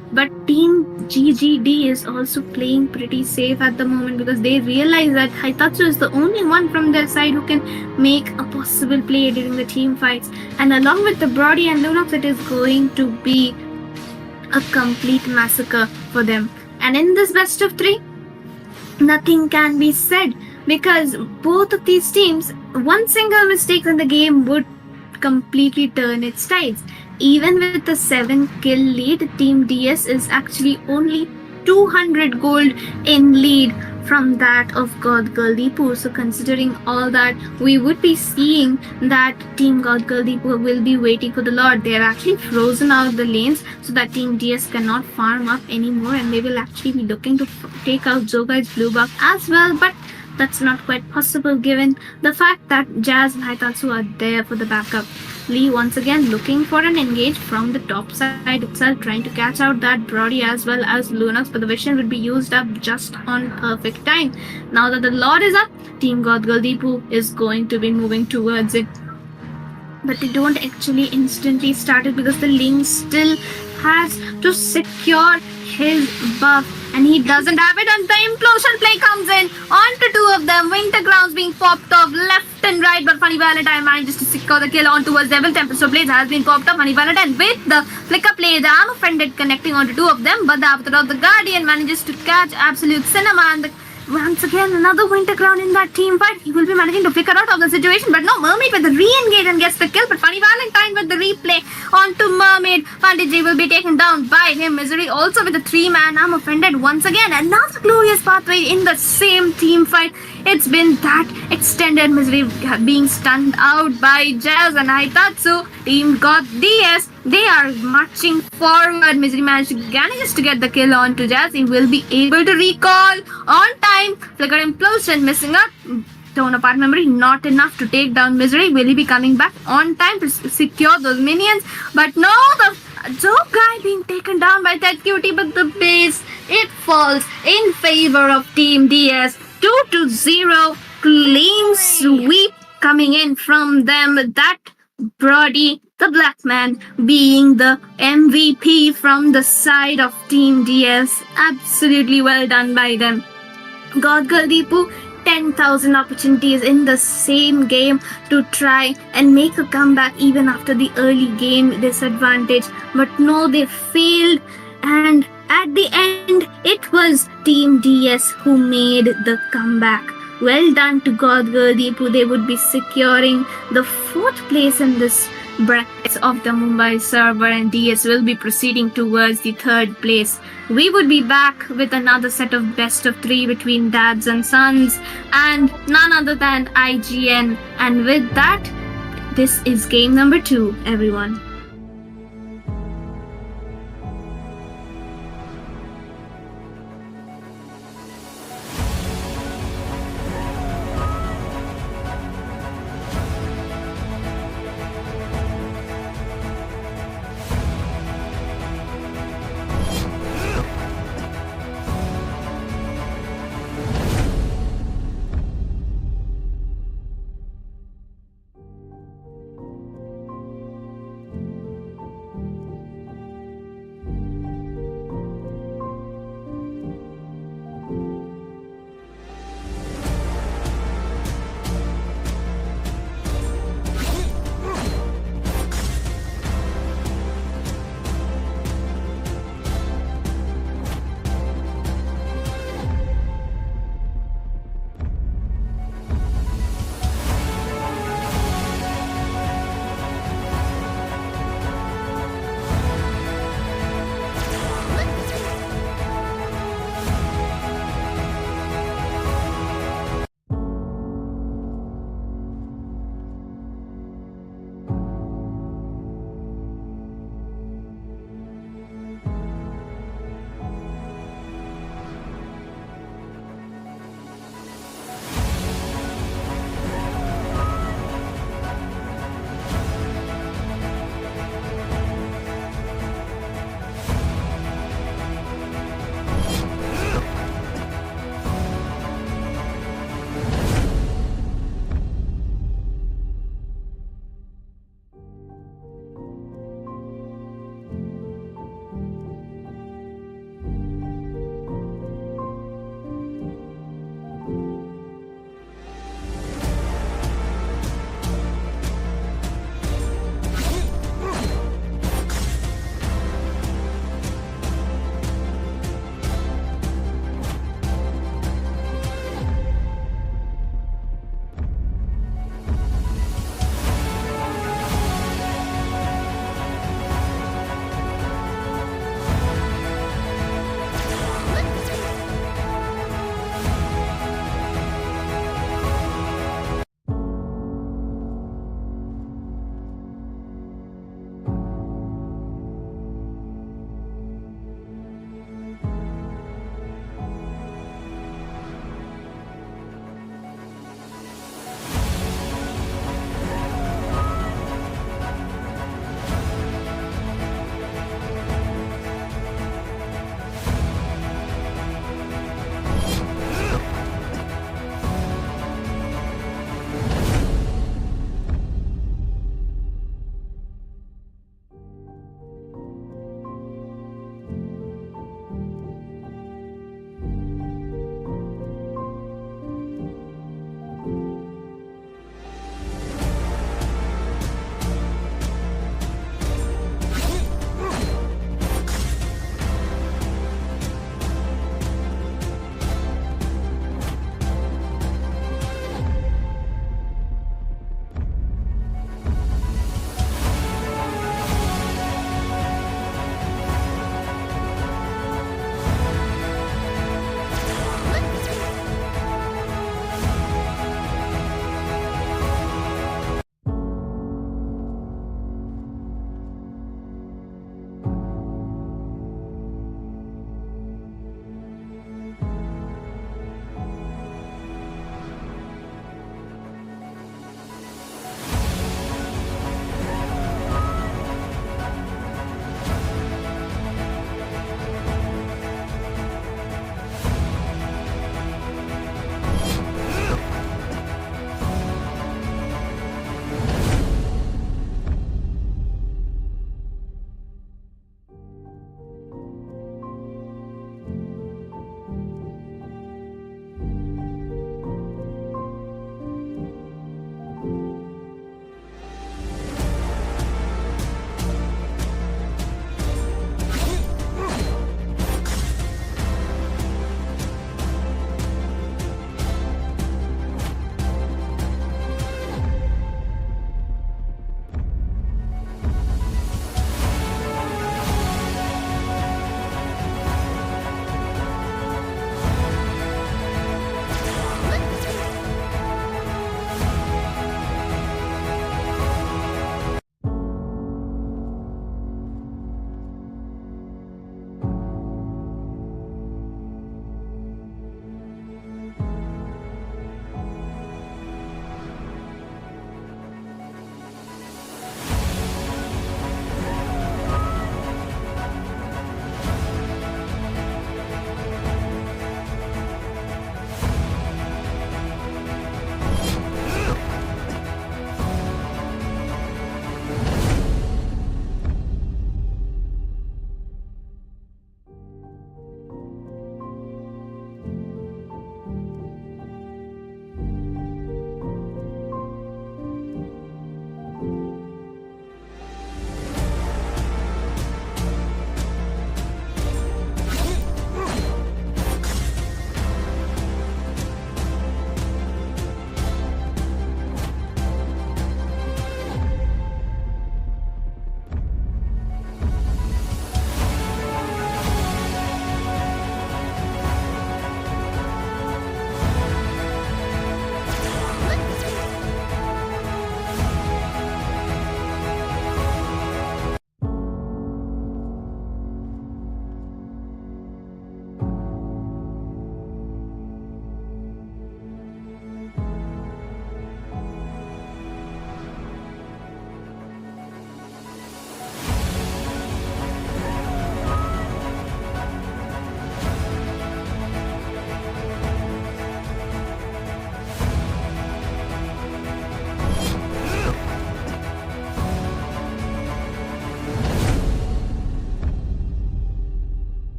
Team GGD is also playing pretty safe at the moment, because they realize that Haitatsu is the only one from their side who can make a possible play during the team fights. And along with the Brody and Lunox, it is going to be a complete massacre for them. And in this best of 3, nothing can be said, because both of these teams, one single mistake in the game would completely turn its tides. Even with the 7 kill lead, Team DS is actually only 200 gold in lead from that of God Girl Deepu. So considering all that, we would be seeing that Team God Girl Deepu will be waiting for the Lord. They are actually frozen out the lanes so that Team DS cannot farm up anymore, and they will actually be looking to take out Zogai's blue buff as well. But that's not quite possible given the fact that Jazz and Haitatsu are there for the backup. Lee once again looking for an engage from the top side itself, trying to catch out that Brody as well as Lunox, but the vision would be used up just on perfect time. Now that the Lord is up, Team God Girl Deepu is going to be moving towards it. But they don't actually instantly start it, because the Ling still has to secure his buff, and he doesn't have it, and the implosion play comes in onto 2 of them. Winter Grounds being popped off left and right, but Funny Valentine manages to secure the kill on towards Devil. Tempest Blades has been popped up. Funny Valentine with the flicker play, the arm offended connecting onto 2 of them, but after all, the Guardian manages to catch Absolute Cinema, and once again another Winter Crown in that team fight. He will be managing to flicker out of the situation, but no, Mermaid with the re-engage and gets the kill. But Funny Valentine with the replay onto Mermaid. Panditji will be taken down by him. Misery also with a 3-man arm offended once again. Another glorious pathway in the same team fight. It's been that extended. Misery being stunned out by Jazz and Haitatsu. Team God DS, they are marching forward. Misery manages to get the kill on to Jazz. He will be able to recall on time. Flicker Implosion missing up. Torn apart memory, not enough to take down Misery. Will he be coming back on time to secure those minions? But no, the Joke guy being taken down by that cutie, but the base, it falls in favor of Team DS. 2-0, clean sweep coming in from them. That Brody, the black man, being the MVP from the side of Team DS. Absolutely well done by them. God Girl Deepu, 10,000 opportunities in the same game to try and make a comeback even after the early game disadvantage. But no, they failed, and at the end, it was Team DS who made the comeback. Well done to God Girl Deepu. They would be securing the 4th place in this bracket of the Mumbai server, and DS will be proceeding towards the 3rd place. We would be back with another set of best of 3 between dads and sons, and none other than IGN. And with that, this is game number 2, everyone.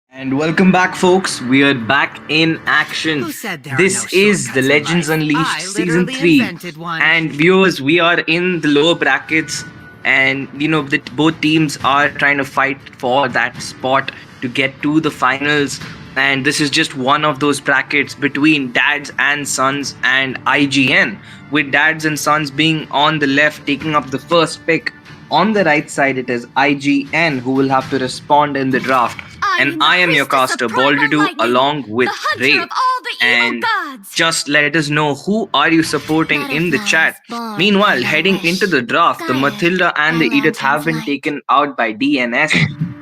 And welcome back, folks. We are back in action. Who said there are This no is the shortcuts in Legends life? Unleashed I season literally 3. invented one. And viewers, we are in the lower brackets, and both teams are trying to fight for that spot to get to the finals. And this is just one of those brackets between Dads and Sons and IGN, with Dads and Sons being on the left, taking up the first pick. On the right side, it is IGN who will have to respond in the draft. And I am your caster, Baldudu, along with Ray. And just let us know who are you supporting in the chat. Meanwhile, heading into the draft, the Matilda and the Edith have been taken out by DNS.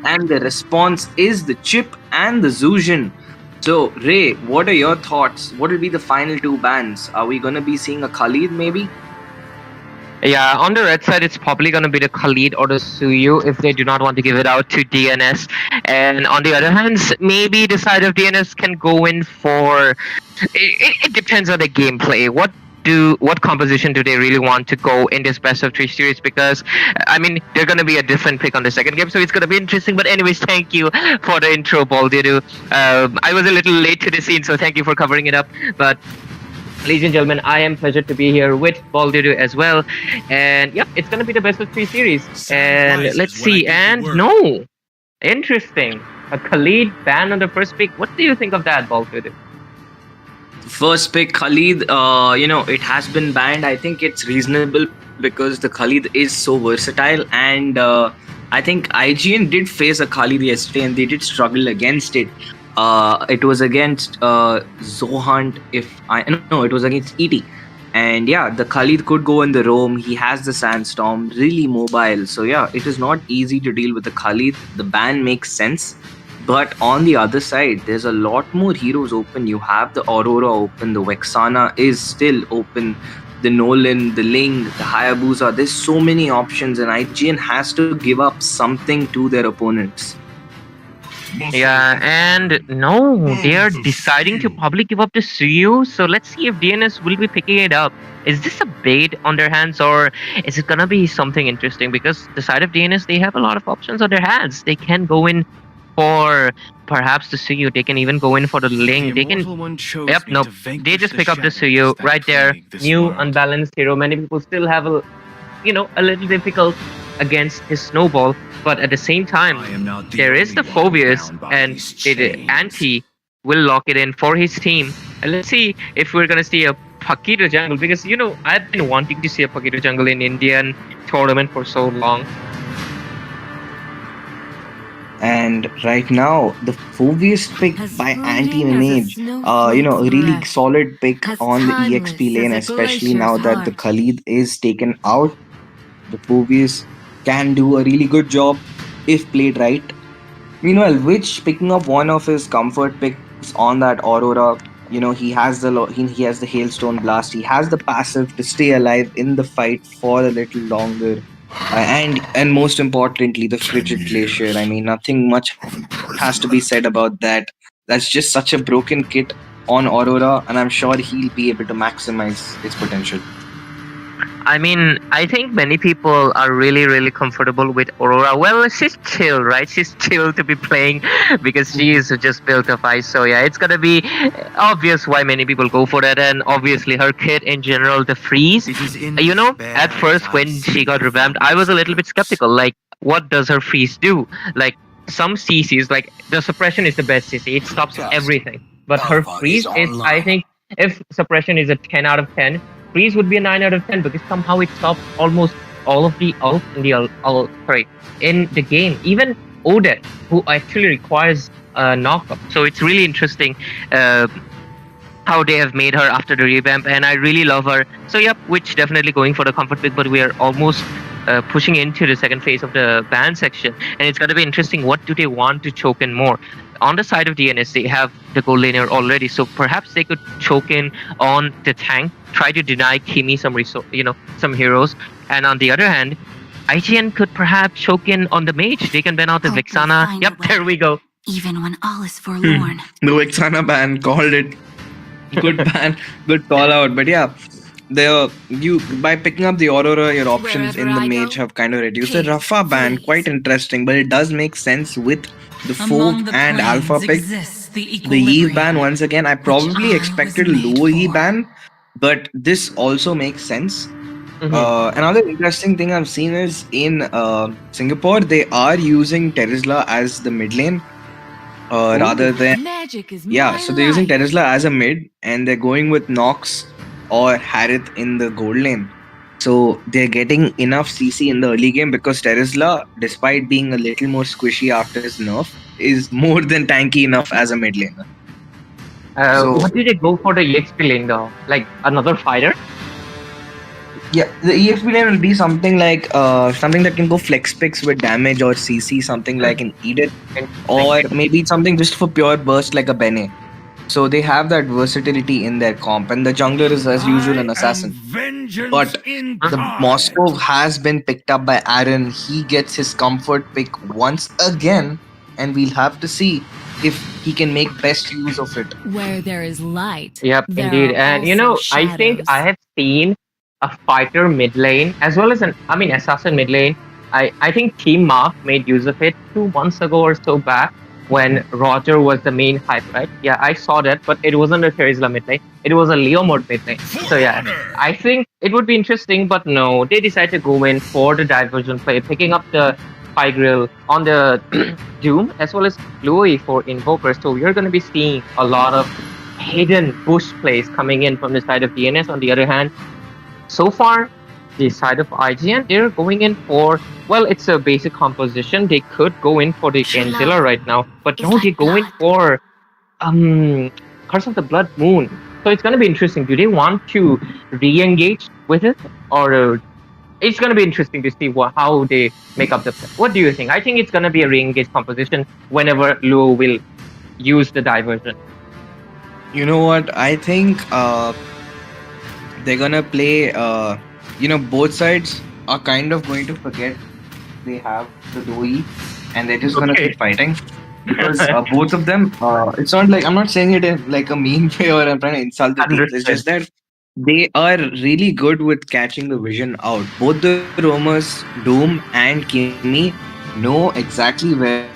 And the response is the Chip and the Zuzhan. So, Ray, what are your thoughts? What will be the final two bans? Are we going to be seeing a Khalid maybe? Yeah, on the red side, it's probably going to be the Khalid or the Suyu if they do not want to give it out to DNS. And on the other hand, maybe the side of DNS can go in for... It depends on the gameplay. What composition do they really want to go in this best of 3 series? Because I mean, they're going to be a different pick on the second game, so it's going to be interesting. But anyways, thank you for the intro, Baldudu. I was a little late to the scene, so thank you for covering it up. But ladies and gentlemen, I am pleasured to be here with Baldudu as well. And yep, it's going to be the best of 3 series. And let's see. And no, interesting. A Khalid ban on the first pick. What do you think of that, Baldudu? First pick Khalid, it has been banned. I think it's reasonable because the Khalid is so versatile, and I think IGN did face a Khalid yesterday and they did struggle against it. It was against Zohant, it was against ET. And yeah, the Khalid could go in the roam. He has the Sandstorm, really mobile. So yeah, it is not easy to deal with the Khalid. The ban makes sense. But on the other side, there's a lot more heroes open. You have the Aurora open, the Vexana is still open, the Nolan, the Ling, the Hayabusa. There's so many options, and IGN has to give up something to their opponents. Yeah, and no, they are deciding to probably give up the Suyu. So let's see if DNS will be picking it up. Is this a bait on their hands, or is it gonna be something interesting? Because the side of DNS, they have a lot of options on their hands. They can go in for perhaps the Suyu. They can even go in for the Ling. They can. Yep, nope. They just pick up the Suyu right there. New unbalanced hero. Many people still have a little difficult against his Snowball, but at the same time, there is the Phobius, and the Anti will lock it in for his team. And let's see if we're gonna see a Pakito jungle, because I've been wanting to see a Pakito jungle in Indian tournament for so long. And right now, the Phobius pick by Anti-Manage, a really solid pick on the EXP lane, especially now that the Khalid is taken out. The Phobius can do a really good job if played right. Meanwhile, Witch picking up one of his comfort picks on that Aurora. He has the Hailstone Blast. He has the passive to stay alive in the fight for a little longer. And most importantly, the Frigid Glacier. I mean, nothing much has to be said about that. That's just such a broken kit on Aurora, and I'm sure he'll be able to maximize its potential. I mean, I think many people are really, really comfortable with Aurora. Well, she's chill, right? She's chill to be playing because she is just built of ice. So yeah, it's gonna be obvious why many people go for that. And obviously her kit in general, the freeze. At first when she got revamped, I was a little bit skeptical. Like, what does her freeze do? Like, some CCs, like the suppression is the best CC. It stops everything. But her freeze is, I think, if suppression is a 10 out of 10, freeze would be a 9 out of 10 because somehow it stops almost all of the ult in the game. Even Odette, who actually requires a knockup. So it's really interesting how they have made her after the revamp, and I really love her. So yep, Witch definitely going for the comfort pick, but we are almost pushing into the second phase of the ban section, and it's going to be interesting. What do they want to choke in more? On the side of DNS, they have the gold laner already, so perhaps they could choke in on the tank, try to deny Kimi some heroes, and on the other hand, IGN could perhaps choke in on the mage. They can ban out the Vexana. Yep, there we go. Even when all is forlorn. The Vexana ban, called it. Good ban, good call out. But yeah, you by picking up the Aurora, your options in the mage have kind of reduced. The Rafa band quite interesting, but it does make sense with the Folk and Alpha pick. The Eve ban once again, I probably expected a low E ban, but this also makes sense. Another interesting thing I've seen is in Singapore, they are using Terizla as the mid lane rather than. Yeah, so they're using Terizla as a mid and they're going with Nox or Harith in the gold lane. So they're getting enough CC in the early game because Terizla, despite being a little more squishy after his nerf, is more than tanky enough as a mid laner. So What did they go for the EXP lane though? Like another fighter? yeah, the EXP lane will be something like something that can go flex picks with damage or CC, something like an Edith, or maybe something just for pure burst like a Bene. So they have that versatility in their comp, and the jungler is as usual an assassin. But the Moscow has been picked up by Aaron. He gets his comfort pick once again, and we'll have to see if he can make best use of it. Where there is light. Yep, there indeed. are And also I think I shadows. have seen a fighter mid lane as well as assassin mid lane. I think Team Mark made use of it 2 months ago or so back when Roger was the main hype, right? Yeah, I saw that, but it wasn't a Terizla mid lane. It was a Leo mode mid lane. So yeah, I think it would be interesting, but no, they decided to go in for the diversion play, picking up the Pie Grill on the Doom as well as Bluey for Invoker. So we're going to be seeing a lot of hidden bush plays coming in from the side of DNS. On the other hand, so far, the side of IGN, they're going in for, well, it's a basic composition. They could go in for the Angela right now, but no, they go in for Curse of the Blood Moon. So it's going to be interesting. Do they want to re-engage with it, or it's going to be interesting to see how they make up the play. What do you think? I think it's going to be a re-engage composition whenever Luo will use the diversion. You know what? I think they're gonna play. Both sides are kind of going to forget they have the Doi, and they're just gonna keep fighting because both of them. It's not like I'm not saying it in like a mean way or I'm trying to insult the teams. It's just that they are really good with catching the vision out. Both the roamers, Doom and Kimi, know exactly where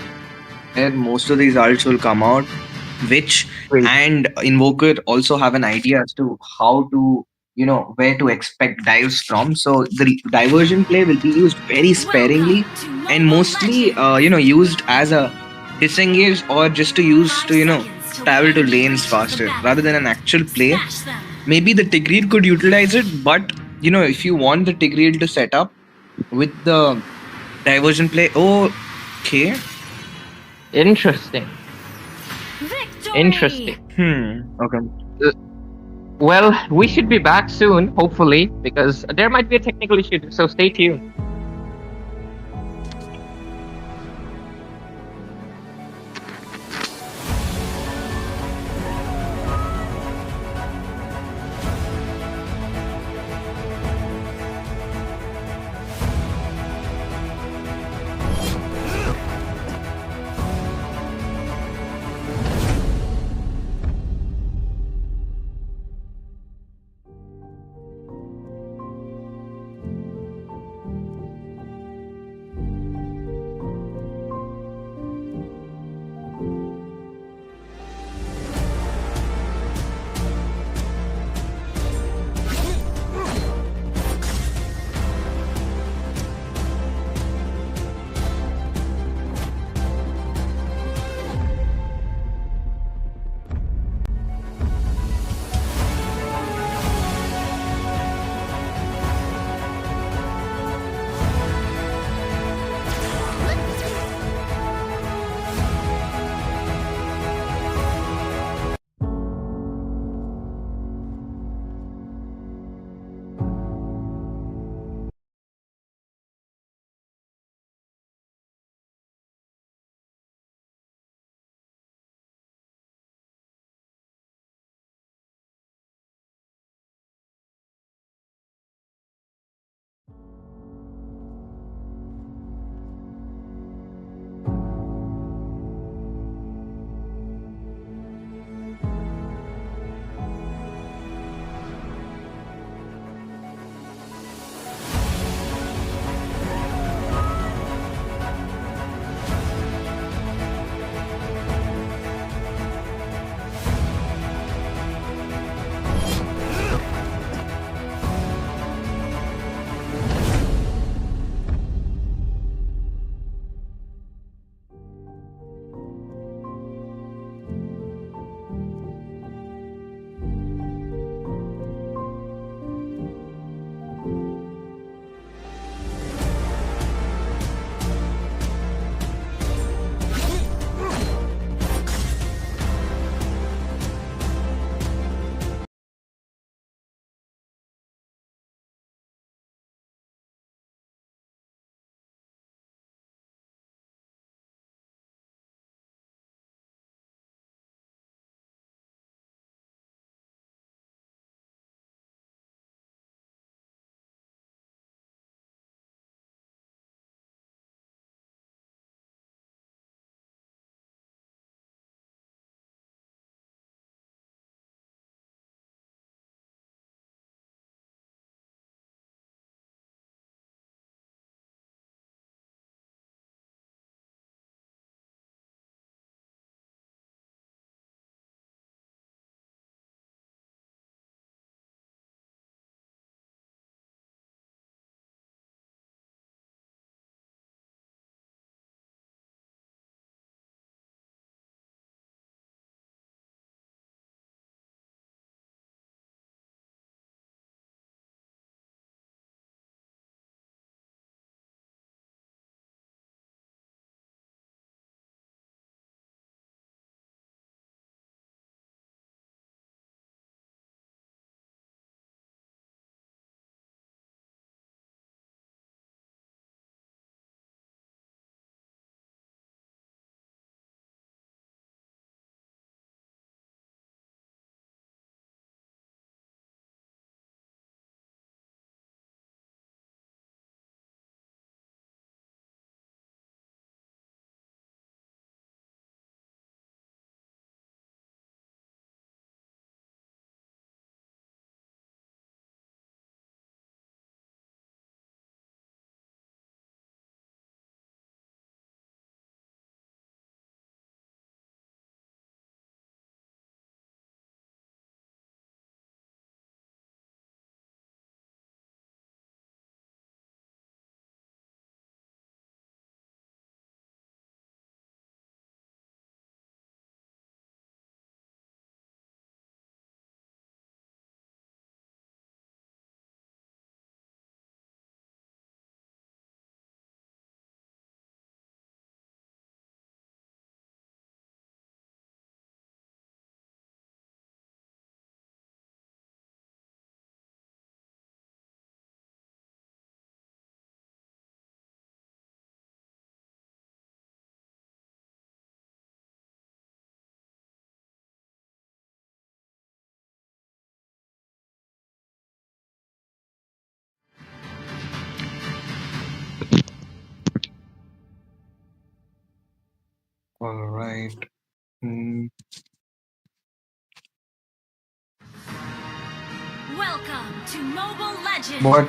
most of these ults will come out. Witch and Invoker also have an idea as to how to, where to expect dives from. So the diversion play will be used very sparingly and mostly, used as a disengage or just to use to, travel to lanes faster rather than an actual play. Maybe the Tigreal could utilize it, but if you want the Tigreal to set up with the diversion play, okay. Interesting. Interesting. Okay. Well, we should be back soon, hopefully, because there might be a technical issue, so stay tuned. All right. Hmm. Welcome to Mobile Legends! What?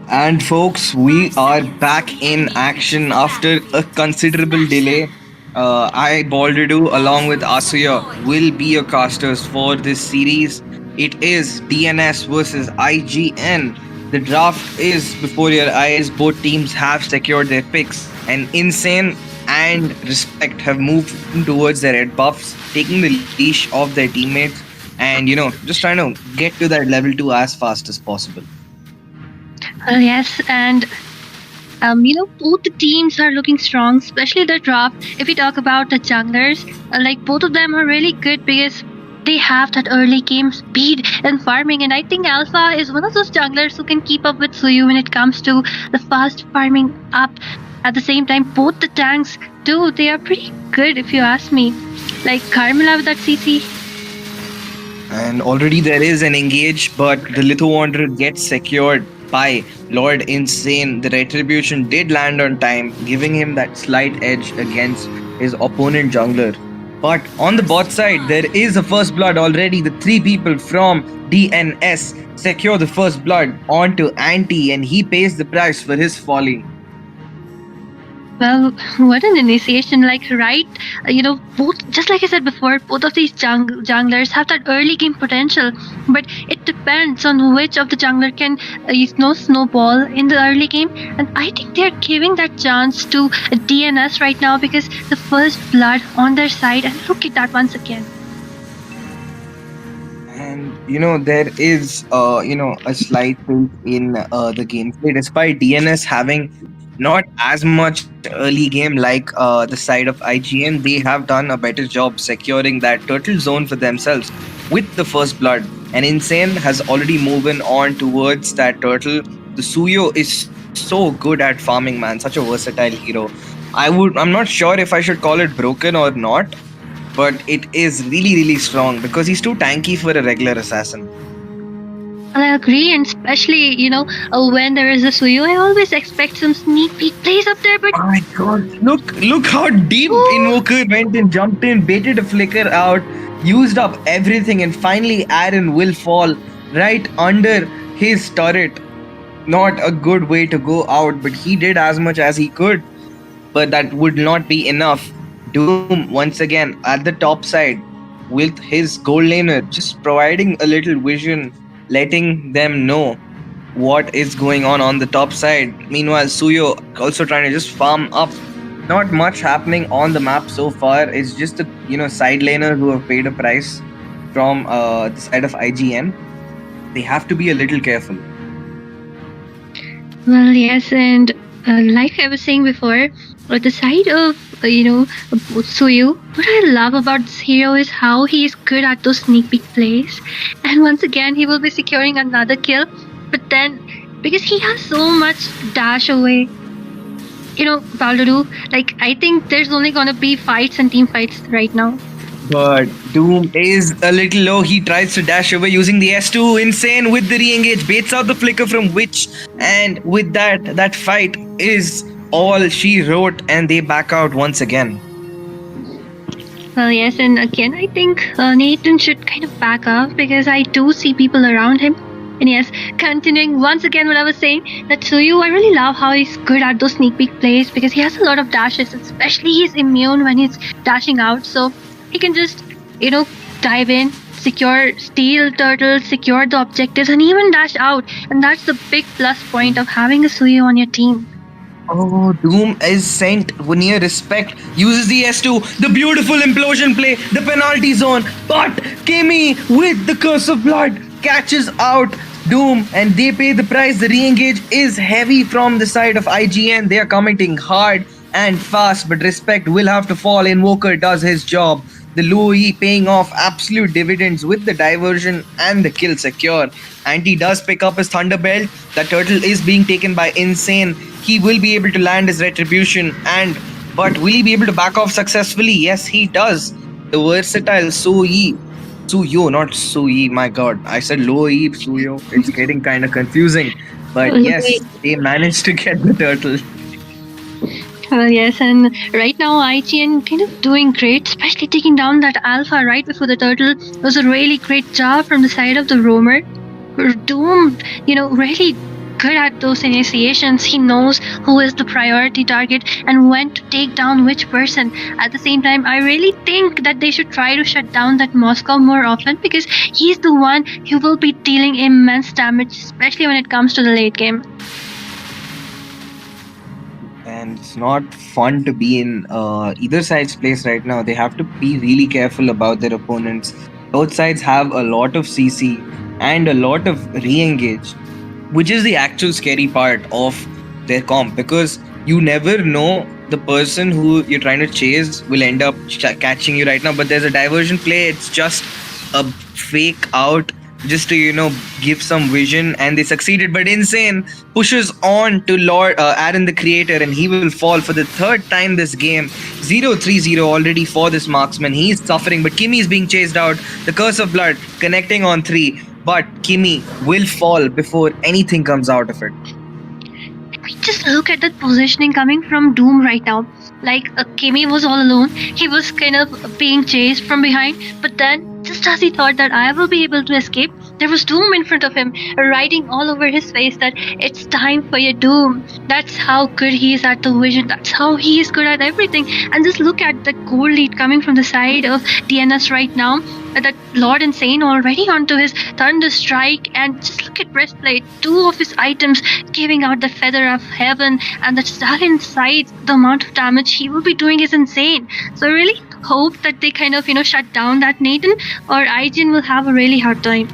And folks, we are back in action after a considerable delay. I, Baldidu, along with Asuya, will be your casters for this series. It is DNS versus IGN. The draft is before your eyes. Both teams have secured their picks, and Insane and Respect have moved towards their red buffs, taking the leash of their teammates, and just trying to get to that level 2 as fast as possible. Yes, and both the teams are looking strong, especially the draft. If we talk about the junglers, like both of them are really good because they have that early game speed and farming. And I think Alpha is one of those junglers who can keep up with Suyu when it comes to the fast farming up. At the same time, both the tanks too, they are pretty good if you ask me. Like Carmela with that CC. And already there is an engage, but the Litho Wanderer gets secured by Lord Insane. The retribution did land on time, giving him that slight edge against his opponent jungler. But on the bot side, there is a first blood already. The three people from DNS secure the first blood onto Anti, and he pays the price for his folly. Well, what an initiation, like, right? Both, just like I said before, both of these junglers have that early game potential, but it depends on which of the jungler can, snowball in the early game. And I think they're giving that chance to DNS right now because the first blood on their side, and look at that once again. And there is a slight tilt in the gameplay, despite DNS having not as much early game like the side of IGN. They have done a better job securing that turtle zone for themselves with the first blood. And Insane has already moved on towards that turtle. The Suyo is so good at farming, man. Such a versatile hero. I'm not sure if I should call it broken or not, but it is really, really strong because he's too tanky for a regular assassin. I agree, and especially, when there is a Suyu, I always expect some sneak peek plays up there, but... Oh my god, look how deep Invoker went and jumped in, baited a flicker out, used up everything, and finally Aaron will fall right under his turret. Not a good way to go out, but he did as much as he could. but that would not be enough. Doom once again at the top side with his gold laner, just providing a little vision, letting them know what is going on the top side. Meanwhile, Suyo also trying to just farm up. Not much happening on the map so far. It's just the side laners who have paid a price from the side of IGN. They have to be a little careful. Well, yes, and like I was saying before, the side of Suyu, what I love about this hero is how he is good at those sneak peek plays, and once again he will be securing another kill. But then, because he has so much dash away, Baldudu, like I think there's only gonna be fights and team fights right now. But Doom is a little low. He tries to dash away using the S2. Insane with the re-engage. Baits out the flicker from Witch. And with that fight is all she wrote. And they back out once again. Well, yes, and again, I think Nathan should kind of back up because I do see people around him. And yes, continuing once again what I was saying, that Suyu, I really love how he's good at those sneak peek plays because he has a lot of dashes, especially he's immune when he's dashing out. So he can just, dive in, steal turtles, secure the objectives, and even dash out. And that's the big plus point of having a Suyu on your team. Oh, Doom is sent near respect. Uses the S2, the beautiful implosion play, the penalty zone. But Kimi with the curse of blood catches out Doom and they pay the price. The re-engage is heavy from the side of IGN. They are committing hard and fast, but respect will have to fall. Invoker does his job. The low E paying off absolute dividends with the diversion and the kill secure. Anti does pick up his Thunderbelt. The turtle is being taken by Insane. He will be able to land his retribution, but will he be able to back off successfully? Yes, he does. The versatile Suyo, not Sui, my god. I said low E, Suyo. It's getting kind of confusing. But yes, they managed to get the turtle. Yes, and right now IGN kind of doing great, especially taking down that alpha right before the turtle. It was a really great job from the side of the roamer. Doom, really good at those initiations. He knows who is the priority target and when to take down which person. At the same time, I really think that they should try to shut down that Moscow more often because he's the one who will be dealing immense damage, especially when it comes to the late game. And it's not fun to be in either side's place right now. They have to be really careful about their opponents. Both sides have a lot of CC and a lot of re-engage, which is the actual scary part of their comp, because you never know the person who you're trying to chase will end up catching you right now. But there's a diversion play. It's just a fake out just to give some vision, and they succeeded. But Insane pushes on to Lord Aaron the Creator, and he will fall for the third time this game. 0-3-0 already for this marksman. He's suffering, but Kimi is being chased out. The curse of blood connecting on 3, but Kimi will fall before anything comes out of it. We just look at that positioning coming from Doom right now. Like Kimi was all alone. He was kind of being chased from behind, but then just as he thought that I will be able to escape, there was Doom in front of him, writing all over his face that it's time for your Doom. That's how good he is at the vision. That's how he is good at everything. And just look at the goal lead coming from the side of DNS right now. That Lord Insane already onto his Thunder Strike, and just look at Breastplate, 2 of his items giving out the Feather of Heaven, and the Stallion Sight, the amount of damage he will be doing is insane. So I really hope that they kind of shut down that Nathan, or IGN will have a really hard time.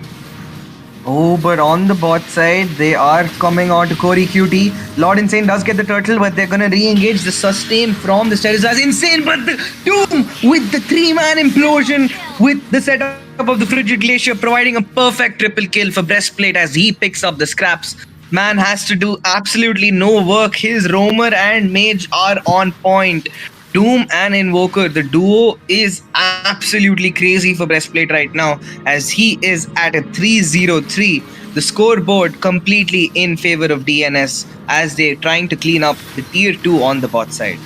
Oh, but on the bot side, they are coming on to Corey QT. Lord Insane does get the turtle, but they're gonna re-engage the sustain from the Stereosaurus. Insane, but the Doom with the 3-man implosion with the setup of the Frigid Glacier, providing a perfect triple kill for Breastplate as he picks up the scraps. Man has to do absolutely no work. His Roamer and Mage are on point. Doom and Invoker, the duo is absolutely crazy for Breastplate right now as he is at a 3-0-3. The scoreboard completely in favor of DNS as they're trying to clean up the tier 2 on the bot side.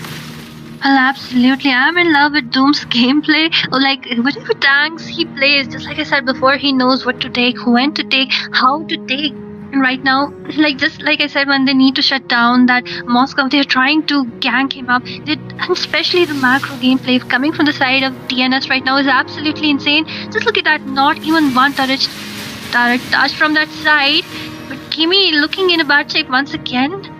Well, absolutely. I'm in love with Doom's gameplay. Like, whatever tanks he plays, just like I said before, he knows what to take, when to take, how to take. And right now, like just like I said, when they need to shut down that Moscow, they're trying to gank him up. And especially the macro gameplay coming from the side of DNS right now is absolutely insane. Just look at that, not even one turret touch from that side. But Kimi looking in a bad shape once again.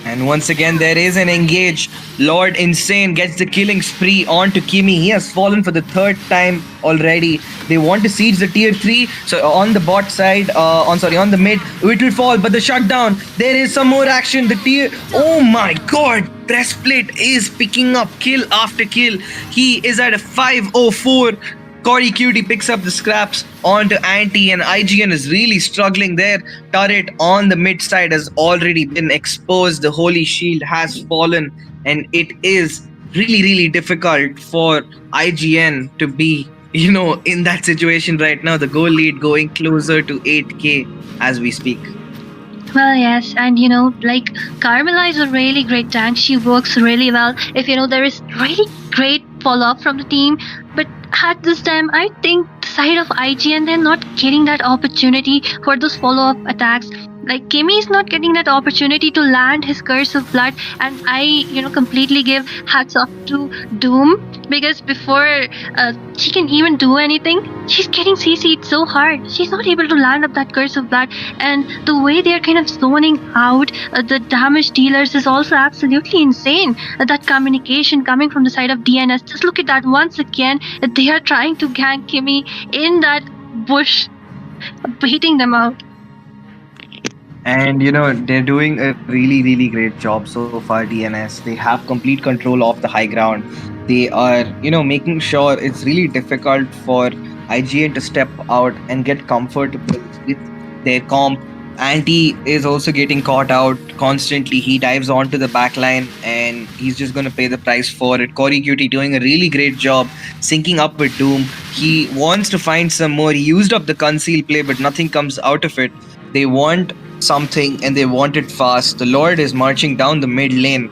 And once again, there is an engage. Lord Insane gets the killing spree onto Kimi. He has fallen for the third time already. They want to siege the tier 3. So on the bot side, on the mid, it will fall. But the shutdown, there is some more action. The tier, oh my god, Breastplate is picking up kill after kill. He is at a 504. Corey Cutie picks up the scraps onto Anti, and IGN is really struggling there. Turret on the mid side has already been exposed. The Holy Shield has fallen, and it is really, really difficult for IGN to be, in that situation right now. The goal lead going closer to 8k as we speak. Well, yes, and like Carmela is a really great tank. She works really well. If there is really great follow up from the team, but at this time, I think the side of IGN, they're not getting that opportunity for those follow up attacks. Like Kimi is not getting that opportunity to land his Curse of Blood, and I completely give hats off to Doom, because before she can even do anything, she's getting CC'd so hard. She's not able to land up that Curse of Blood, and the way they're kind of zoning out the damage dealers is also absolutely insane. That communication coming from the side of DNS, just look at that once again. They are trying to gank Kimi in that bush, beating them out. And they're doing a really, really great job so far, DNS. They have complete control of the high ground. They are, making sure it's really difficult for IGN to step out and get comfortable with their comp. Anti is also getting caught out constantly. He dives onto the backline and he's just going to pay the price for it. Corey Cutie doing a really great job syncing up with Doom. He wants to find some more. He used up the conceal play, but nothing comes out of it. They want something and they want it fast. The Lord is marching down the mid lane,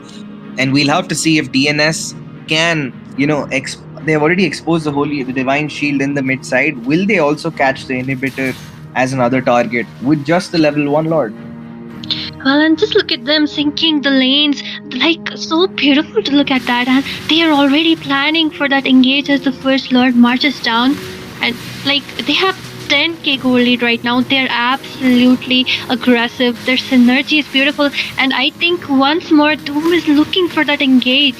and we'll have to see if DNS can, they've already exposed the Divine Shield in the mid side. Will they also catch the Inhibitor as another target with just the level 1 Lord? Well, and just look at them sinking the lanes, like so beautiful to look at that, and they are already planning for that engage as the first Lord marches down, and like they have 10k goal lead right now. They're absolutely aggressive. Their synergy is beautiful, and I think once more Doom is looking for that engage.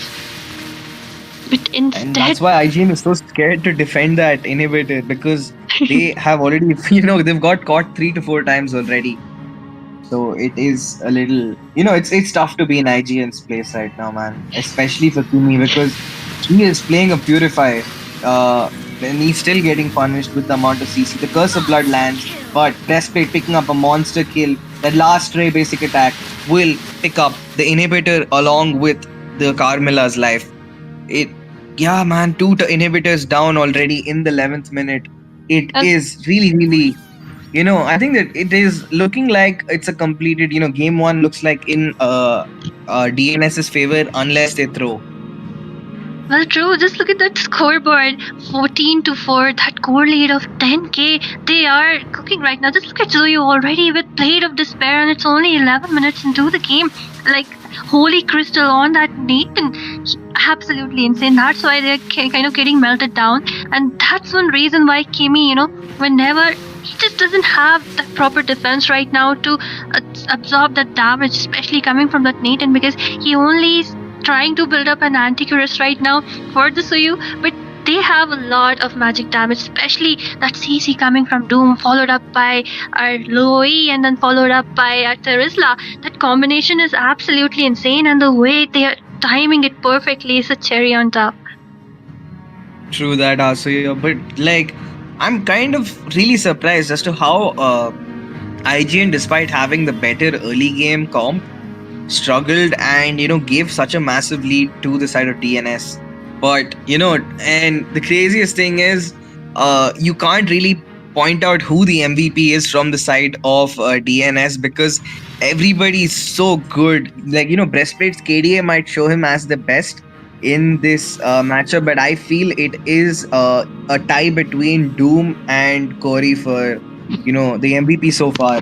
But instead, and that's why IGN is so scared to defend that Inhibitor, because they have already, they've got caught 3 to 4 times already. So it is a little, it's tough to be in IGN's place right now, man. Especially for Kimi, because he is playing a Purify. And he's still getting punished with the amount of CC. The Curse of Blood lands, but Breastplate picking up a monster kill. That last Ray basic attack will pick up the Inhibitor along with the Carmela's life. Yeah, man, 2 Inhibitors down already in the 11th minute. It is really, really, I think that it is looking like it's a completed, game 1 looks like in DNS's favor unless they throw. Well, true. Just look at that scoreboard, 14-4. That core lead of 10k. They are cooking right now. Just look at Zoyu already with Blade of Despair, and it's only 11 minutes into the game. Like Holy Crystal on that Nathan, absolutely insane. That's why they're kind of getting melted down, and that's one reason why Kimi, whenever he just doesn't have that proper defense right now to absorb that damage, especially coming from that Nathan, because he only is trying to build up an anti-curse right now for the Suyu, but they have a lot of magic damage, especially that CC coming from Doom, followed up by our Loi and then followed up by our Terizla. That combination is absolutely insane, and the way they are timing it perfectly is a cherry on top. True that, Asuya, but I'm kind of really surprised as to how IGN, despite having the better early game comp, struggled and gave such a massive lead to the side of DNS. But and the craziest thing is you can't really point out who the MVP is from the side of DNS, because everybody is so good. Breastplate's KDA might show him as the best in this matchup, but I feel it is a tie between Doom and Corey for the MVP so far.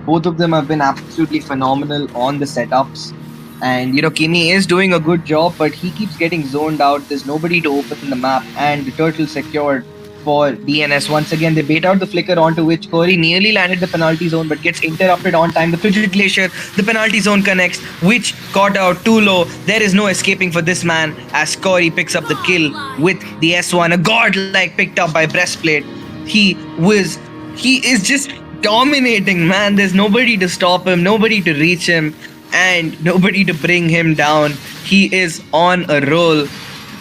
Both of them have been absolutely phenomenal on the setups. And Kimi is doing a good job, but he keeps getting zoned out. There's nobody to open the map, and the turtle secured for DNS. Once again, they bait out the flicker onto which Corey nearly landed the penalty zone, but gets interrupted on time. The Frigid Glacier, the penalty zone connects, which caught out too low. There is no escaping for this man as Corey picks up the kill with the S1. A godlike picked up by Breastplate. He is just dominating, man. There's nobody to stop him, nobody to reach him, and nobody to bring him down. He is on a roll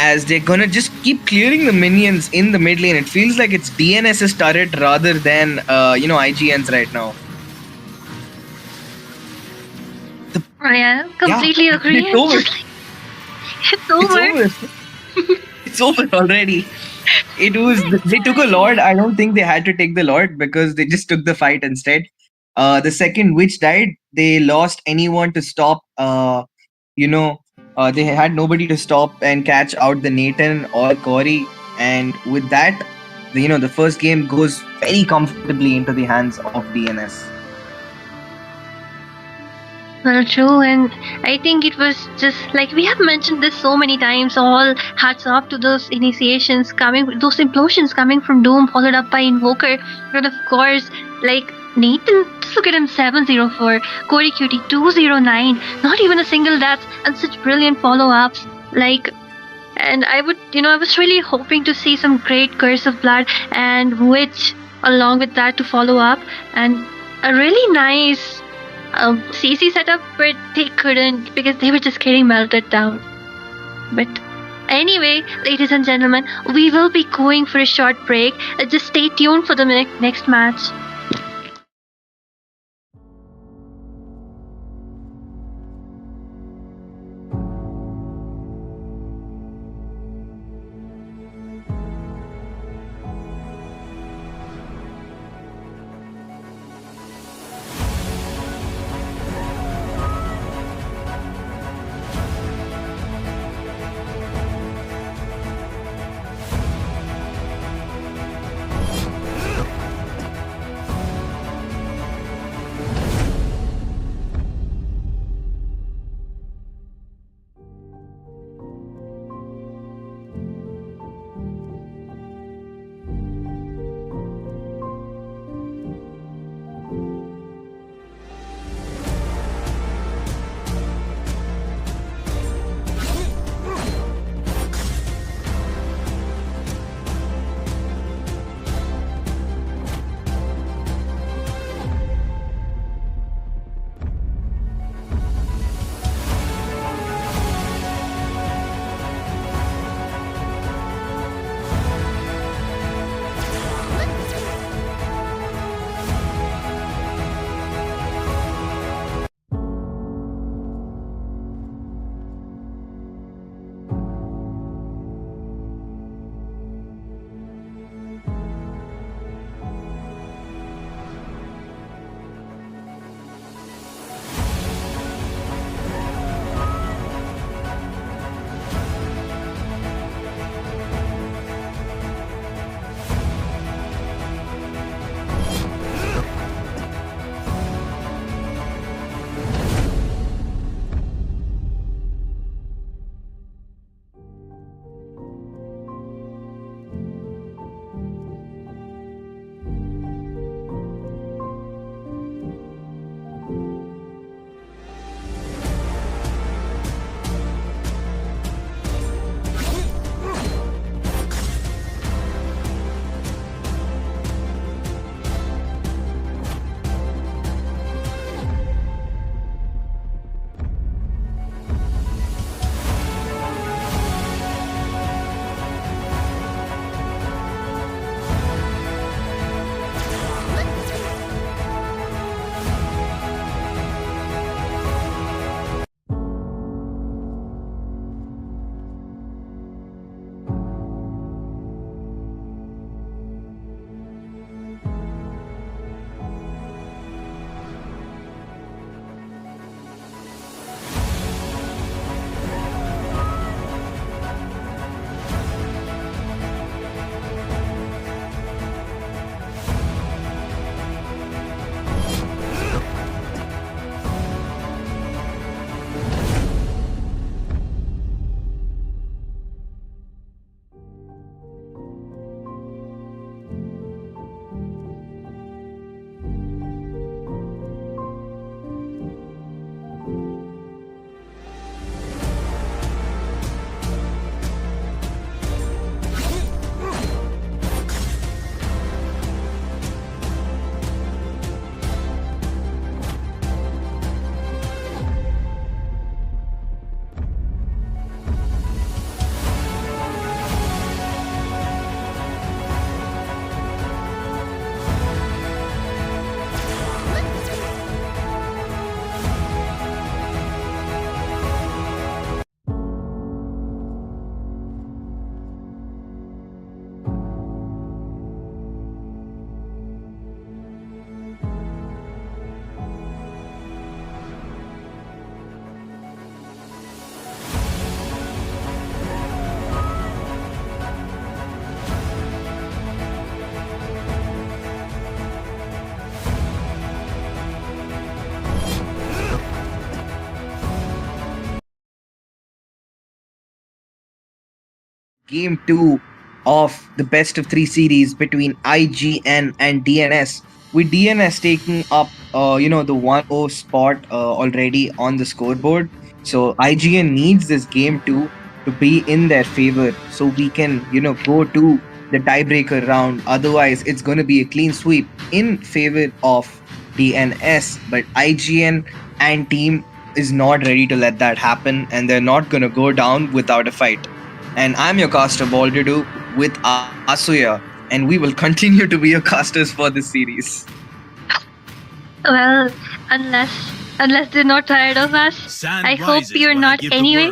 as they're gonna just keep clearing the minions in the mid lane. It feels like it's DNS's turret rather than IGN's right now. Yeah, completely agree. It's over. It's over. It's over. It's over already. They took a Lord. I don't think they had to take the Lord because they just took the fight instead. The second witch died, they lost anyone to stop. They had nobody to stop and catch out the Nathan or Corey, and with that, the first game goes very comfortably into the hands of DNS. Well, true, and I think it was just like we have mentioned this so many times. All hats off to those initiations coming, those implosions coming from Doom, followed up by Invoker, and of course, like Nathan. Just look at him, 704, Corey Cutie 209, not even a single death, and such brilliant follow-ups. Like, and I was really hoping to see some great Curse of Blood and Witch along with that to follow up, and a really nice CC setup, but they couldn't because they were just getting melted down. But anyway, ladies and gentlemen, we will be going for a short break. Just stay tuned for the next match. game 2 of the best of 3 series between IGN and DNS, with DNS taking up the 1-0 spot already on the scoreboard. So IGN needs this game 2 to be in their favor so we can go to the tiebreaker round. Otherwise it's going to be a clean sweep in favor of DNS, but IGN and team is not ready to let that happen, and they're not going to go down without a fight. And I'm your caster Baldudu with Asuya, and we will continue to be your casters for this series. Well, unless they're not tired of us, I hope you're not anyway.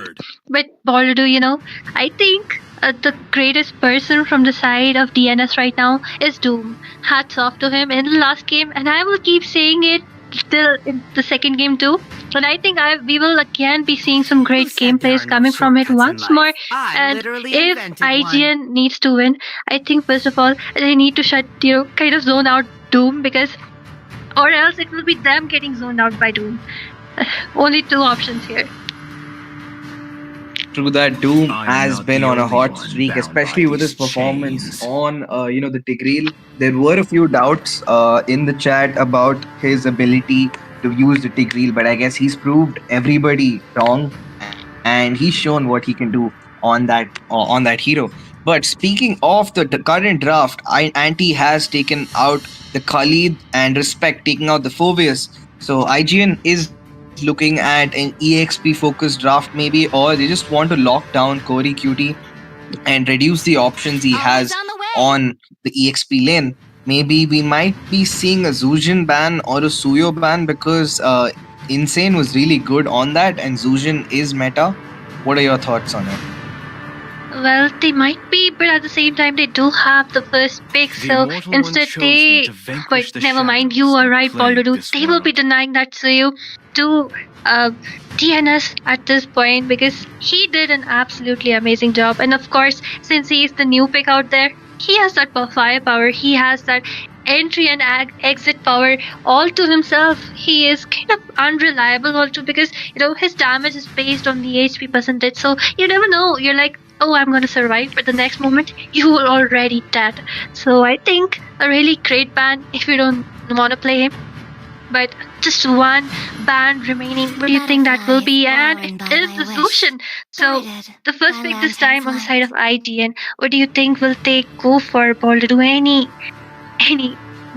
But Baldu, I think the greatest person from the side of DNS right now is Doom. Hats off to him in the last game, and I will keep saying it still in the second game too. And I think we will again be seeing some great gameplays coming from it once more. And if IGN needs to win, I think first of all they need to kind of zone out Doom, because or else it will be them getting zoned out by Doom. Only two options here. True that. Doom has been on a hot streak, especially with his performance on the Tigreal. There were a few doubts in the chat about his ability to use the Tigreal, but I guess he's proved everybody wrong, and he's shown what he can do on that hero. But speaking of the current draft, Anti has taken out the Khalid and Respect taking out the Phoveus. So IGN is looking at an EXP focused draft maybe, or they just want to lock down Corey Cutie and reduce the options he has on the EXP lane. Maybe we might be seeing a Zujin ban or a Suyo ban, because Insane was really good on that and Zujin is meta. What are your thoughts on it? Well, they might be, but at the same time, they do have the first pick. So instead, but never mind. You are right, Baldudu. They will be denying that to you, to DNS at this point, because he did an absolutely amazing job. And of course, since he is the new pick out there, he has that firepower. He has that entry and exit power all to himself. He is kind of unreliable also, because his damage is based on the HP percentage. So you never know. You're like, oh, I'm going to survive, but the next moment you are already dead. So I think a really great ban if you don't want to play him. But just one ban remaining. What do you think that will be? And it is the solution. So the first pick this time on the side of IGN. What do you think will they go for, Paul? To do any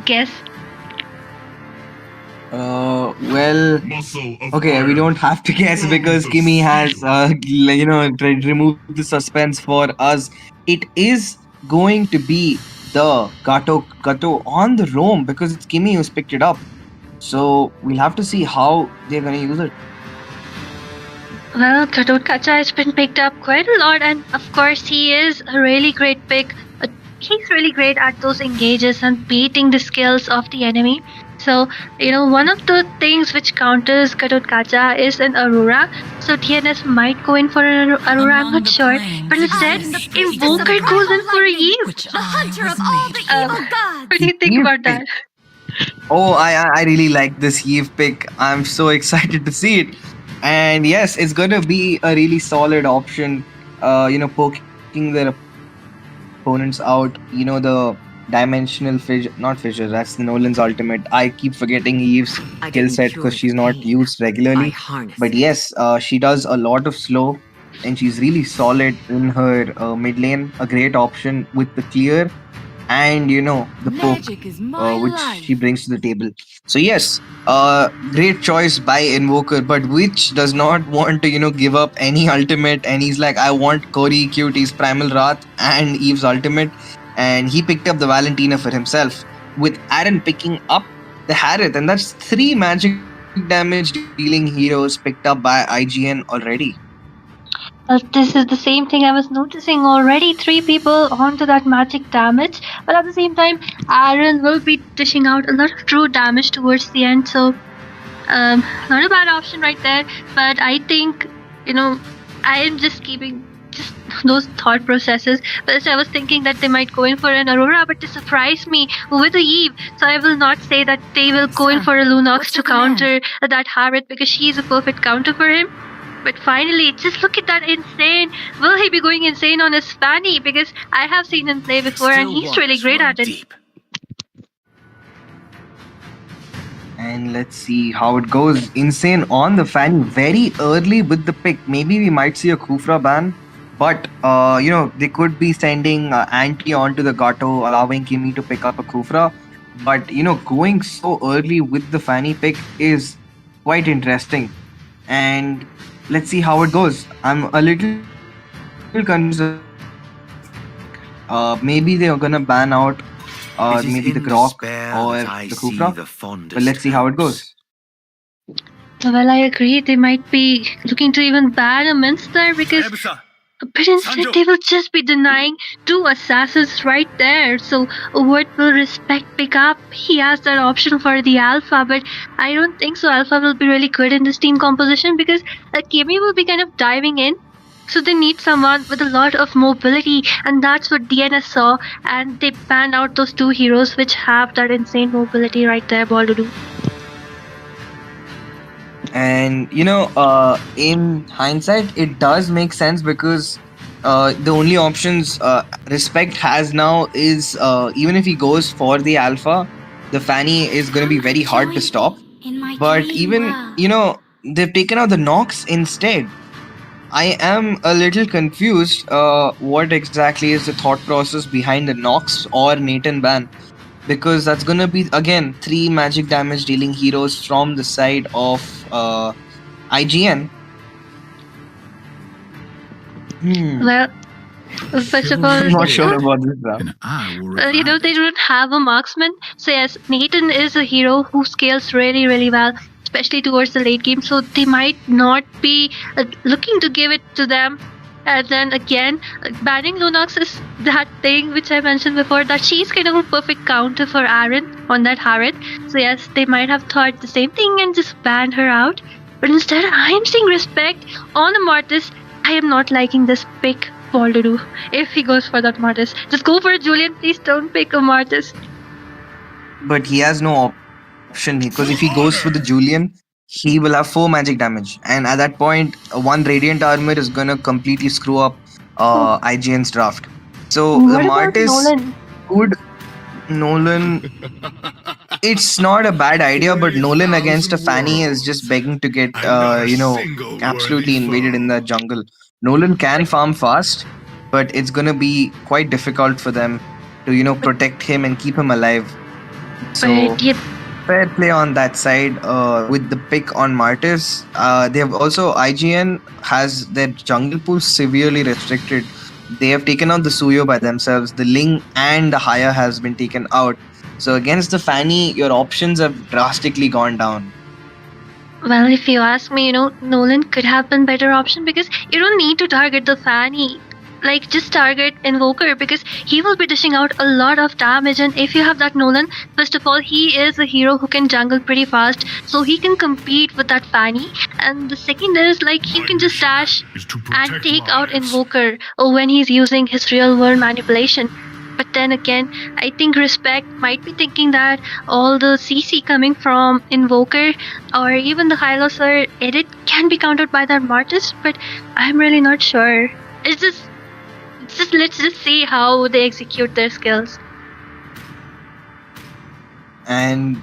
guess? Well, okay, we don't have to guess because Kimmy has, removed the suspense for us. It is going to be the Gato on the roam, because it's Kimmy who's picked it up. So we'll have to see how they're going to use it. Well, Gato Kacha has been picked up quite a lot, and of course he is a really great pick. He's really great at those engages and beating the skills of the enemy. So, one of the things which counters Gatot Kacha is an Aurora. So DNS might go in for an Aurora, I'm not sure. But instead, Invoker goes in for a Eve. The hunter of all the evil gods. What do you think about that? Oh, I really like this Eve pick. I'm so excited to see it. And yes, it's going to be a really solid option, poking their opponents out. The dimensional fissure, that's the Nolan's ultimate. I keep forgetting Eve's kill set because she's not used regularly. But yes, she does a lot of slow, and she's really solid in her mid lane. A great option with the clear and the poke which she brings to the table. So yes, great choice by Invoker, but which does not want to give up any ultimate, and he's like, I want Corey Cutie's Primal Wrath and Eve's ultimate, and he picked up the Valentina for himself, with Aaron picking up the Harith, and that's 3 magic damage dealing heroes picked up by IGN already. This is the same thing I was noticing already. 3 people onto that magic damage. But at the same time, Aaron will be dishing out a lot of true damage towards the end. So, not a bad option right there. But I think, I am just keeping just those thought processes. First, I was thinking that they might go in for an Aurora, but they surprised me with a Eve. So I will not say that they will go in for a Lunox to counter that Harith, because she's a perfect counter for him. But finally, just look at that insane. Will he be going insane on his Fanny? Because I have seen him play before and he's really great at it. Deep. And let's see how it goes. Insane on the fan very early with the pick. Maybe we might see a Kufra ban, but they could be sending Anti onto the Gato, allowing Kimi to pick up a Kufra. But going so early with the Fanny pick is quite interesting. And let's see how it goes. I'm a little confused. Maybe they're gonna ban out maybe the Grok or the Kufra. But let's see how it goes. Well, I agree. They might be looking to even ban a Minster because. But instead, they will just be denying two assassins right there. So, what will Respect pick up? He has that option for the Alpha, but I don't think so. Alpha will be really good in this team composition because Kimi will be kind of diving in. So, they need someone with a lot of mobility, and that's what DNS saw. And they banned out those two heroes which have that insane mobility right there, Baldudu. And in hindsight, it does make sense because the only options Respect has now is even if he goes for the Alpha, the Fanny is going to be very hard to stop. But even they've taken out the Nox instead. I am a little confused. What exactly is the thought process behind the Nox or Nathan ban? Because that's gonna be again 3 magic damage dealing heroes from the side of IGN. Well, first of all, I'm not sure about this. Well, they don't have a marksman. So yes, Nathan is a hero who scales really, really well, especially towards the late game. So they might not be looking to give it to them. And then again, banning Lunox is that thing which I mentioned before, that she's kind of a perfect counter for Aaron on that Harriet. So yes, they might have thought the same thing and just banned her out. But instead, I am seeing Respect on a Mortis. I am not liking this pick, Baldudu. If he goes for that Mortis, just go for a Julian. Please don't pick a Mortis. But he has no option because if he goes for the Julian, he will have 4 magic damage, and at that point, 1 Radiant Armor is gonna completely screw up IGN's draft. So What the about Martis Nolan? could Nolan. It's not a bad idea, but Nolan against a Fanny is just begging to get absolutely invaded in the jungle. Nolan can farm fast, but it's gonna be quite difficult for them to protect him and keep him alive. So. But yep. Fair play on that side with the pick on Martis. They have also IGN has their jungle pool severely restricted. They have taken out the Suyo by themselves. The Ling and the Haya has been taken out. So against the Fanny, your options have drastically gone down. Well, if you ask me, Nolan could have been better option because you don't need to target the Fanny. Like, just target Invoker because he will be dishing out a lot of damage. And if you have that Nolan, first of all, he is a hero who can jungle pretty fast, so he can compete with that Fanny. And the second is, like, he can just dash and take out Invoker when he's using his real world manipulation. But then again, I think Respect might be thinking that all the CC coming from Invoker or even the Hylosaur edit can be countered by that Martis, but I'm really not sure. It's just let's just see how they execute their skills. And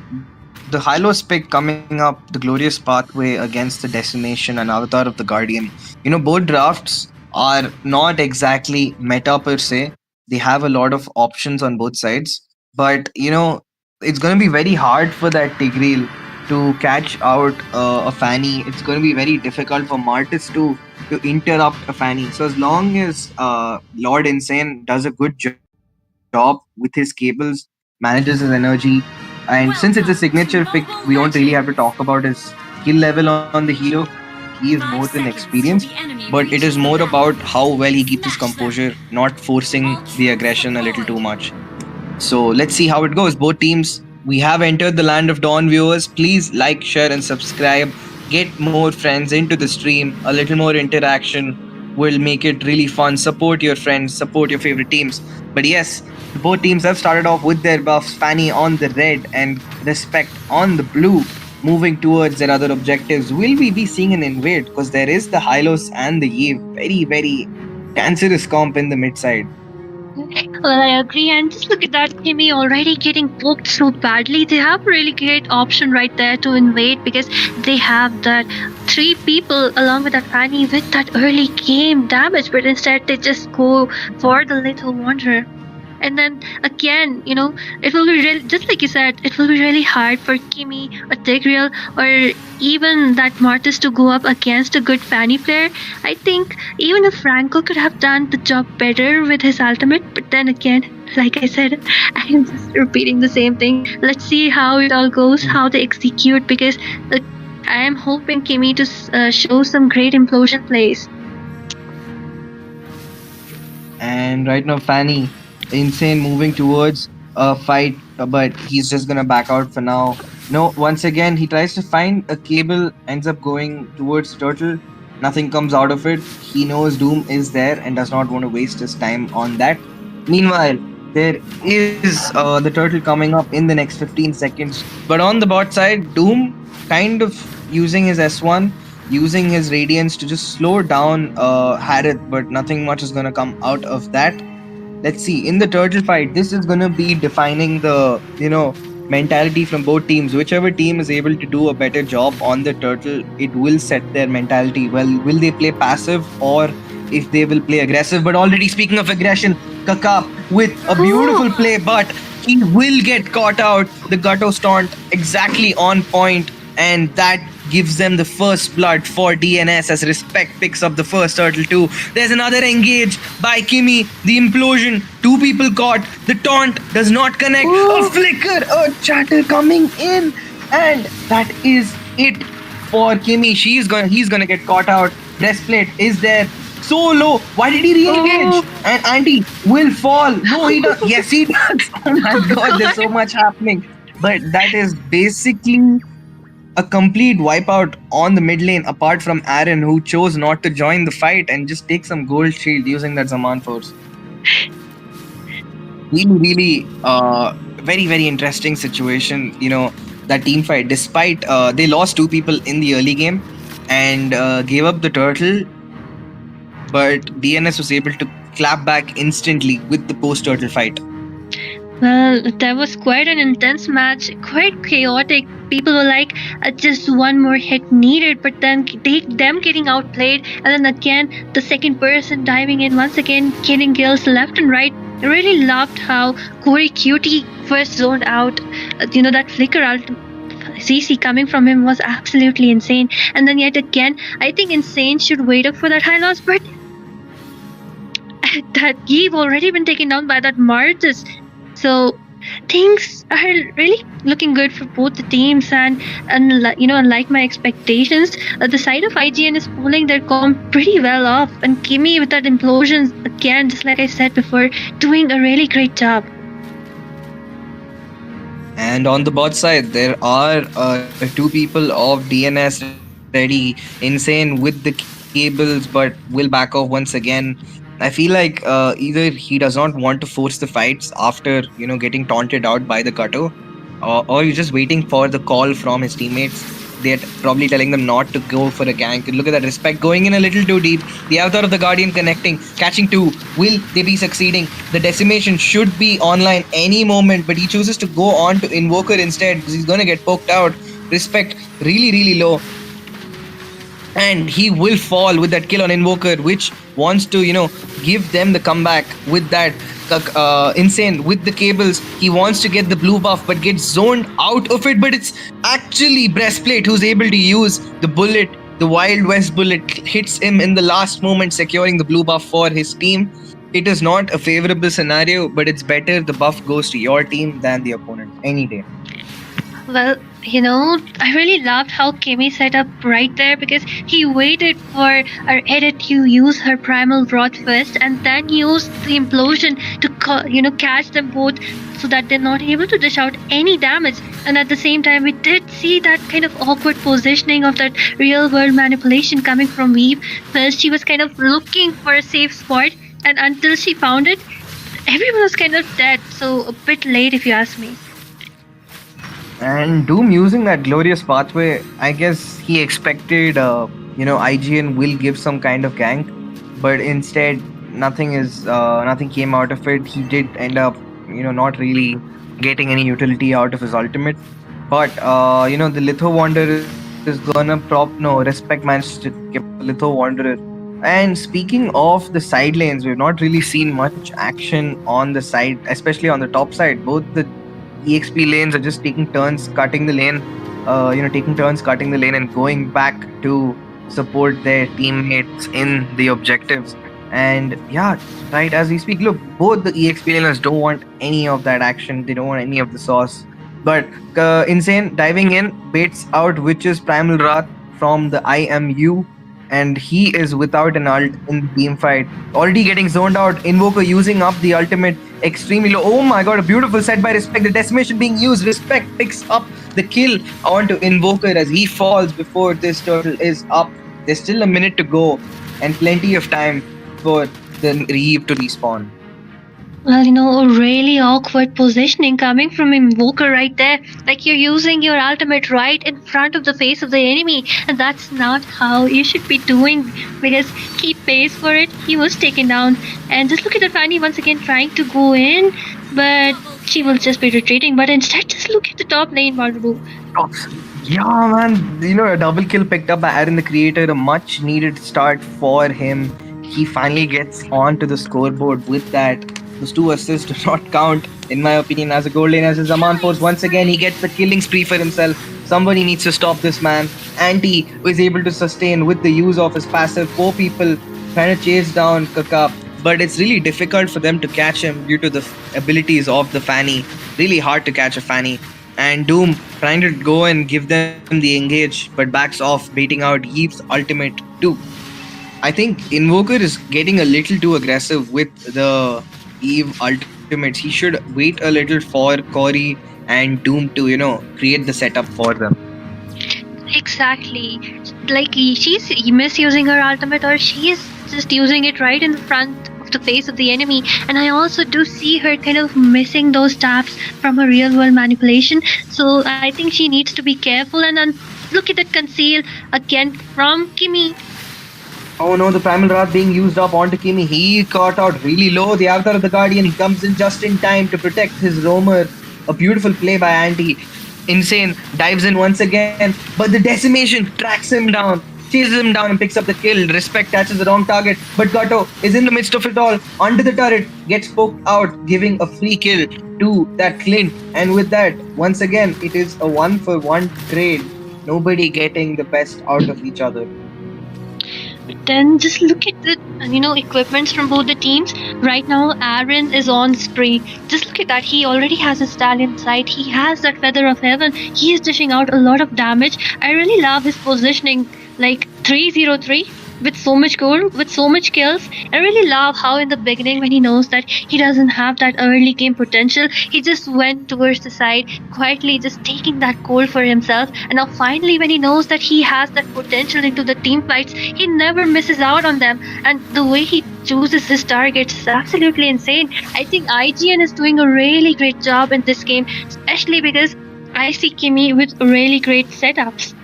the Hylos pick coming up, the Glorious Pathway against the Destination and Avatar of the Guardian. Both drafts are not exactly meta per se. They have a lot of options on both sides. But, it's going to be very hard for that Tigreal to catch out a Fanny. It's going to be very difficult for Martis to interrupt a Fanny. So as long as Lord Insane does a good job with his cables, manages his energy, and since it's a signature pick, we don't really have to talk about his skill level on the hero. He is more than experienced, but it is more about how well he keeps his composure, not forcing the aggression a little too much. So let's see how it goes. Both teams, we have entered the land of Dawn, viewers. Please like, share, and subscribe. Get more friends into the stream. A little more interaction will make it really fun. Support your friends, support your favorite teams. But yes, both teams have started off with their buffs. Fanny on the red and Respect on the blue. moving towards their other objectives. Will we be seeing an invade? Because there is the Hylos and the Eve, very, very cancerous comp in the mid side. Well, I agree, and just look at that, Kimmy already getting poked so badly. They have a really great option right there to invade because they have that three people along with that Fanny with that early game damage, but instead they just go for the little wanderer. And then again, it will be really, just like you said, it will be really hard for Kimmy or Tigreal or even that Martis to go up against a good Fanny player. I think even if Franco could have done the job better with his ultimate, but then again, like I said, I am just repeating the same thing. Let's see how it all goes, how they execute, because I am hoping Kimmy to show some great implosion plays. And right now, Fanny, Insane moving towards a fight, but he's just gonna back out for now. No, once again, he tries to find a cable, ends up going towards Turtle. Nothing comes out of it. He knows Doom is there and does not want to waste his time on that. Meanwhile, there is the Turtle coming up in the next 15 seconds. But on the bot side, Doom kind of using his S1, using his Radiance to just slow down Harith, but nothing much is gonna come out of that. Let's see, in the Turtle fight, this is going to be defining the, mentality from both teams. Whichever team is able to do a better job on the Turtle, it will set their mentality. Well, will they play passive or if they will play aggressive? But already speaking of aggression, Kakap with a beautiful play, but he will get caught out. The Gutto Stunt exactly on point, and that gives them the first blood for DNS as Respect picks up the first turtle too. There's another engage by Kimmy. The implosion. Two people caught. The taunt does not connect. A flicker. A chatter coming in. And that is it for Kimmy. He's gonna get caught out. Breastplate is there. So low. Why did he re-engage? And Andy will fall. No, he does. Yes, he does. Oh my god, there's so much happening. But that is basically a complete wipeout on the mid lane, apart from Aaron, who chose not to join the fight and just take some gold shield using that Zaman Force. Really, very, very interesting situation, that team fight. Despite they lost two people in the early game and gave up the turtle, but DNS was able to clap back instantly with the post-turtle fight. Well, that was quite an intense match, quite chaotic. People were like, just one more hit needed, but then them getting outplayed, and then again, the second person diving in once again, getting kills left and right. I really loved how Corey Cutie first zoned out. That flicker CC coming from him was absolutely insane. And then yet again, I think Insane should wait up for that high loss, but that Eve already been taken down by that Martis. So things are really looking good for both the teams, and unlike my expectations, the side of IGN is pulling their comp pretty well off, and Kimmy with that implosion again, just like I said before, doing a really great job. And on the bot side, there are two people of DNS ready. Insane with the cables, but will back off once again. I feel like either he does not want to force the fights after getting taunted out by the Gutto, or he's just waiting for the call from his teammates. They're probably telling them not to go for a gank. Look at that Respect going in a little too deep. The Avatar of the Guardian connecting, catching two. Will they be succeeding? The Decimation should be online any moment, but he chooses to go on to Invoker instead because he's gonna get poked out. Respect really, really low. And he will fall with that kill on Invoker, which wants to, give them the comeback with that Insane with the cables. He wants to get the blue buff, but gets zoned out of it. But it's actually Breastplate who's able to use the bullet. The Wild West bullet hits him in the last moment, securing the blue buff for his team. It is not a favorable scenario, but it's better the buff goes to your team than the opponent any day. Well, I really loved how Kimmy set up right there, because he waited for our edit to use her primal rod first and then used the implosion to catch them both so that they're not able to dish out any damage. And at the same time, we did see that kind of awkward positioning of that real world manipulation coming from Weave. First, she was kind of looking for a safe spot, and until she found it, everyone was kind of dead. So a bit late if you ask me. And Doom using that glorious pathway, I guess he expected, IGN will give some kind of gank, but instead nothing came out of it. He did end up, not really getting any utility out of his ultimate. But the Litho Wanderer is gonna respect managed to give Litho Wanderer. And speaking of the side lanes, we've not really seen much action on the side, especially on the top side. Both the EXP lanes are just taking turns cutting the lane, and going back to support their teammates in the objectives. And yeah, right as we speak, look, both the EXP laners don't want any of that action. They don't want any of the sauce. But Insane diving in baits out Witch's Primal Wrath from the IMU, and he is without an ult in the team fight. Already getting zoned out. Invoker using up the ultimate extremely low. Oh my god, a beautiful set by Respect. The decimation being used. Respect picks up the kill onto Invoker as he falls before this turtle is up. There's still a minute to go and plenty of time for the Reeve to respawn. Well, a really awkward positioning coming from Invoker right there. Like you're using your ultimate right in front of the face of the enemy, and that's not how you should be doing because he pays for it. He was taken down. And just look at the Fanny once again trying to go in, but she will just be retreating. But instead, just look at the top lane, Malbu. Yeah, man. A double kill picked up by Aaron the Creator, a much needed start for him. He finally gets onto the scoreboard with that. Those 2 assists do not count, in my opinion, as a goal lane. As Zaman Force, once again, he gets the killing spree for himself. Somebody needs to stop this man. Anti was able to sustain with the use of his passive. 4 people trying to chase down Kaka, but it's really difficult for them to catch him due to the abilities of the Fanny. Really hard to catch a Fanny. And Doom trying to go and give them the engage, but backs off, baiting out Yeve's ultimate too. I think Invoker is getting a little too aggressive with the Eve ultimates. He should wait a little for Corey and Doom to, create the setup for them. Exactly. Like she's misusing her ultimate, or she is just using it right in the front of the face of the enemy. And I also do see her kind of missing those taps from her real world manipulation. So I think she needs to be careful. And then look at that conceal again from Kimi. Oh no, the Primal Wrath being used up onto Kimi. He caught out really low. The Avatar of the Guardian, he comes in just in time to protect his roamer. A beautiful play by Anti. Insane dives in once again, but the decimation tracks him down, chases him down and picks up the kill. Respect touches the wrong target, but Gato is in the midst of it all. Onto the turret, gets poked out, giving a free kill to that Clint. And with that, once again, it is a 1-for-1 trade. Nobody getting the best out of each other. Then just look at the equipments from both the teams. Right now, Aaron is on spree. Just look at that. He already has his stallion sight. He has that feather of heaven. He is dishing out a lot of damage. I really love his positioning, like 303 with so much gold, with so much kills. I really love how in the beginning, when he knows that he doesn't have that early game potential, he just went towards the side, quietly just taking that gold for himself. And now finally, when he knows that he has that potential into the team fights, he never misses out on them. And the way he chooses his targets is absolutely insane. I think IGN is doing a really great job in this game, especially because I see Kimi with really great setups.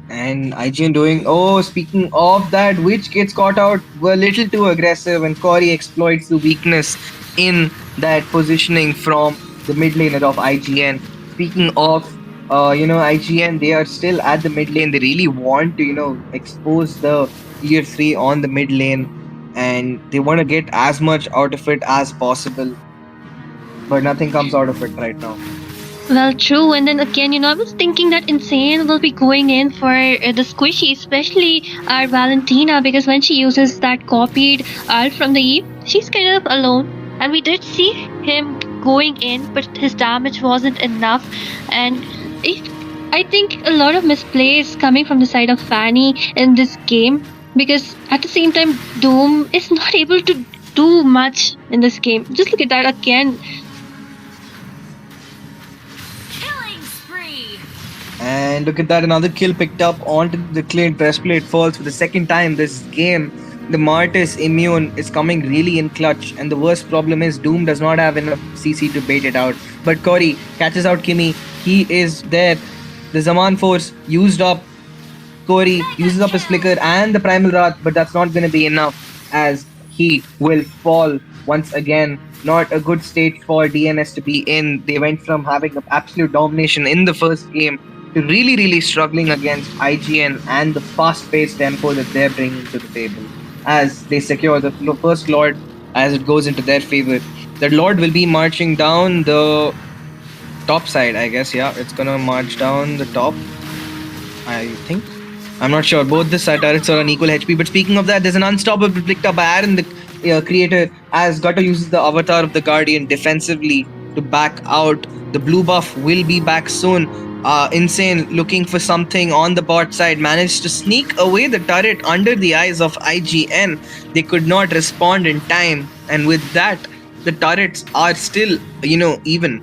And IGN doing, speaking of that, Witch gets caught out a little too aggressive, and Corey exploits the weakness in that positioning from the mid laner of IGN. Speaking of, IGN, they are still at the mid lane. They really want to, expose the tier 3 on the mid lane, and they want to get as much out of it as possible. But nothing comes out of it right now. Well, true. And then again, I was thinking that Insane will be going in for the squishy, especially our Valentina, because when she uses that copied ult from the Eve, she's kind of alone. And we did see him going in, but his damage wasn't enough. And I think a lot of misplays coming from the side of Fanny in this game, because at the same time, Doom is not able to do much in this game. Just look at that again. And look at that, another kill picked up onto the Clint. Breastplate falls for the second time this game. the Martis immune is coming really in clutch, and the worst problem is Doom does not have enough CC to bait it out. But Cory catches out Kimmy. He is there. The Zaman Force used up. Cory uses up his flicker and the Primal Wrath, but that's not going to be enough as he will fall once again. Not a good state for DNS to be in. They went from having absolute domination in the first game to really, really struggling against IGN and the fast-paced tempo that they're bringing to the table as they secure the first Lord as it goes into their favor. The Lord will be marching down the top side, I guess. Yeah, it's gonna march down the top, I think. I'm not sure. Both the turrets are on equal HP. But speaking of that, there's an unstoppable picked up by Aaron, the creator, as Gato uses the avatar of the Guardian defensively to back out. The blue buff will be back soon. Insane looking for something on the bot side, managed to sneak away the turret under the eyes of IGN. They could not respond in time, and with that, the turrets are still, even.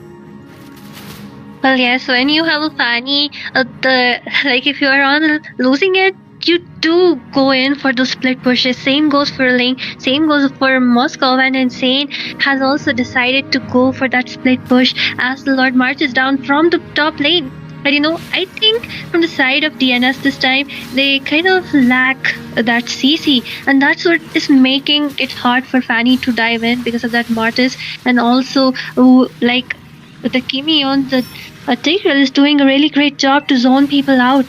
Well, yes, when you have a Fanny, if you are on losing it, you do go in for those split pushes. Same goes for Ling, same goes for Moscow, and Insane has also decided to go for that split push as the Lord marches down from the top lane. But I think from the side of DNS this time, they kind of lack that CC, and that's what is making it hard for Fanny to dive in because of that Mortis, and also the Kimi on the Tigreal is doing a really great job to zone people out.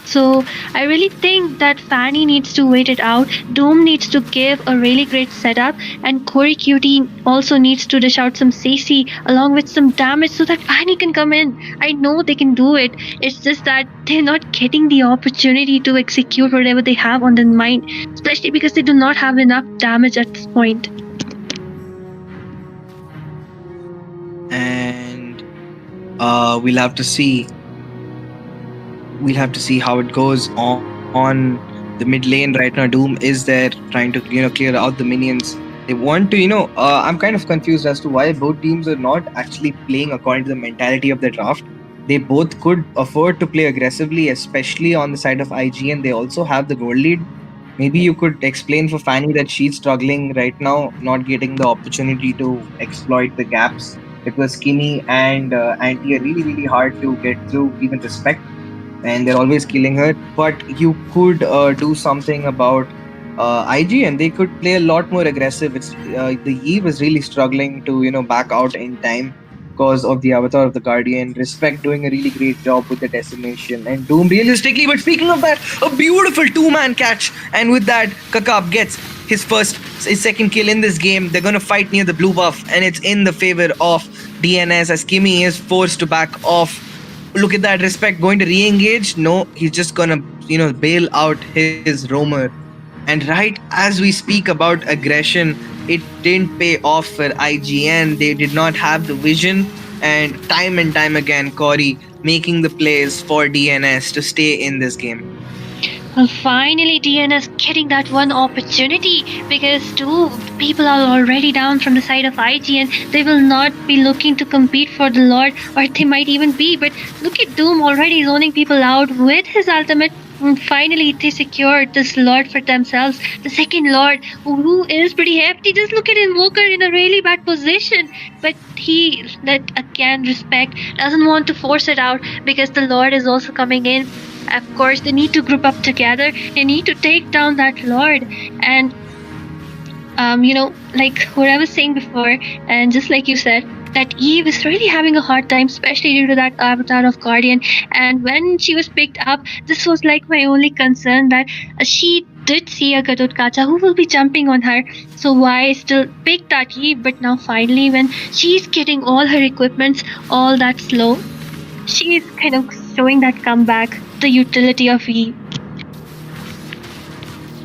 So I really think that Fanny needs to wait it out. Doom needs to give a really great setup, and Cory Cutie also needs to dish out some CC along with some damage so that Fanny can come in. I know they can do it. It's just that they're not getting the opportunity to execute whatever they have on their mind, especially because they do not have enough damage at this point. And we'll have to see. We'll have to see how it goes on the mid lane right now. Doom is there trying to clear out the minions. They want to I'm kind of confused as to why both teams are not actually playing according to the mentality of the draft. They both could afford to play aggressively, especially on the side of IGN. They also have the gold lead. Maybe you could explain for Fanny that she's struggling right now, not getting the opportunity to exploit the gaps. It was Skinny and Anti are really, really hard to get through, even Respect, and they're always killing her. But you could do something about IG, and they could play a lot more aggressive. It's the Eve is really struggling to back out in time because of the avatar of the Guardian. Respect doing a really great job with the decimation, and Doom realistically. But speaking of that, a beautiful two-man catch, and with that, Kakab gets his second kill in this game. They're gonna fight near the blue buff, and it's in the favor of DNS as Kimi is forced to back off. Look at that, Respect going to re-engage. No, he's just gonna bail out his roamer. And right as we speak about aggression, it didn't pay off for IGN. They did not have the vision, and time again, Cory making the plays for DNS to stay in this game. Well, finally, DNS getting that one opportunity, because two people are already down from the side of IGN. They will not be looking to compete for the Lord, or they might even be. But look at Doom already zoning people out with his ultimate. And finally, they secured this Lord for themselves. The second Lord, who is pretty hefty. Just look at Invoker in a really bad position. But Respect doesn't want to force it out because the Lord is also coming in. Of course, they need to group up together. They need to take down that Lord. And, like what I was saying before, and just like you said, that Eve is really having a hard time, especially due to that avatar of Guardian. And when she was picked up, this was like my only concern, that she did see a Gadot Kacha who will be jumping on her. So why still pick that Eve? But now finally, when she's getting all her equipments all that slow, she's kind of showing that comeback, the utility of Eve.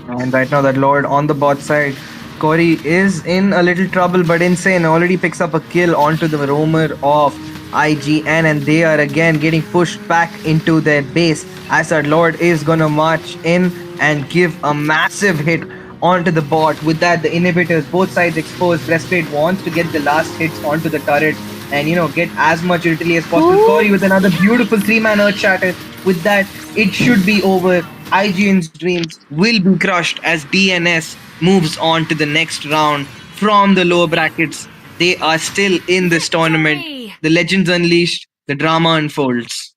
And right now that Lord on the bot side, Cory is in a little trouble, but Insane already picks up a kill onto the roamer of IGN, and they are again getting pushed back into their base as our Lord is gonna march in and give a massive hit onto the bot. With that, the inhibitors, both sides exposed. Breastplate wants to get the last hits onto the turret and get as much utility as possible. Ooh. Cory with another beautiful 3-man Earth Shatter. With that, it should be over. IGN's dreams will be crushed as DNS moves on to the next round from the lower brackets. They are still in this tournament. The legends unleashed, the drama unfolds.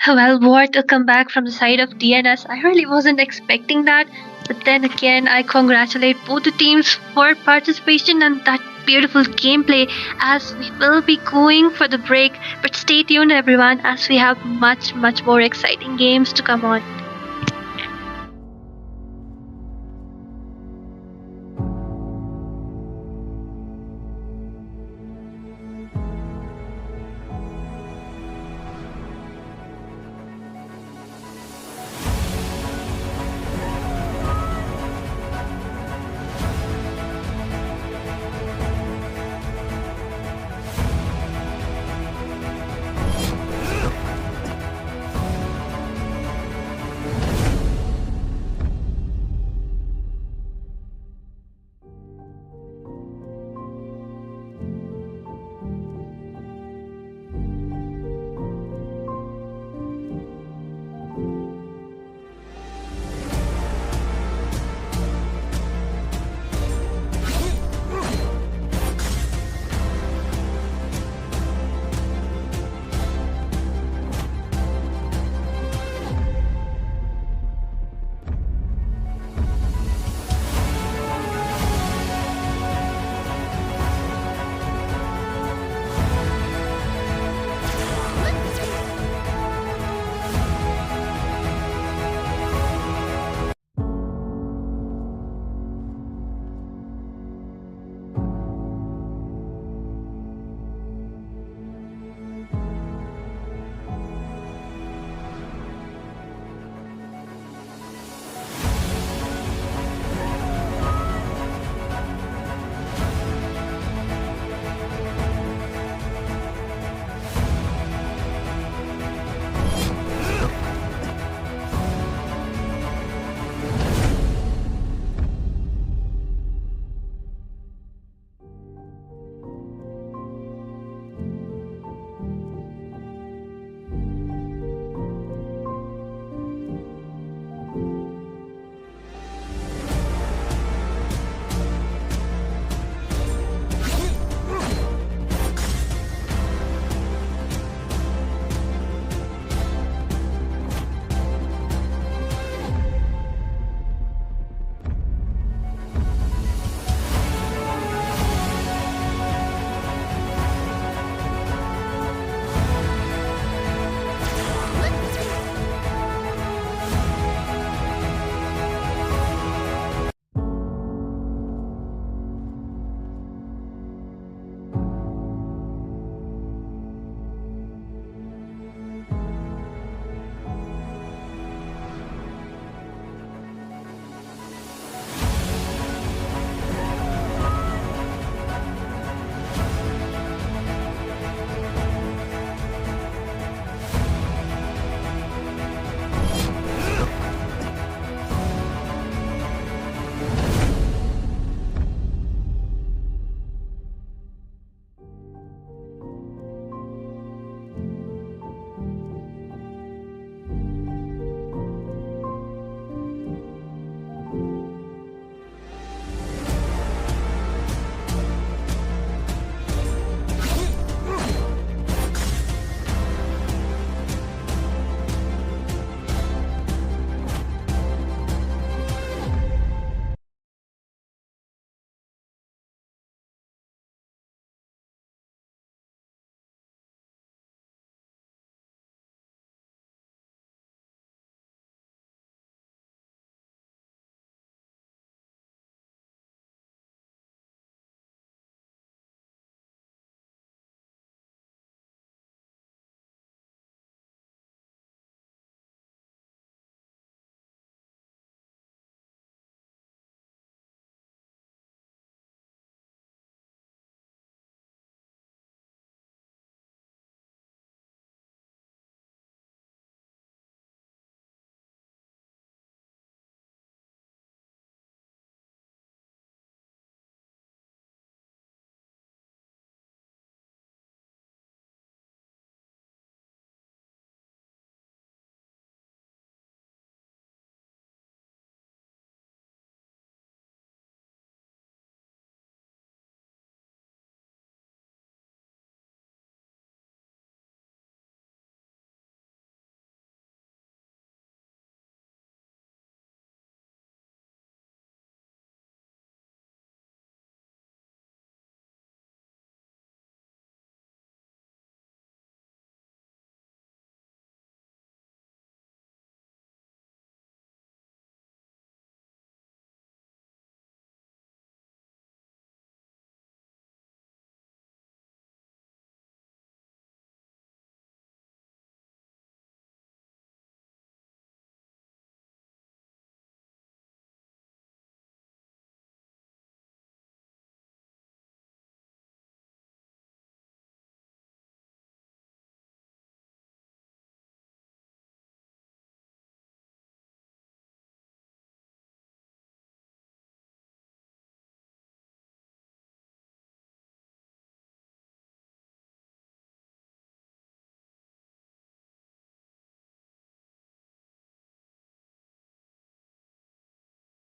Well, what a comeback from the side of DNS. I really wasn't expecting that. But then again, I congratulate both the teams for participation and that beautiful gameplay as we will be going for the break. But stay tuned, everyone, as we have much more exciting games to come on.